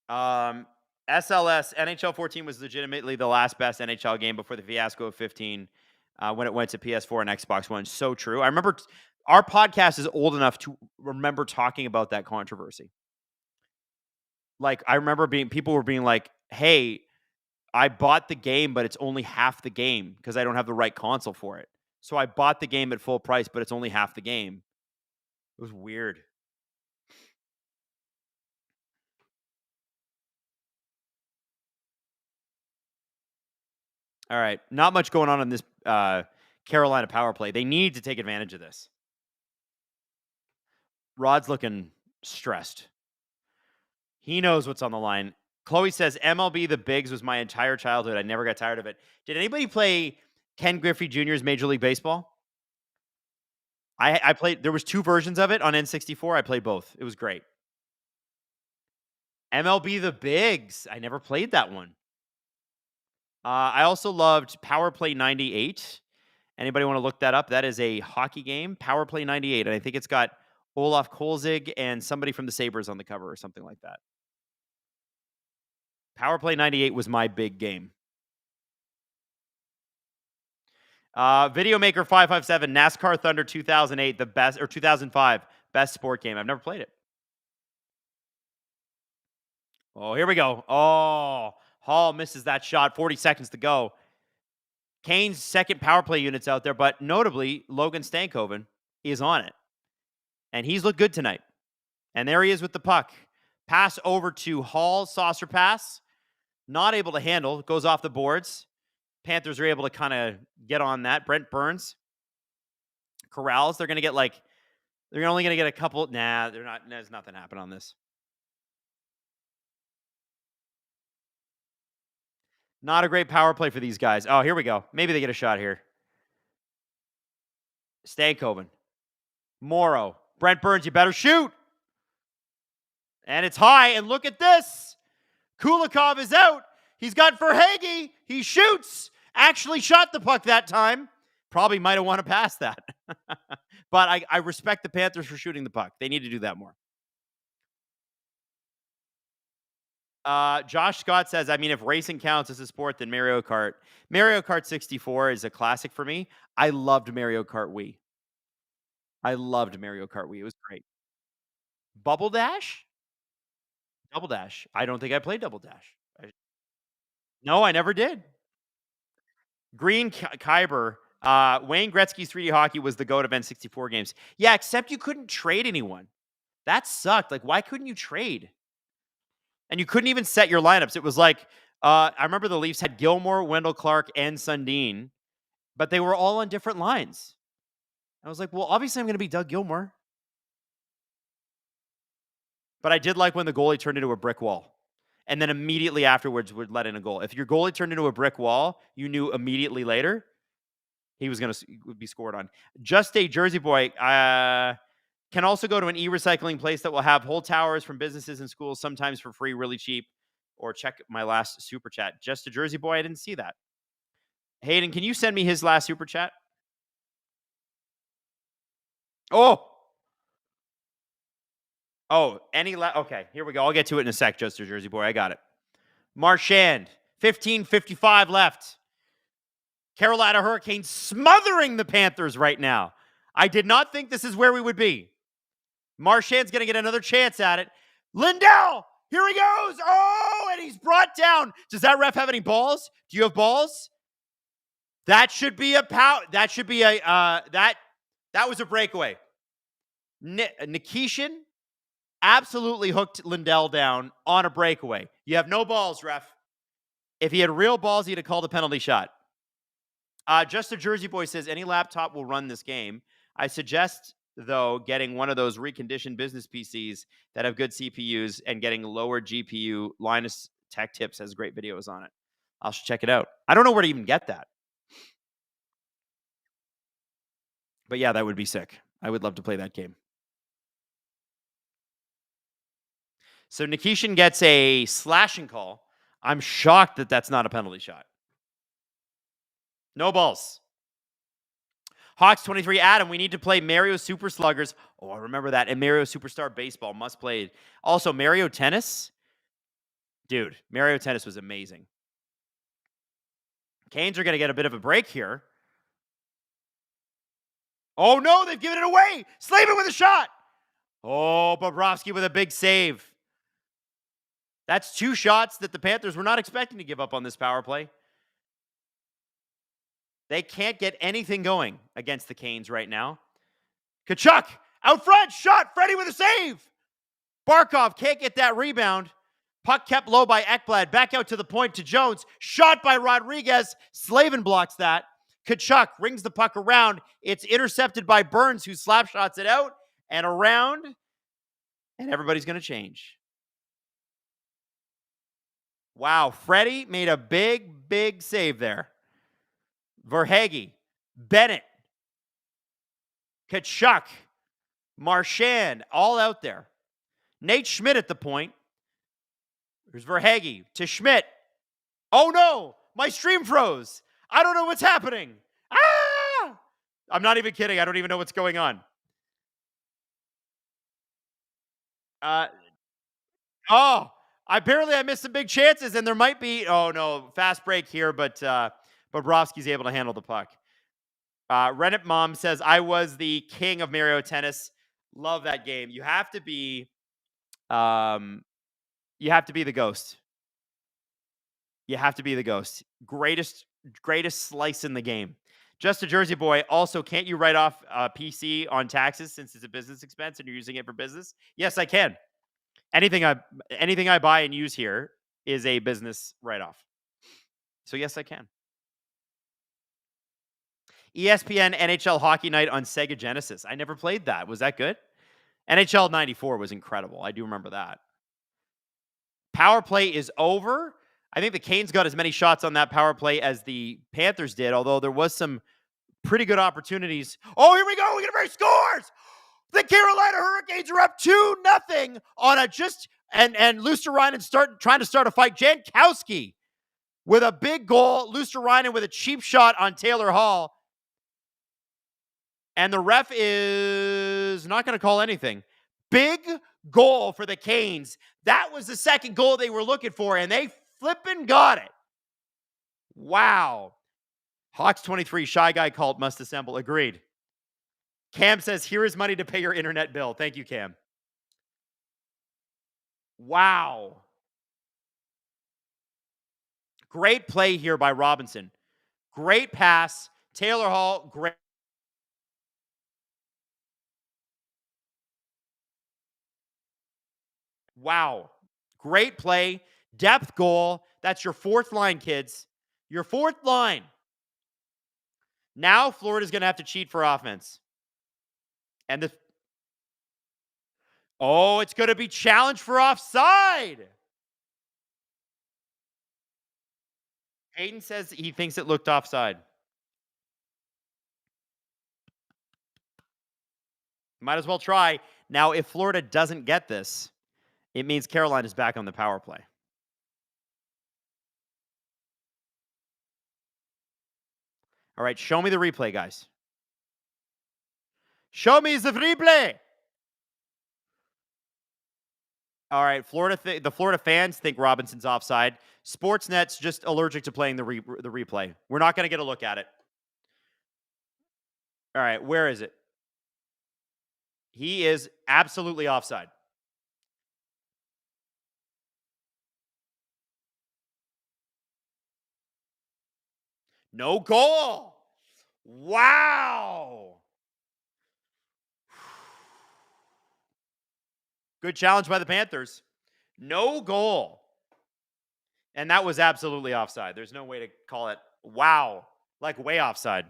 SLS, NHL 14 was legitimately the last best NHL game before the fiasco of 15 when it went to PS4 and Xbox One. So true. I remember our podcast is old enough to remember talking about that controversy. Like, I remember people were being like, hey, I bought the game, but it's only half the game because I don't have the right console for it. So I bought the game at full price, but it's only half the game. It was weird. All right. Not much going on in this Carolina power play. They need to take advantage of this. Rod's looking stressed. He knows what's on the line. Chloe says, MLB The Bigs was my entire childhood. I never got tired of it. Did anybody play Ken Griffey Jr.'s Major League Baseball? I played. There was 2 versions of it on N64. I played both. It was great. MLB The Bigs. I never played that one. I also loved Power Play 98. Anybody want to look that up? That is a hockey game, Power Play 98. And I think it's got Olaf Kolzig and somebody from the Sabres on the cover or something like that. Power Play 98 was my big game. Videomaker 557, NASCAR Thunder 2008, the best, or 2005, best sport game. I've never played it. Oh, here we go. Oh, Hall misses that shot. 40 seconds to go. Kane's second power play unit's out there, but notably, Logan Stankoven is on it. And he's looked good tonight. And there he is with the puck. Pass over to Hall, saucer pass. Not able to handle. Goes off the boards. Panthers are able to kind of get on that. Brent Burns corrals. They're going to get they're only going to get a couple. Nah, they're not. There's nothing happen on this. Not a great power play for these guys. Oh, here we go. Maybe they get a shot here. Stankoven. Morrow. Brent Burns, you better shoot. And it's high. And look at this. Kulikov is out. He's got Verhaeghe. He shoots. Actually shot the puck that time. Probably might have wanted to pass that. But I respect the Panthers for shooting the puck. They need to do that more. Josh Scott says, I mean, if racing counts as a sport, then Mario Kart. Mario Kart 64 is a classic for me. I loved Mario Kart Wii. I loved Mario Kart Wii. It was great. Bubble Dash? Double Dash. I don't think I played Double Dash. No, I never did. Green Kyber. Wayne Gretzky's 3D hockey was the GOAT of N64 games. Yeah, except you couldn't trade anyone. That sucked. Like, why couldn't you trade? And you couldn't even set your lineups. It was like, I remember the Leafs had Gilmore, Wendell Clark, and Sundin, but they were all on different lines. I was like, well, obviously I'm going to be Doug Gilmore. But I did like when the goalie turned into a brick wall. And then immediately afterwards would let in a goal. If your goalie turned into a brick wall, you knew immediately later he was going to be scored on. Just a Jersey boy can also go to an e-recycling place that will have whole towers from businesses and schools, sometimes for free, really cheap. Or check my last super chat. Just a Jersey boy, I didn't see that. Hayden, can you send me his last super chat? Oh, okay, here we go. I'll get to it in a sec, just a Jersey boy. I got it. Marchand, 15:55 left. Carolina Hurricanes smothering the Panthers right now. I did not think this is where we would be. Marchand's going to get another chance at it. Lindell, here he goes. Oh, and he's brought down. Does that ref have any balls? Do you have balls? That should be that was a breakaway. Nikishin absolutely hooked Lindell down on a breakaway. You have no balls, ref. If he had real balls, he'd have called a penalty shot. Just a Jersey boy says, any laptop will run this game. I suggest, though, getting one of those reconditioned business PCs that have good CPUs and getting lower GPU. Linus Tech Tips has great videos on it. I'll check it out. I don't know where to even get that. But yeah, that would be sick. I would love to play that game. So Nikishin gets a slashing call. I'm shocked that that's not a penalty shot. No balls. Hawks 23, Adam, we need to play Mario Super Sluggers. Oh, I remember that. And Mario Superstar Baseball, must play. Also, Mario Tennis. Dude, Mario Tennis was amazing. Canes are going to get a bit of a break here. Oh, no, they've given it away. Slavin with a shot. Oh, Bobrovsky with a big save. That's two shots that the Panthers were not expecting to give up on this power play. They can't get anything going against the Canes right now. Kachuk, out front, shot. Freddie with a save. Barkov can't get that rebound. Puck kept low by Ekblad. Back out to the point to Jones. Shot by Rodriguez. Slavin blocks that. Kachuk rings the puck around. It's intercepted by Burns, who slap shots it out and around. And everybody's going to change. Wow, Freddie made a big, big save there. Verhaeghe, Bennett, Kachuk, Marchand, all out there. Nate Schmidt at the point. There's Verhaeghe to Schmidt. Oh no, my stream froze. I don't know what's happening. Ah! I'm not even kidding. I don't even know what's going on. I missed some big chances, and there might be. Oh no, fast break here, but Bobrovsky's able to handle the puck. Rennet Mom says, I was the king of Mario Tennis. Love that game. You have to be You have to be the ghost. You have to be the ghost. Greatest slice in the game. Just a Jersey boy. Also, can't you write off PC on taxes since it's a business expense and you're using it for business? Yes, I can. Anything I buy and use here is a business write-off. So yes, I can. ESPN NHL Hockey Night on Sega Genesis. I never played that. Was that good? NHL 94 was incredible. I do remember that. Power play is over. I think the Canes got as many shots on that power play as the Panthers did, although there was some pretty good opportunities. Oh, here we go. We get a very scores. The Carolina Hurricanes are up 2-0 on a just and Luosterainen trying to start a fight. Jankowski with a big goal. Luosterainen with a cheap shot on Taylor Hall. And the ref is not going to call anything. Big goal for the Canes. That was the second goal they were looking for, and they flipping got it. Wow. Hawks 23, Shy Guy cult must assemble. Agreed. Cam says, here is money to pay your internet bill. Thank you, Cam. Wow. Great play here by Robinson. Great pass. Taylor Hall, great. Wow. Great play. Depth goal. That's your fourth line, kids. Your fourth line. Now Florida's going to have to cheat for offense. And it's going to be challenged for offside. Hayden says he thinks it looked offside. Might as well try. Now, if Florida doesn't get this, it means Carolina is back on the power play. All right, show me the replay, guys. Show me the replay. All right, the Florida fans think Robinson's offside. Sportsnet's just allergic to playing the replay. We're not going to get a look at it. All right, where is it? He is absolutely offside. No goal. Wow. Good challenge by the Panthers. No goal. And that was absolutely offside. There's no way to call it. Wow. Like way offside.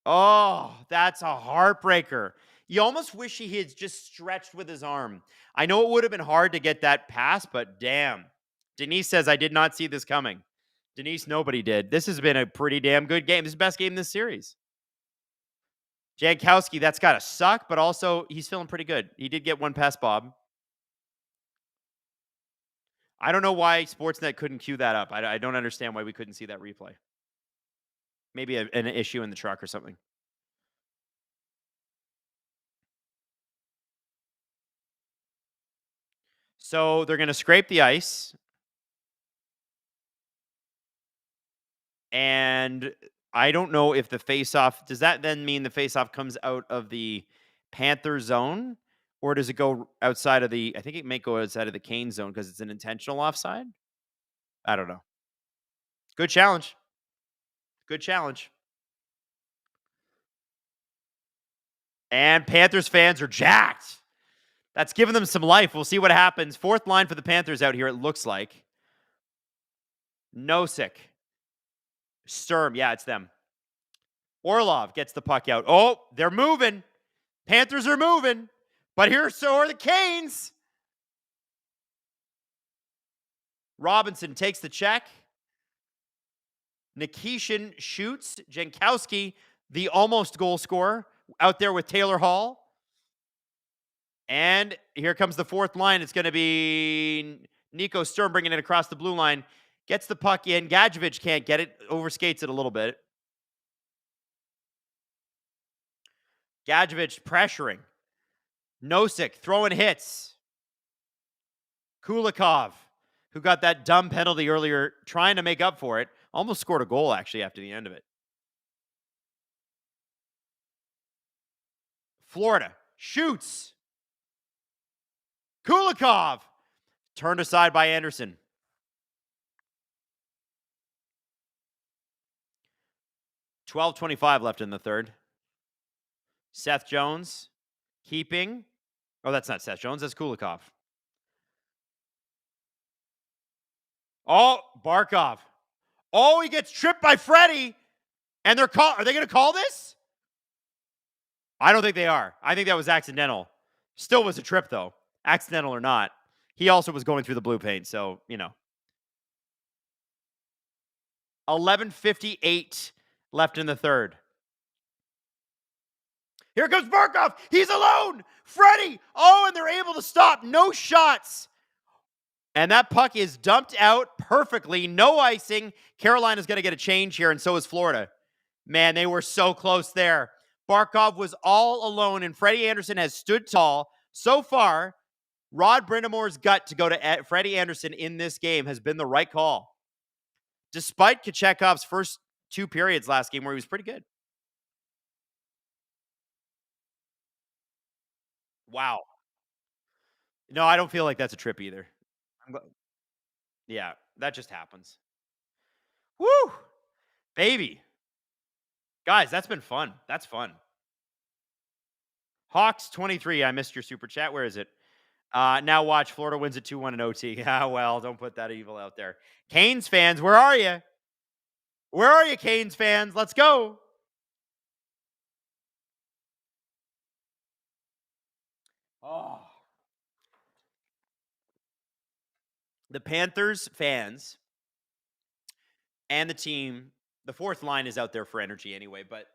Oh, that's a heartbreaker. You almost wish he had just stretched with his arm. I know it would have been hard to get that pass, but damn. Denise says, I did not see this coming. Denise, nobody did. This has been a pretty damn good game. This is the best game in this series. Jankowski, that's got to suck, but also he's feeling pretty good. He did get one past Bob. I don't know why Sportsnet couldn't cue that up. I don't understand why we couldn't see that replay. Maybe an issue in the truck or something. So they're going to scrape the ice. And I don't know if the faceoff, does that then mean the faceoff comes out of the Panther zone? Or does it go outside of I think it may go outside of the Kane zone because it's an intentional offside? I don't know. Good challenge. Good challenge. And Panthers fans are jacked. That's giving them some life. We'll see what happens. Fourth line for the Panthers out here, it looks like. Nosek. Sturm. Yeah, it's them. Orlov gets the puck out. Oh, they're moving. Panthers are moving. But so are the Canes. Robinson takes the check. Nikishin shoots. Jankowski, the almost goal scorer, out there with Taylor Hall. And here comes the fourth line. It's going to be Nico Sturm bringing it across the blue line. Gets the puck in. Gadjevich can't get it. Overskates it a little bit. Gadjevich pressuring. Nosek throwing hits. Kulikov, who got that dumb penalty earlier, trying to make up for it. Almost scored a goal, actually, after the end of it. Florida shoots. Kulikov Turned aside by Anderson. $12:25 left in the third. Seth Jones keeping. Oh, that's not Seth Jones. That's Kulikov. Oh, Barkov. Oh, he gets tripped by Freddie. And are they going to call this? I don't think they are. I think that was accidental. Still was a trip, though. Accidental or not. He also was going through the blue paint, so, 11:58 left in the third. Here comes Barkov. He's alone. Freddie. Oh, and they're able to stop. No shots. And that puck is dumped out perfectly. No icing. Carolina's going to get a change here, and so is Florida. Man, they were so close there. Barkov was all alone, and Freddie Anderson has stood tall. So far, Rod Brindamore's gut to go to Freddie Anderson in this game has been the right call. Despite Kochekov's first 2 periods last game where he was pretty good. Wow. No, I don't feel like that's a trip either. Yeah, that just happens. Woo! Baby. Guys, that's been fun. That's fun. Hawks 23. I missed your super chat. Where is it? Now watch. Florida wins at 2-1 in OT. Ah, well, don't put that evil out there. Canes fans, where are you? Where are you, Canes fans? Let's go. Oh. The Panthers fans and the team, the fourth line is out there for energy anyway, but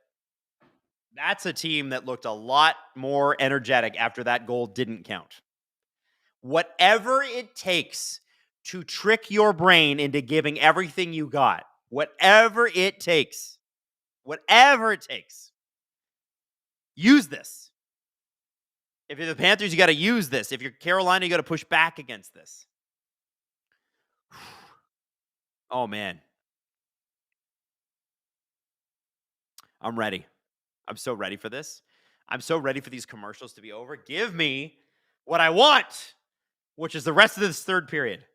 that's a team that looked a lot more energetic after that goal didn't count. Whatever it takes to trick your brain into giving everything you got, whatever it takes, use this. If you're the Panthers, you got to use this. If you're Carolina, you got to push back against this. Oh, man. I'm ready. I'm so ready for this. I'm so ready for these commercials to be over. Give me what I want, which is the rest of this third period.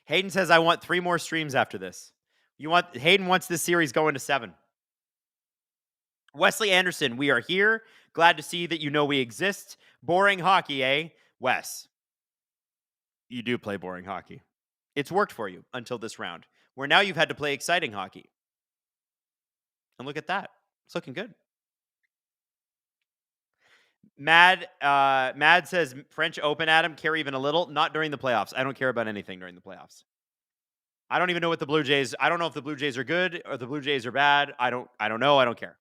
Hayden says, I want 3 more streams after this. Hayden wants this series going to 7. Wesley Anderson, we are here. Glad to see that you know we exist. Boring hockey, eh? Wes, you do play boring hockey. It's worked for you until this round, where now you've had to play exciting hockey. And look at that. It's looking good. Mad says, French Open, Adam, care even a little? Not during the playoffs. I don't care about anything during the playoffs. I don't even know what the Blue Jays, I don't know if the Blue Jays are good or the Blue Jays are bad. I don't know. I don't care.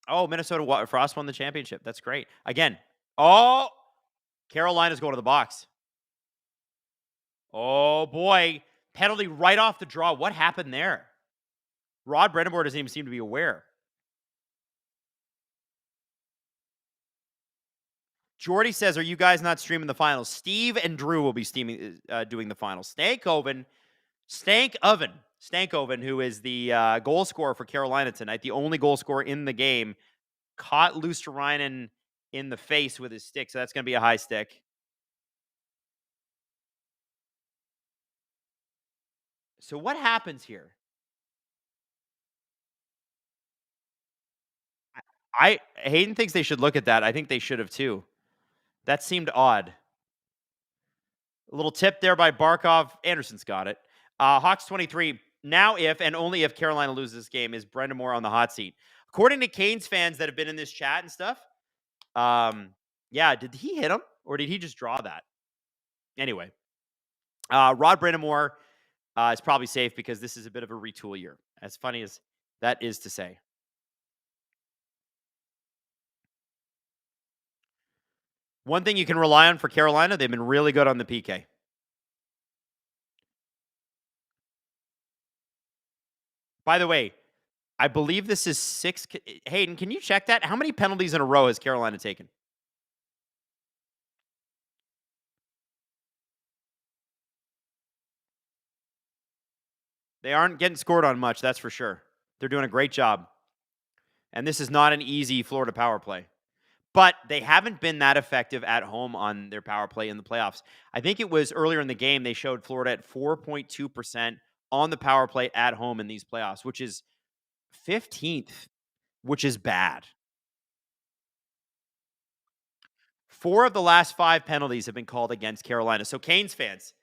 Oh, Minnesota Frost won the championship. That's great. Again. Oh, Carolina's going to the box. Oh, boy. Penalty right off the draw. What happened there? Rod Brindamore doesn't even seem to be aware. Jordy says, are you guys not streaming the finals? Steve and Drew will be doing the finals. Stankoven, who is the goal scorer for Carolina tonight, the only goal scorer in the game, caught Luosterainen in the face with his stick, so that's going to be a high stick. So what happens here? Hayden thinks they should look at that. I think they should have too. That seemed odd. A little tip there by Barkov. Anderson's got it. Hawks 23. Now if and only if Carolina loses this game is Brindamore on the hot seat. According to Canes fans that have been in this chat and stuff, yeah, did he hit him or did he just draw that? Anyway, Rod Brindamore is probably safe because this is a bit of a retool year. As funny as that is to say. One thing you can rely on for Carolina, they've been really good on the PK. By the way, I believe this is 6. Hayden, can you check that? How many penalties in a row has Carolina taken? They aren't getting scored on much, that's for sure. They're doing a great job. And this is not an easy Florida power play. But they haven't been that effective at home on their power play in the playoffs. I think it was earlier in the game they showed Florida at 4.2% on the power play at home in these playoffs, which is 15th, which is bad. 4 of the last 5 penalties have been called against Carolina. So Canes fans,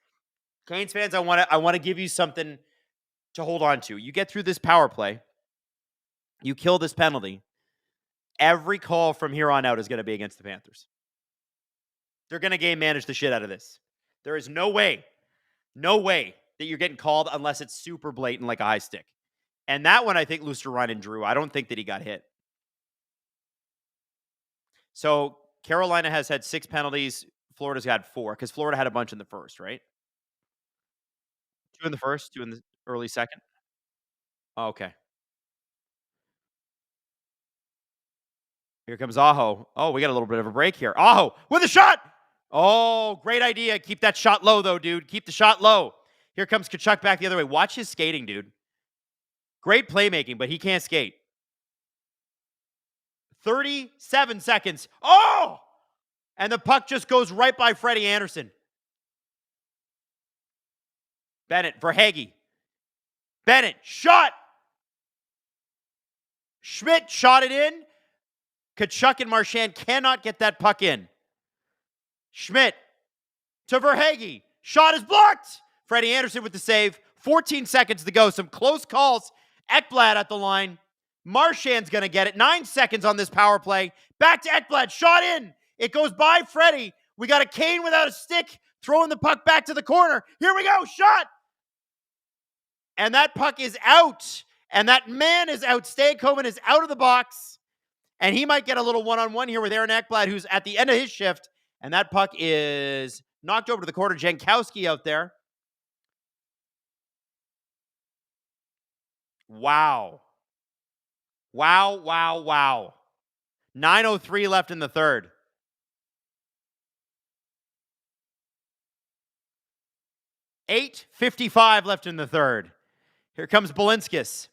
I want to give you something to hold on to. You get through this power play, you kill this penalty. Every call from here on out is going to be against the Panthers. They're going to game manage the shit out of this. There is no way that you're getting called unless it's super blatant like a high stick. And that one, I think Luostarinen drew. I don't think that he got hit. So Carolina has had 6 penalties. Florida's got 4 because Florida had a bunch in the first, right? 2 in the first, 2 in the early second. Oh, okay. Here comes Aho. Oh, we got a little bit of a break here. Aho with a shot. Oh, great idea. Keep that shot low, though, dude. Keep the shot low. Here comes Tkachuk back the other way. Watch his skating, dude. Great playmaking, but he can't skate. 37 seconds. Oh! And the puck just goes right by Freddie Anderson. Bennett, Verhaeghe. Bennett, shot! Schmidt shot it in. Tkachuk and Marchand cannot get that puck in. Schmidt to Verhaeghe. Shot is blocked. Freddie Anderson with the save. 14 seconds to go. Some close calls. Ekblad at the line. Marchand's going to get it. 9 seconds on this power play. Back to Ekblad. Shot in. It goes by Freddie. We got a Kane without a stick. Throwing the puck back to the corner. Here we go. Shot. And that puck is out. And that man is out. Stankoven is out of the box. And he might get a little one-on-one here with Aaron Ekblad, who's at the end of his shift. And that puck is knocked over to the corner. Jankowski out there. Wow. 9:03 left in the third. 8:55 left in the third. Here comes Balinskis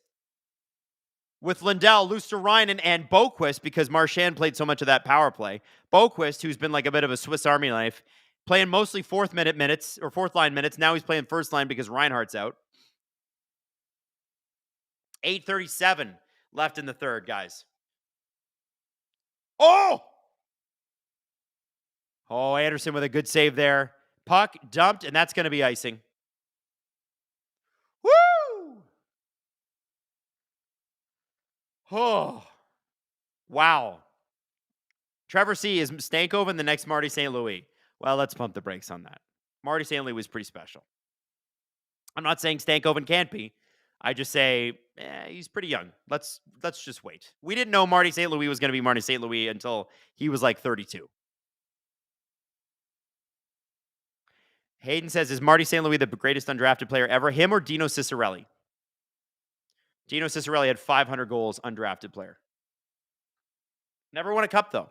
with Lindell, Luostarinen, and Boquist because Marchand played so much of that power play. Boquist, who's been like a bit of a Swiss Army knife, playing mostly fourth line minutes. Now he's playing first line because Reinhardt's out. 8:37 left in the third, guys. Oh, Anderson with a good save there. Puck dumped, and that's going to be icing. Woo! Oh, wow. Trevor C. is Stankoven the next Marty St. Louis. Well, let's pump the brakes on that. Marty St. Louis was pretty special. I'm not saying Stankoven can't be. I just say he's pretty young. Let's just wait. We didn't know Marty St. Louis was going to be Marty St. Louis until he was like 32. Hayden says, is Marty St. Louis the greatest undrafted player ever? Him or Dino Ciccarelli? Dino Ciccarelli had 500 goals, undrafted player. Never won a cup, though.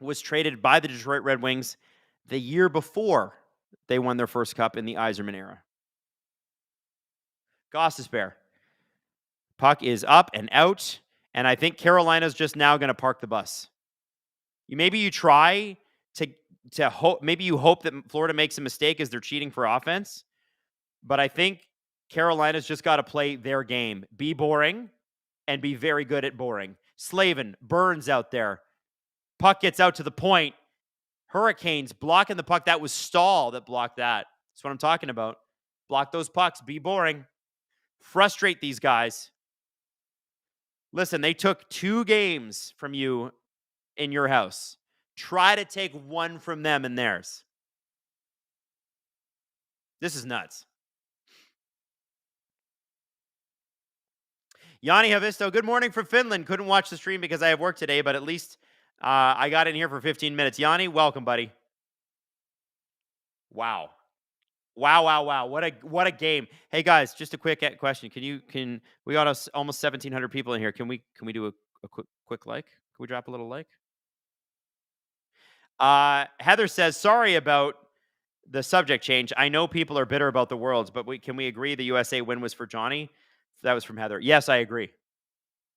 Was traded by the Detroit Red Wings the year before they won their first cup in the Yzerman era. Gostisbehere. Puck is up and out, and I think Carolina's just now going to park the bus. Maybe you try to hope. Maybe you hope that Florida makes a mistake as they're cheating for offense, but I think Carolina's just got to play their game. Be boring and be very good at boring. Slavin, Burns out there. Puck gets out to the point. Hurricanes blocking the puck. That was Stahl that blocked that. That's what I'm talking about. Block those pucks. Be boring. Frustrate these guys. Listen, they took 2 games from you in your house. Try to take 1 from them in theirs. This is nuts. Yanni Havisto, good morning from Finland. Couldn't watch the stream because I have work today, but at least I got in here for 15 minutes. Yanni, welcome, buddy. Wow. What a game. Hey guys, just a quick question. Can we got us almost 1,700 people in here. Can we do a quick like? Can we drop a little like? Heather says, sorry about the subject change. I know people are bitter about the Worlds, but can we agree the USA win was for Johnny? That was from Heather. Yes, I agree.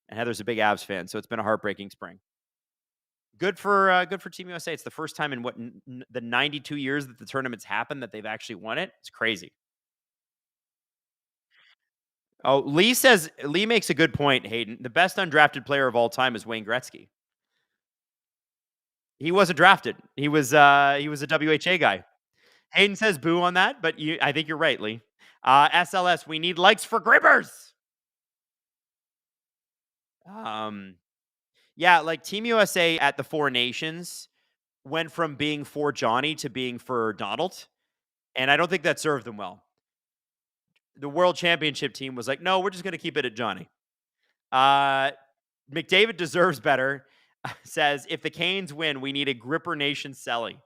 And Heather's a big Avs fan, so it's been a heartbreaking spring. Good for Team USA. It's the first time in the 92 years that the tournament's happened that they've actually won it. It's crazy. Oh, Lee makes a good point, Hayden. The best undrafted player of all time is Wayne Gretzky. He wasn't drafted. He was a WHA guy. Hayden says boo on that, but I think you're right, Lee. SLS, we need likes for Gribbers. Yeah, like Team USA at the Four Nations went from being for Johnny to being for Donald, and I don't think that served them well. The World Championship team was like, no, we're just going to keep it at Johnny. McDavid deserves better. Says, if the Canes win, we need a Gripper Nation Selly.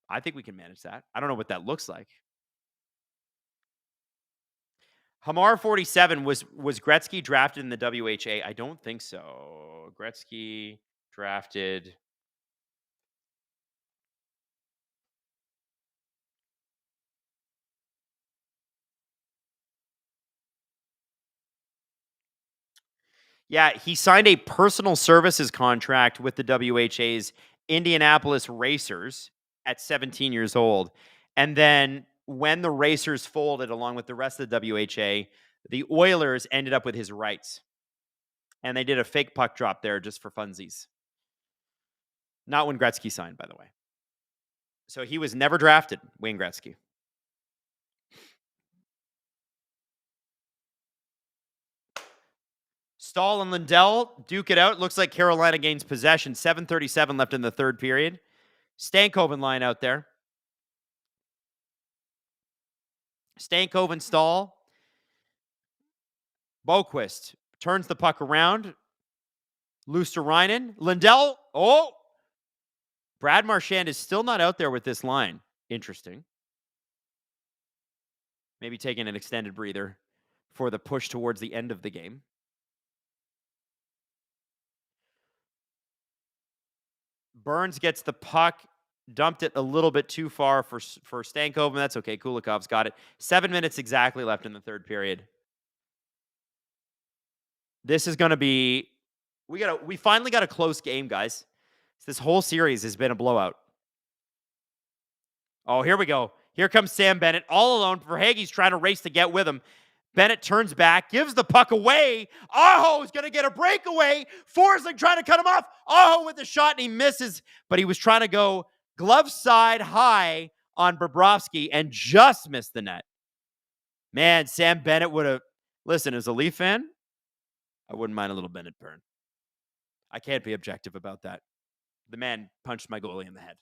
I think we can manage that. I don't know what that looks like. Hamar 47 was Gretzky drafted in the WHA? I don't think so. Gretzky drafted. Yeah, he signed a personal services contract with the WHA's Indianapolis Racers at 17 years old. And then when the Racers folded along with the rest of the WHA, the Oilers ended up with his rights. And they did a fake puck drop there just for funsies. Not when Gretzky signed, by the way. So he was never drafted, Wayne Gretzky. Stahl and Lindell duke it out. Looks like Carolina gains possession. 7:37 left in the third period. Stankoven line out there. Stankoven, Stahl. Boquist turns the puck around. Luosterainen. Lindell. Oh! Brad Marchand is still not out there with this line. Interesting. Maybe taking an extended breather for the push towards the end of the game. Burns gets the puck, dumped it a little bit too far for Stankoven. That's okay. Kulikov's got it. 7 minutes exactly left in the third period. This is going to be we finally got a close game, guys. This whole series has been a blowout. Oh, here we go. Here comes Sam Bennett all alone. Verhaeghe's trying to race to get with him. Bennett turns back, gives the puck away. Aho is going to get a breakaway. Forsling trying to cut him off. Aho with the shot, and he misses. But he was trying to go glove side high on Bobrovsky and just missed the net. Man, Sam Bennett would have... Listen, as a Leaf fan, I wouldn't mind a little Bennett burn. I can't be objective about that. The man punched my goalie in the head.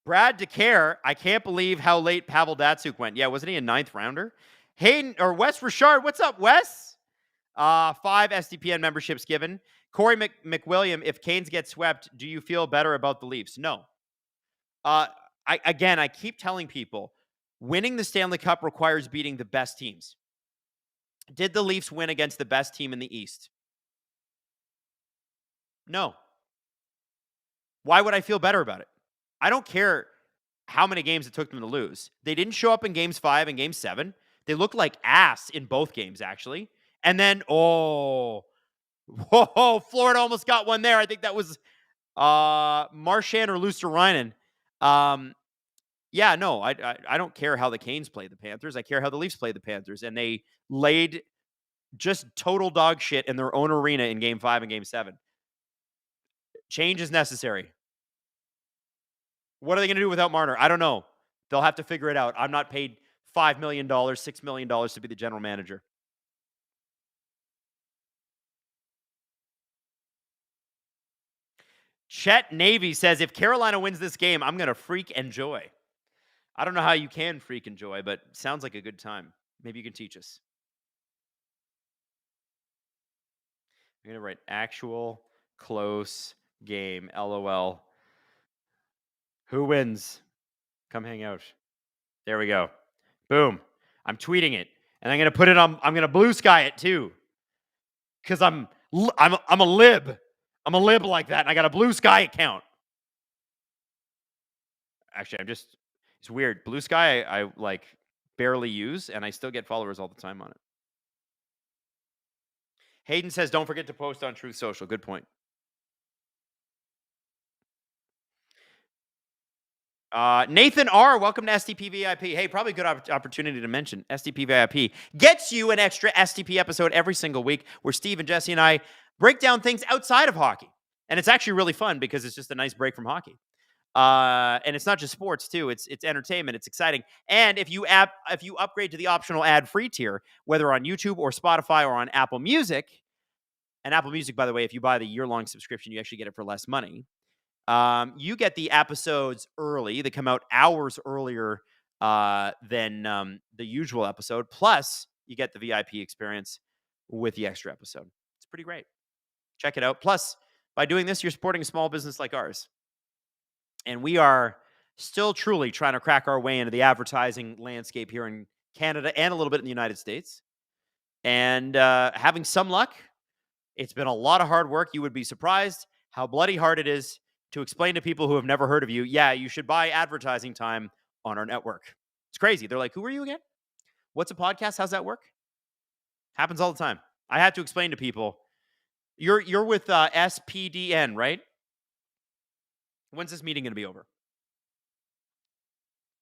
Brad DeCare, I can't believe how late Pavel Datsyuk went. Yeah, wasn't he a 9th rounder? Hayden or Wes Richard, what's up, Wes? 5 SDPN memberships given. Corey McWilliam, if Canes get swept, do you feel better about the Leafs? No. I keep telling people, winning the Stanley Cup requires beating the best teams. Did the Leafs win against the best team in the East? No. Why would I feel better about it? I don't care how many games it took them to lose. They didn't show up in games 5 and game 7. They looked like ass in both games, actually. And then, whoa, Florida almost got one there. I think that was Marchand or Luosterainen. Yeah, no, I don't care how the Canes play the Panthers. I care how the Leafs play the Panthers. And they laid just total dog shit in their own arena in game 5 and game 7. Change is necessary. What are they going to do without Marner? I don't know. They'll have to figure it out. I'm not paid $5 million, $6 million to be the general manager. Chet Navy says, if Carolina wins this game, I'm going to freak enjoy. I don't know how you can freak enjoy, but sounds like a good time. Maybe you can teach us. I'm going to write actual close game, LOL. Who wins? Come hang out. There we go. Boom. I'm tweeting it. And I'm going to put it on, I'm going to blue sky it too. Because I'm a lib. I'm a lib like that. And I got a blue sky account. Actually, it's weird. Blue Sky, I like barely use, and I still get followers all the time on it. Hayden says, don't forget to post on Truth Social. Good point. Nathan R., welcome to STP VIP. Hey, probably a good opportunity to mention STP VIP gets you an extra STP episode every single week where Steve and Jesse and I break down things outside of hockey. And it's actually really fun because it's just a nice break from hockey. And it's not just sports too. It's entertainment. It's exciting. And if you upgrade to the optional ad-free tier, whether on YouTube or Spotify or on Apple Music, and Apple Music, by the way, if you buy the year-long subscription, you actually get it for less money. You get the episodes early. They come out hours earlier than the usual episode. Plus, you get the VIP experience with the extra episode. It's pretty great. Check it out. Plus, by doing this, you're supporting a small business like ours. And we are still truly trying to crack our way into the advertising landscape here in Canada and a little bit in the United States. And having some luck, it's been a lot of hard work. You would be surprised how bloody hard it is to explain to people who have never heard of you, yeah, you should buy advertising time on our network. It's crazy. They're like, who are you again? What's a podcast? How's that work? Happens all the time. I had to explain to people, you're with SPDN, right? When's this meeting going to be over?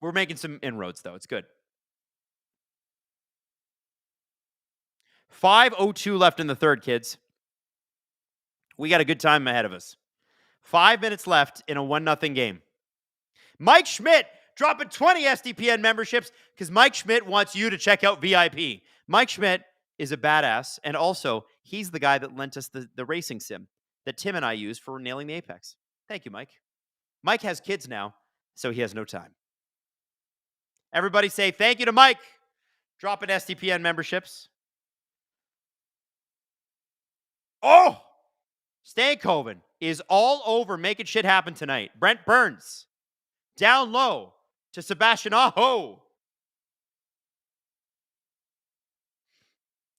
We're making some inroads, though. It's good. 5:02 left in the third, kids. We got a good time ahead of us. 5 minutes left in a 1-0 game. Mike Schmidt dropping 20 SDPN memberships because Mike Schmidt wants you to check out VIP. Mike Schmidt is a badass, and also he's the guy that lent us the racing sim that Tim and I use for nailing the Apex. Thank you, Mike. Mike has kids now, so he has no time. Everybody say thank you to Mike dropping SDPN memberships. Oh! Stankoven is all over making shit happen tonight. Brent Burns down low to Sebastian Aho.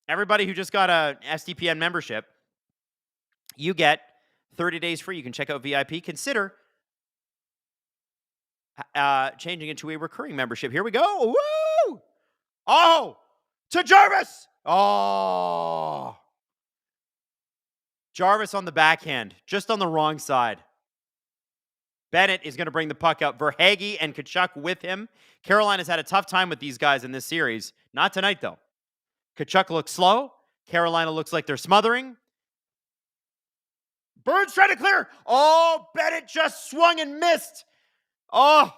Everybody who just got a SDPN membership, you get 30 days free. You can check out VIP. Consider changing it to a recurring membership. Here we go. Woo! Oh, to Jarvis. Oh. Jarvis on the backhand, just on the wrong side. Bennett is going to bring the puck up. Verhaeghe and Tkachuk with him. Carolina's had a tough time with these guys in this series. Not tonight, though. Tkachuk looks slow. Carolina looks like they're smothering. Burns trying to clear. Oh, Bennett just swung and missed. Oh,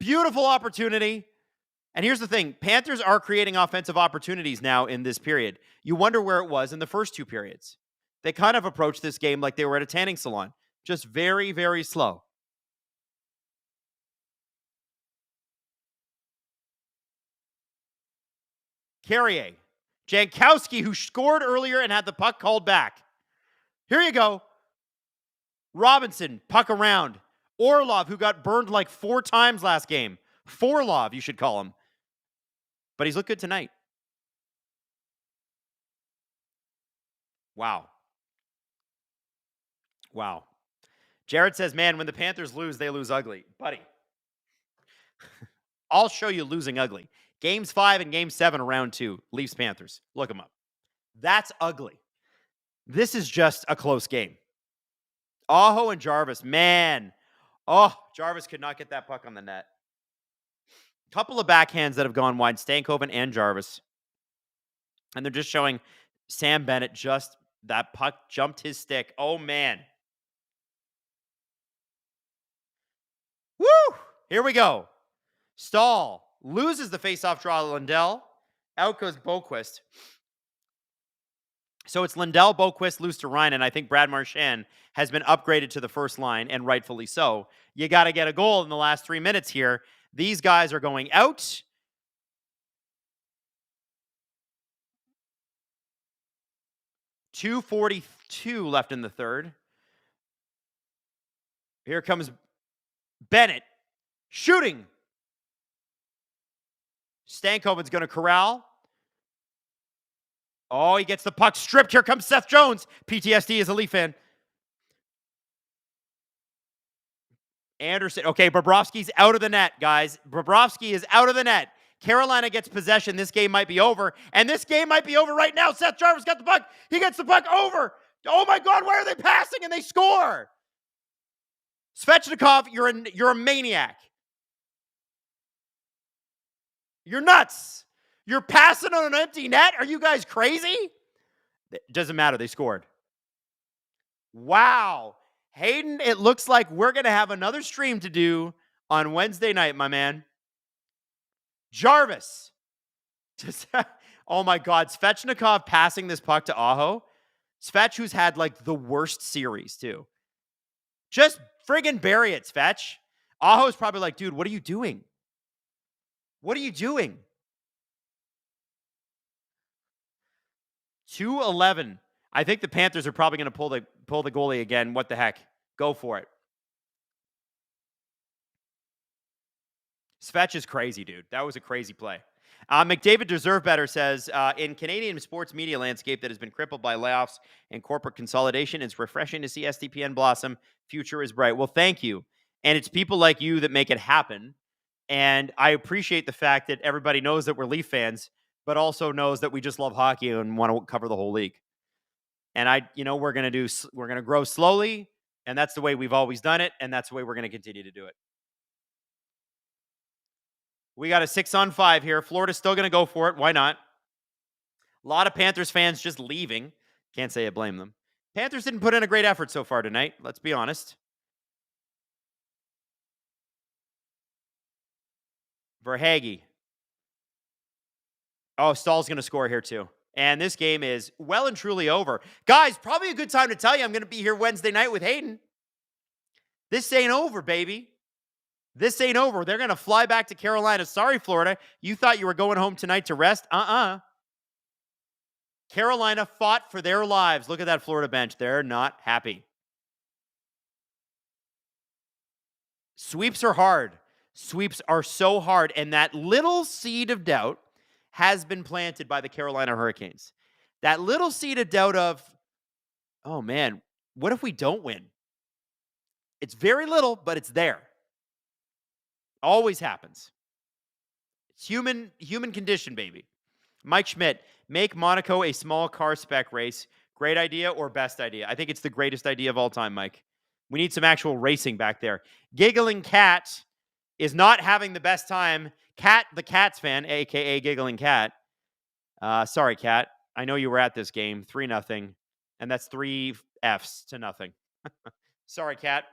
beautiful opportunity. And here's the thing. Panthers are creating offensive opportunities now in this period. You wonder where it was in the first two periods. They kind of approached this game like they were at a tanning salon. Just very, very slow. Carrier. Jankowski, who scored earlier and had the puck called back. Here you go. Robinson, puck around. Orlov, who got burned like 4 times last game. Forlov, you should call him. But he's looked good tonight. Wow. Wow. Jared says, man, when the Panthers lose, they lose ugly. Buddy, I'll show you losing ugly. Games 5 and Game 7 of round 2, Leafs-Panthers. Look them up. That's ugly. This is just a close game. Aho and Jarvis, man. Oh, Jarvis could not get that puck on the net. Couple of backhands that have gone wide, Stankoven and Jarvis. And they're just showing Sam Bennett just, that puck jumped his stick. Oh, man. Woo! Here we go. Stahl loses the faceoff draw to Lindell. Out goes Boquist. So it's Lindell, Boquist, loose to Ryan, and I think Brad Marchand has been upgraded to the first line, and rightfully so. You got to get a goal in the last 3 minutes here. These guys are going out. .242 left in the third. Here comes Bennett shooting. Stankoven's going to corral. Oh, he gets the puck stripped. Here comes Seth Jones. PTSD as a Leaf fan. Anderson. Okay, Bobrovsky's out of the net, guys. Bobrovsky is out of the net. Carolina gets possession. This game might be over. And this game might be over right now. Seth Jarvis got the puck. He gets the puck over. Oh my God, why are they passing? And they score. Svechnikov, you're a maniac. You're nuts. You're passing on an empty net? Are you guys crazy? It doesn't matter. They scored. Wow. Hayden, it looks like we're going to have another stream to do on Wednesday night, my man. Jarvis. Oh my God. Svechnikov passing this puck to Aho. Svech, who's had like the worst series too. Just friggin' bury it, Svech. Aho's probably like, dude, what are you doing? What are you doing? 2-11. I think the Panthers are probably going to pull the goalie again. What the heck? Go for it. Svech is crazy, dude. That was a crazy play. McDavid Deserve Better says, in Canadian sports media landscape that has been crippled by layoffs and corporate consolidation, it's refreshing to see SDPN blossom. Future is bright. Well, thank you. And it's people like you that make it happen. And I appreciate the fact that everybody knows that we're Leaf fans, but also knows that we just love hockey and want to cover the whole league. And we're going to grow slowly, and that's the way we've always done it, and that's the way we're going to continue to do it. We got a 6-on-5 here. Florida's still going to go for it. Why not? A lot of Panthers fans just leaving. Can't say I blame them. Panthers didn't put in a great effort so far tonight. Let's be honest. Verhaeghe. Oh, Stahl's going to score here too. And this game is well and truly over. Guys, probably a good time to tell you I'm going to be here Wednesday night with Hayden. This ain't over, baby. This ain't over. They're going to fly back to Carolina. Sorry, Florida. You thought you were going home tonight to rest? Carolina fought for their lives. Look at that Florida bench. They're not happy. Sweeps are hard. Sweeps are so hard. And that little seed of doubt has been planted by the Carolina Hurricanes. That little seed of doubt of, oh man, what if we don't win? It's very little, but it's there. Always happens. It's human condition, baby. Mike Schmidt, make Monaco a small car spec race. Great idea or best idea? I think it's the greatest idea of all time, Mike. We need some actual racing back there. Giggling Cat is not having the best time. Cat, the Cats fan, a.k.a. Giggling Cat. Sorry, Cat. I know you were at this game. 3-0. And that's 3 Fs to nothing. Sorry, Cat.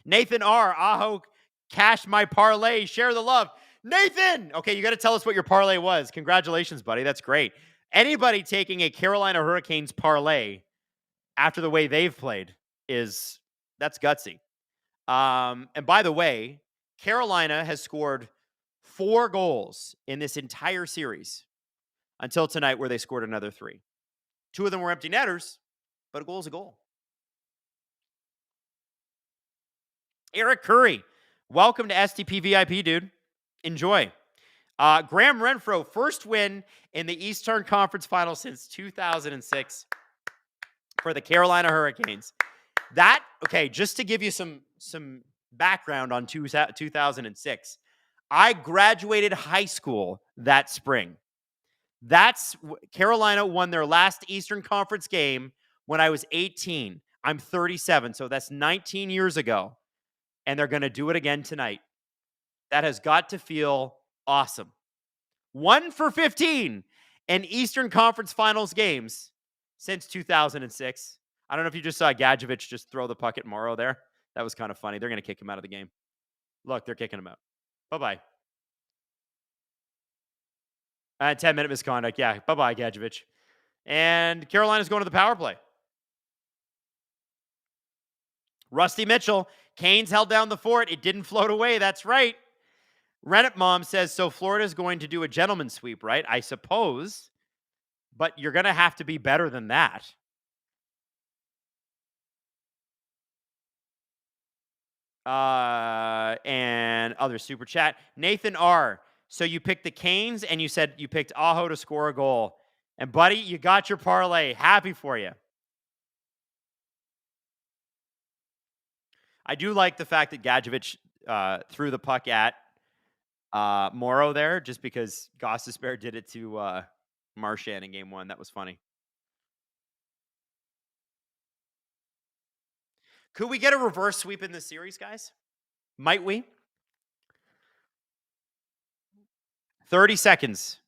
Nathan R. Aho, cash my parlay. Share the love. Nathan! Okay, you got to tell us what your parlay was. Congratulations, buddy. That's great. Anybody taking a Carolina Hurricanes parlay after the way they've played that's gutsy. And by the way, Carolina has scored 4 goals in this entire series until tonight where they scored another 3. 2 of them were empty netters, but a goal is a goal. Eric Curry, welcome to STP VIP, dude. Enjoy. Graham Renfro, first win in the Eastern Conference Finals since 2006 for the Carolina Hurricanes. Just to give you some background on 2006, I graduated high school that spring. Carolina won their last Eastern Conference game when I was 18. I'm 37, so that's 19 years ago. And they're going to do it again tonight. That has got to feel awesome. 1 for 15 in Eastern Conference Finals games since 2006. I don't know if you just saw Gadjevich just throw the puck at Morrow there. That was kind of funny. They're going to kick him out of the game. Look, they're kicking him out. Bye-bye. 10-minute misconduct. Yeah, bye-bye, Gadjevich. And Carolina's going to the power play. Rusty Mitchell. Canes held down the fort. It didn't float away. That's right. Rennet Mom says, so Florida's going to do a gentleman's sweep, right? I suppose. But you're going to have to be better than that. And other super chat. Nathan R. So you picked the Canes and you said you picked Aho to score a goal. And buddy, you got your parlay. Happy for you. I do like the fact that Gadjevich threw the puck at Morrow there, just because Gostisbehere did it to Marchand in game 1. That was funny. Could we get a reverse sweep in this series, guys? Might we? 30 seconds.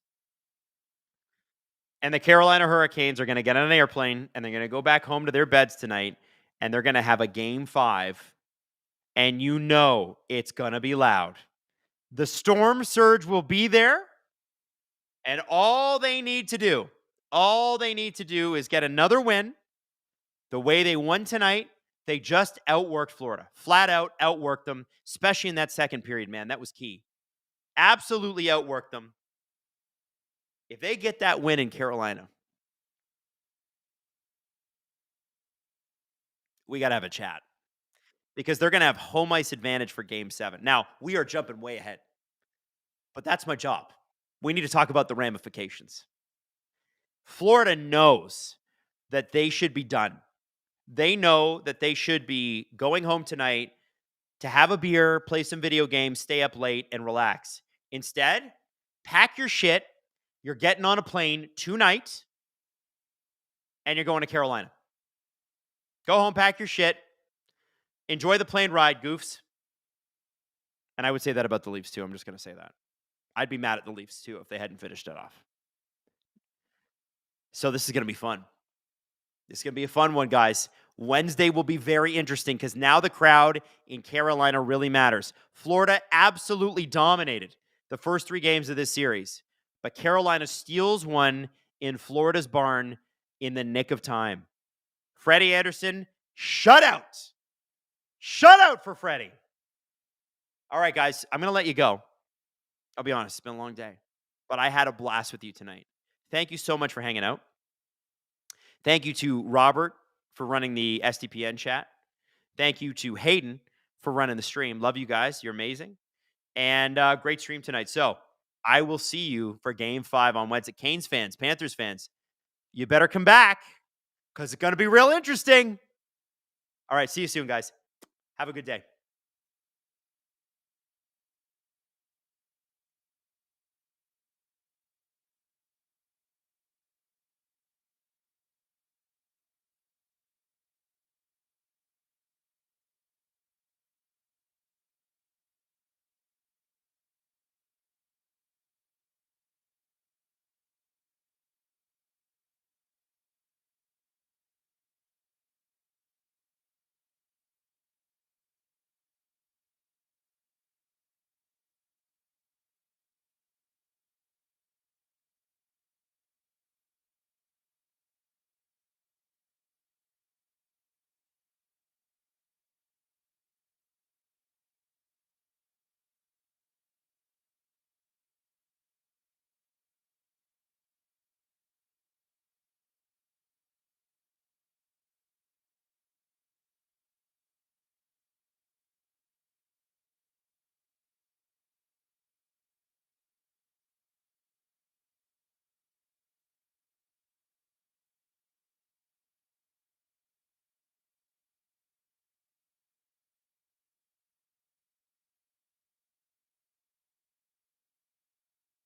And the Carolina Hurricanes are going to get on an airplane and they're going to go back home to their beds tonight and they're going to have a game 5. And you know it's going to be loud. The storm surge will be there. And all they need to do is get another win. The way they won tonight, they just outworked Florida. Flat out outworked them, especially in that second period, man. That was key. Absolutely outworked them. If they get that win in Carolina, we got to have a chat. Because they're going to have home ice advantage for game 7. Now, we are jumping way ahead. But that's my job. We need to talk about the ramifications. Florida knows that they should be done. They know that they should be going home tonight to have a beer, play some video games, stay up late, and relax. Instead, pack your shit. You're getting on a plane tonight, and you're going to Carolina. Go home, pack your shit. Enjoy the plane ride, goofs. And I would say that about the Leafs, too. I'm just going to say that. I'd be mad at the Leafs, too, if they hadn't finished it off. So this is going to be fun. This is going to be a fun one, guys. Wednesday will be very interesting because now the crowd in Carolina really matters. Florida absolutely dominated the first 3 games of this series. But Carolina steals one in Florida's barn in the nick of time. Freddie Anderson, shutout. Shutout for Freddie. All right, guys, I'm going to let you go. I'll be honest, it's been a long day. But I had a blast with you tonight. Thank you so much for hanging out. Thank you to Robert for running the SDPN chat. Thank you to Hayden for running the stream. Love you guys. You're amazing. And great stream tonight. So I will see you for game 5 on Wednesday. Canes fans, Panthers fans, you better come back because it's going to be real interesting. All right, see you soon, guys. Have a good day.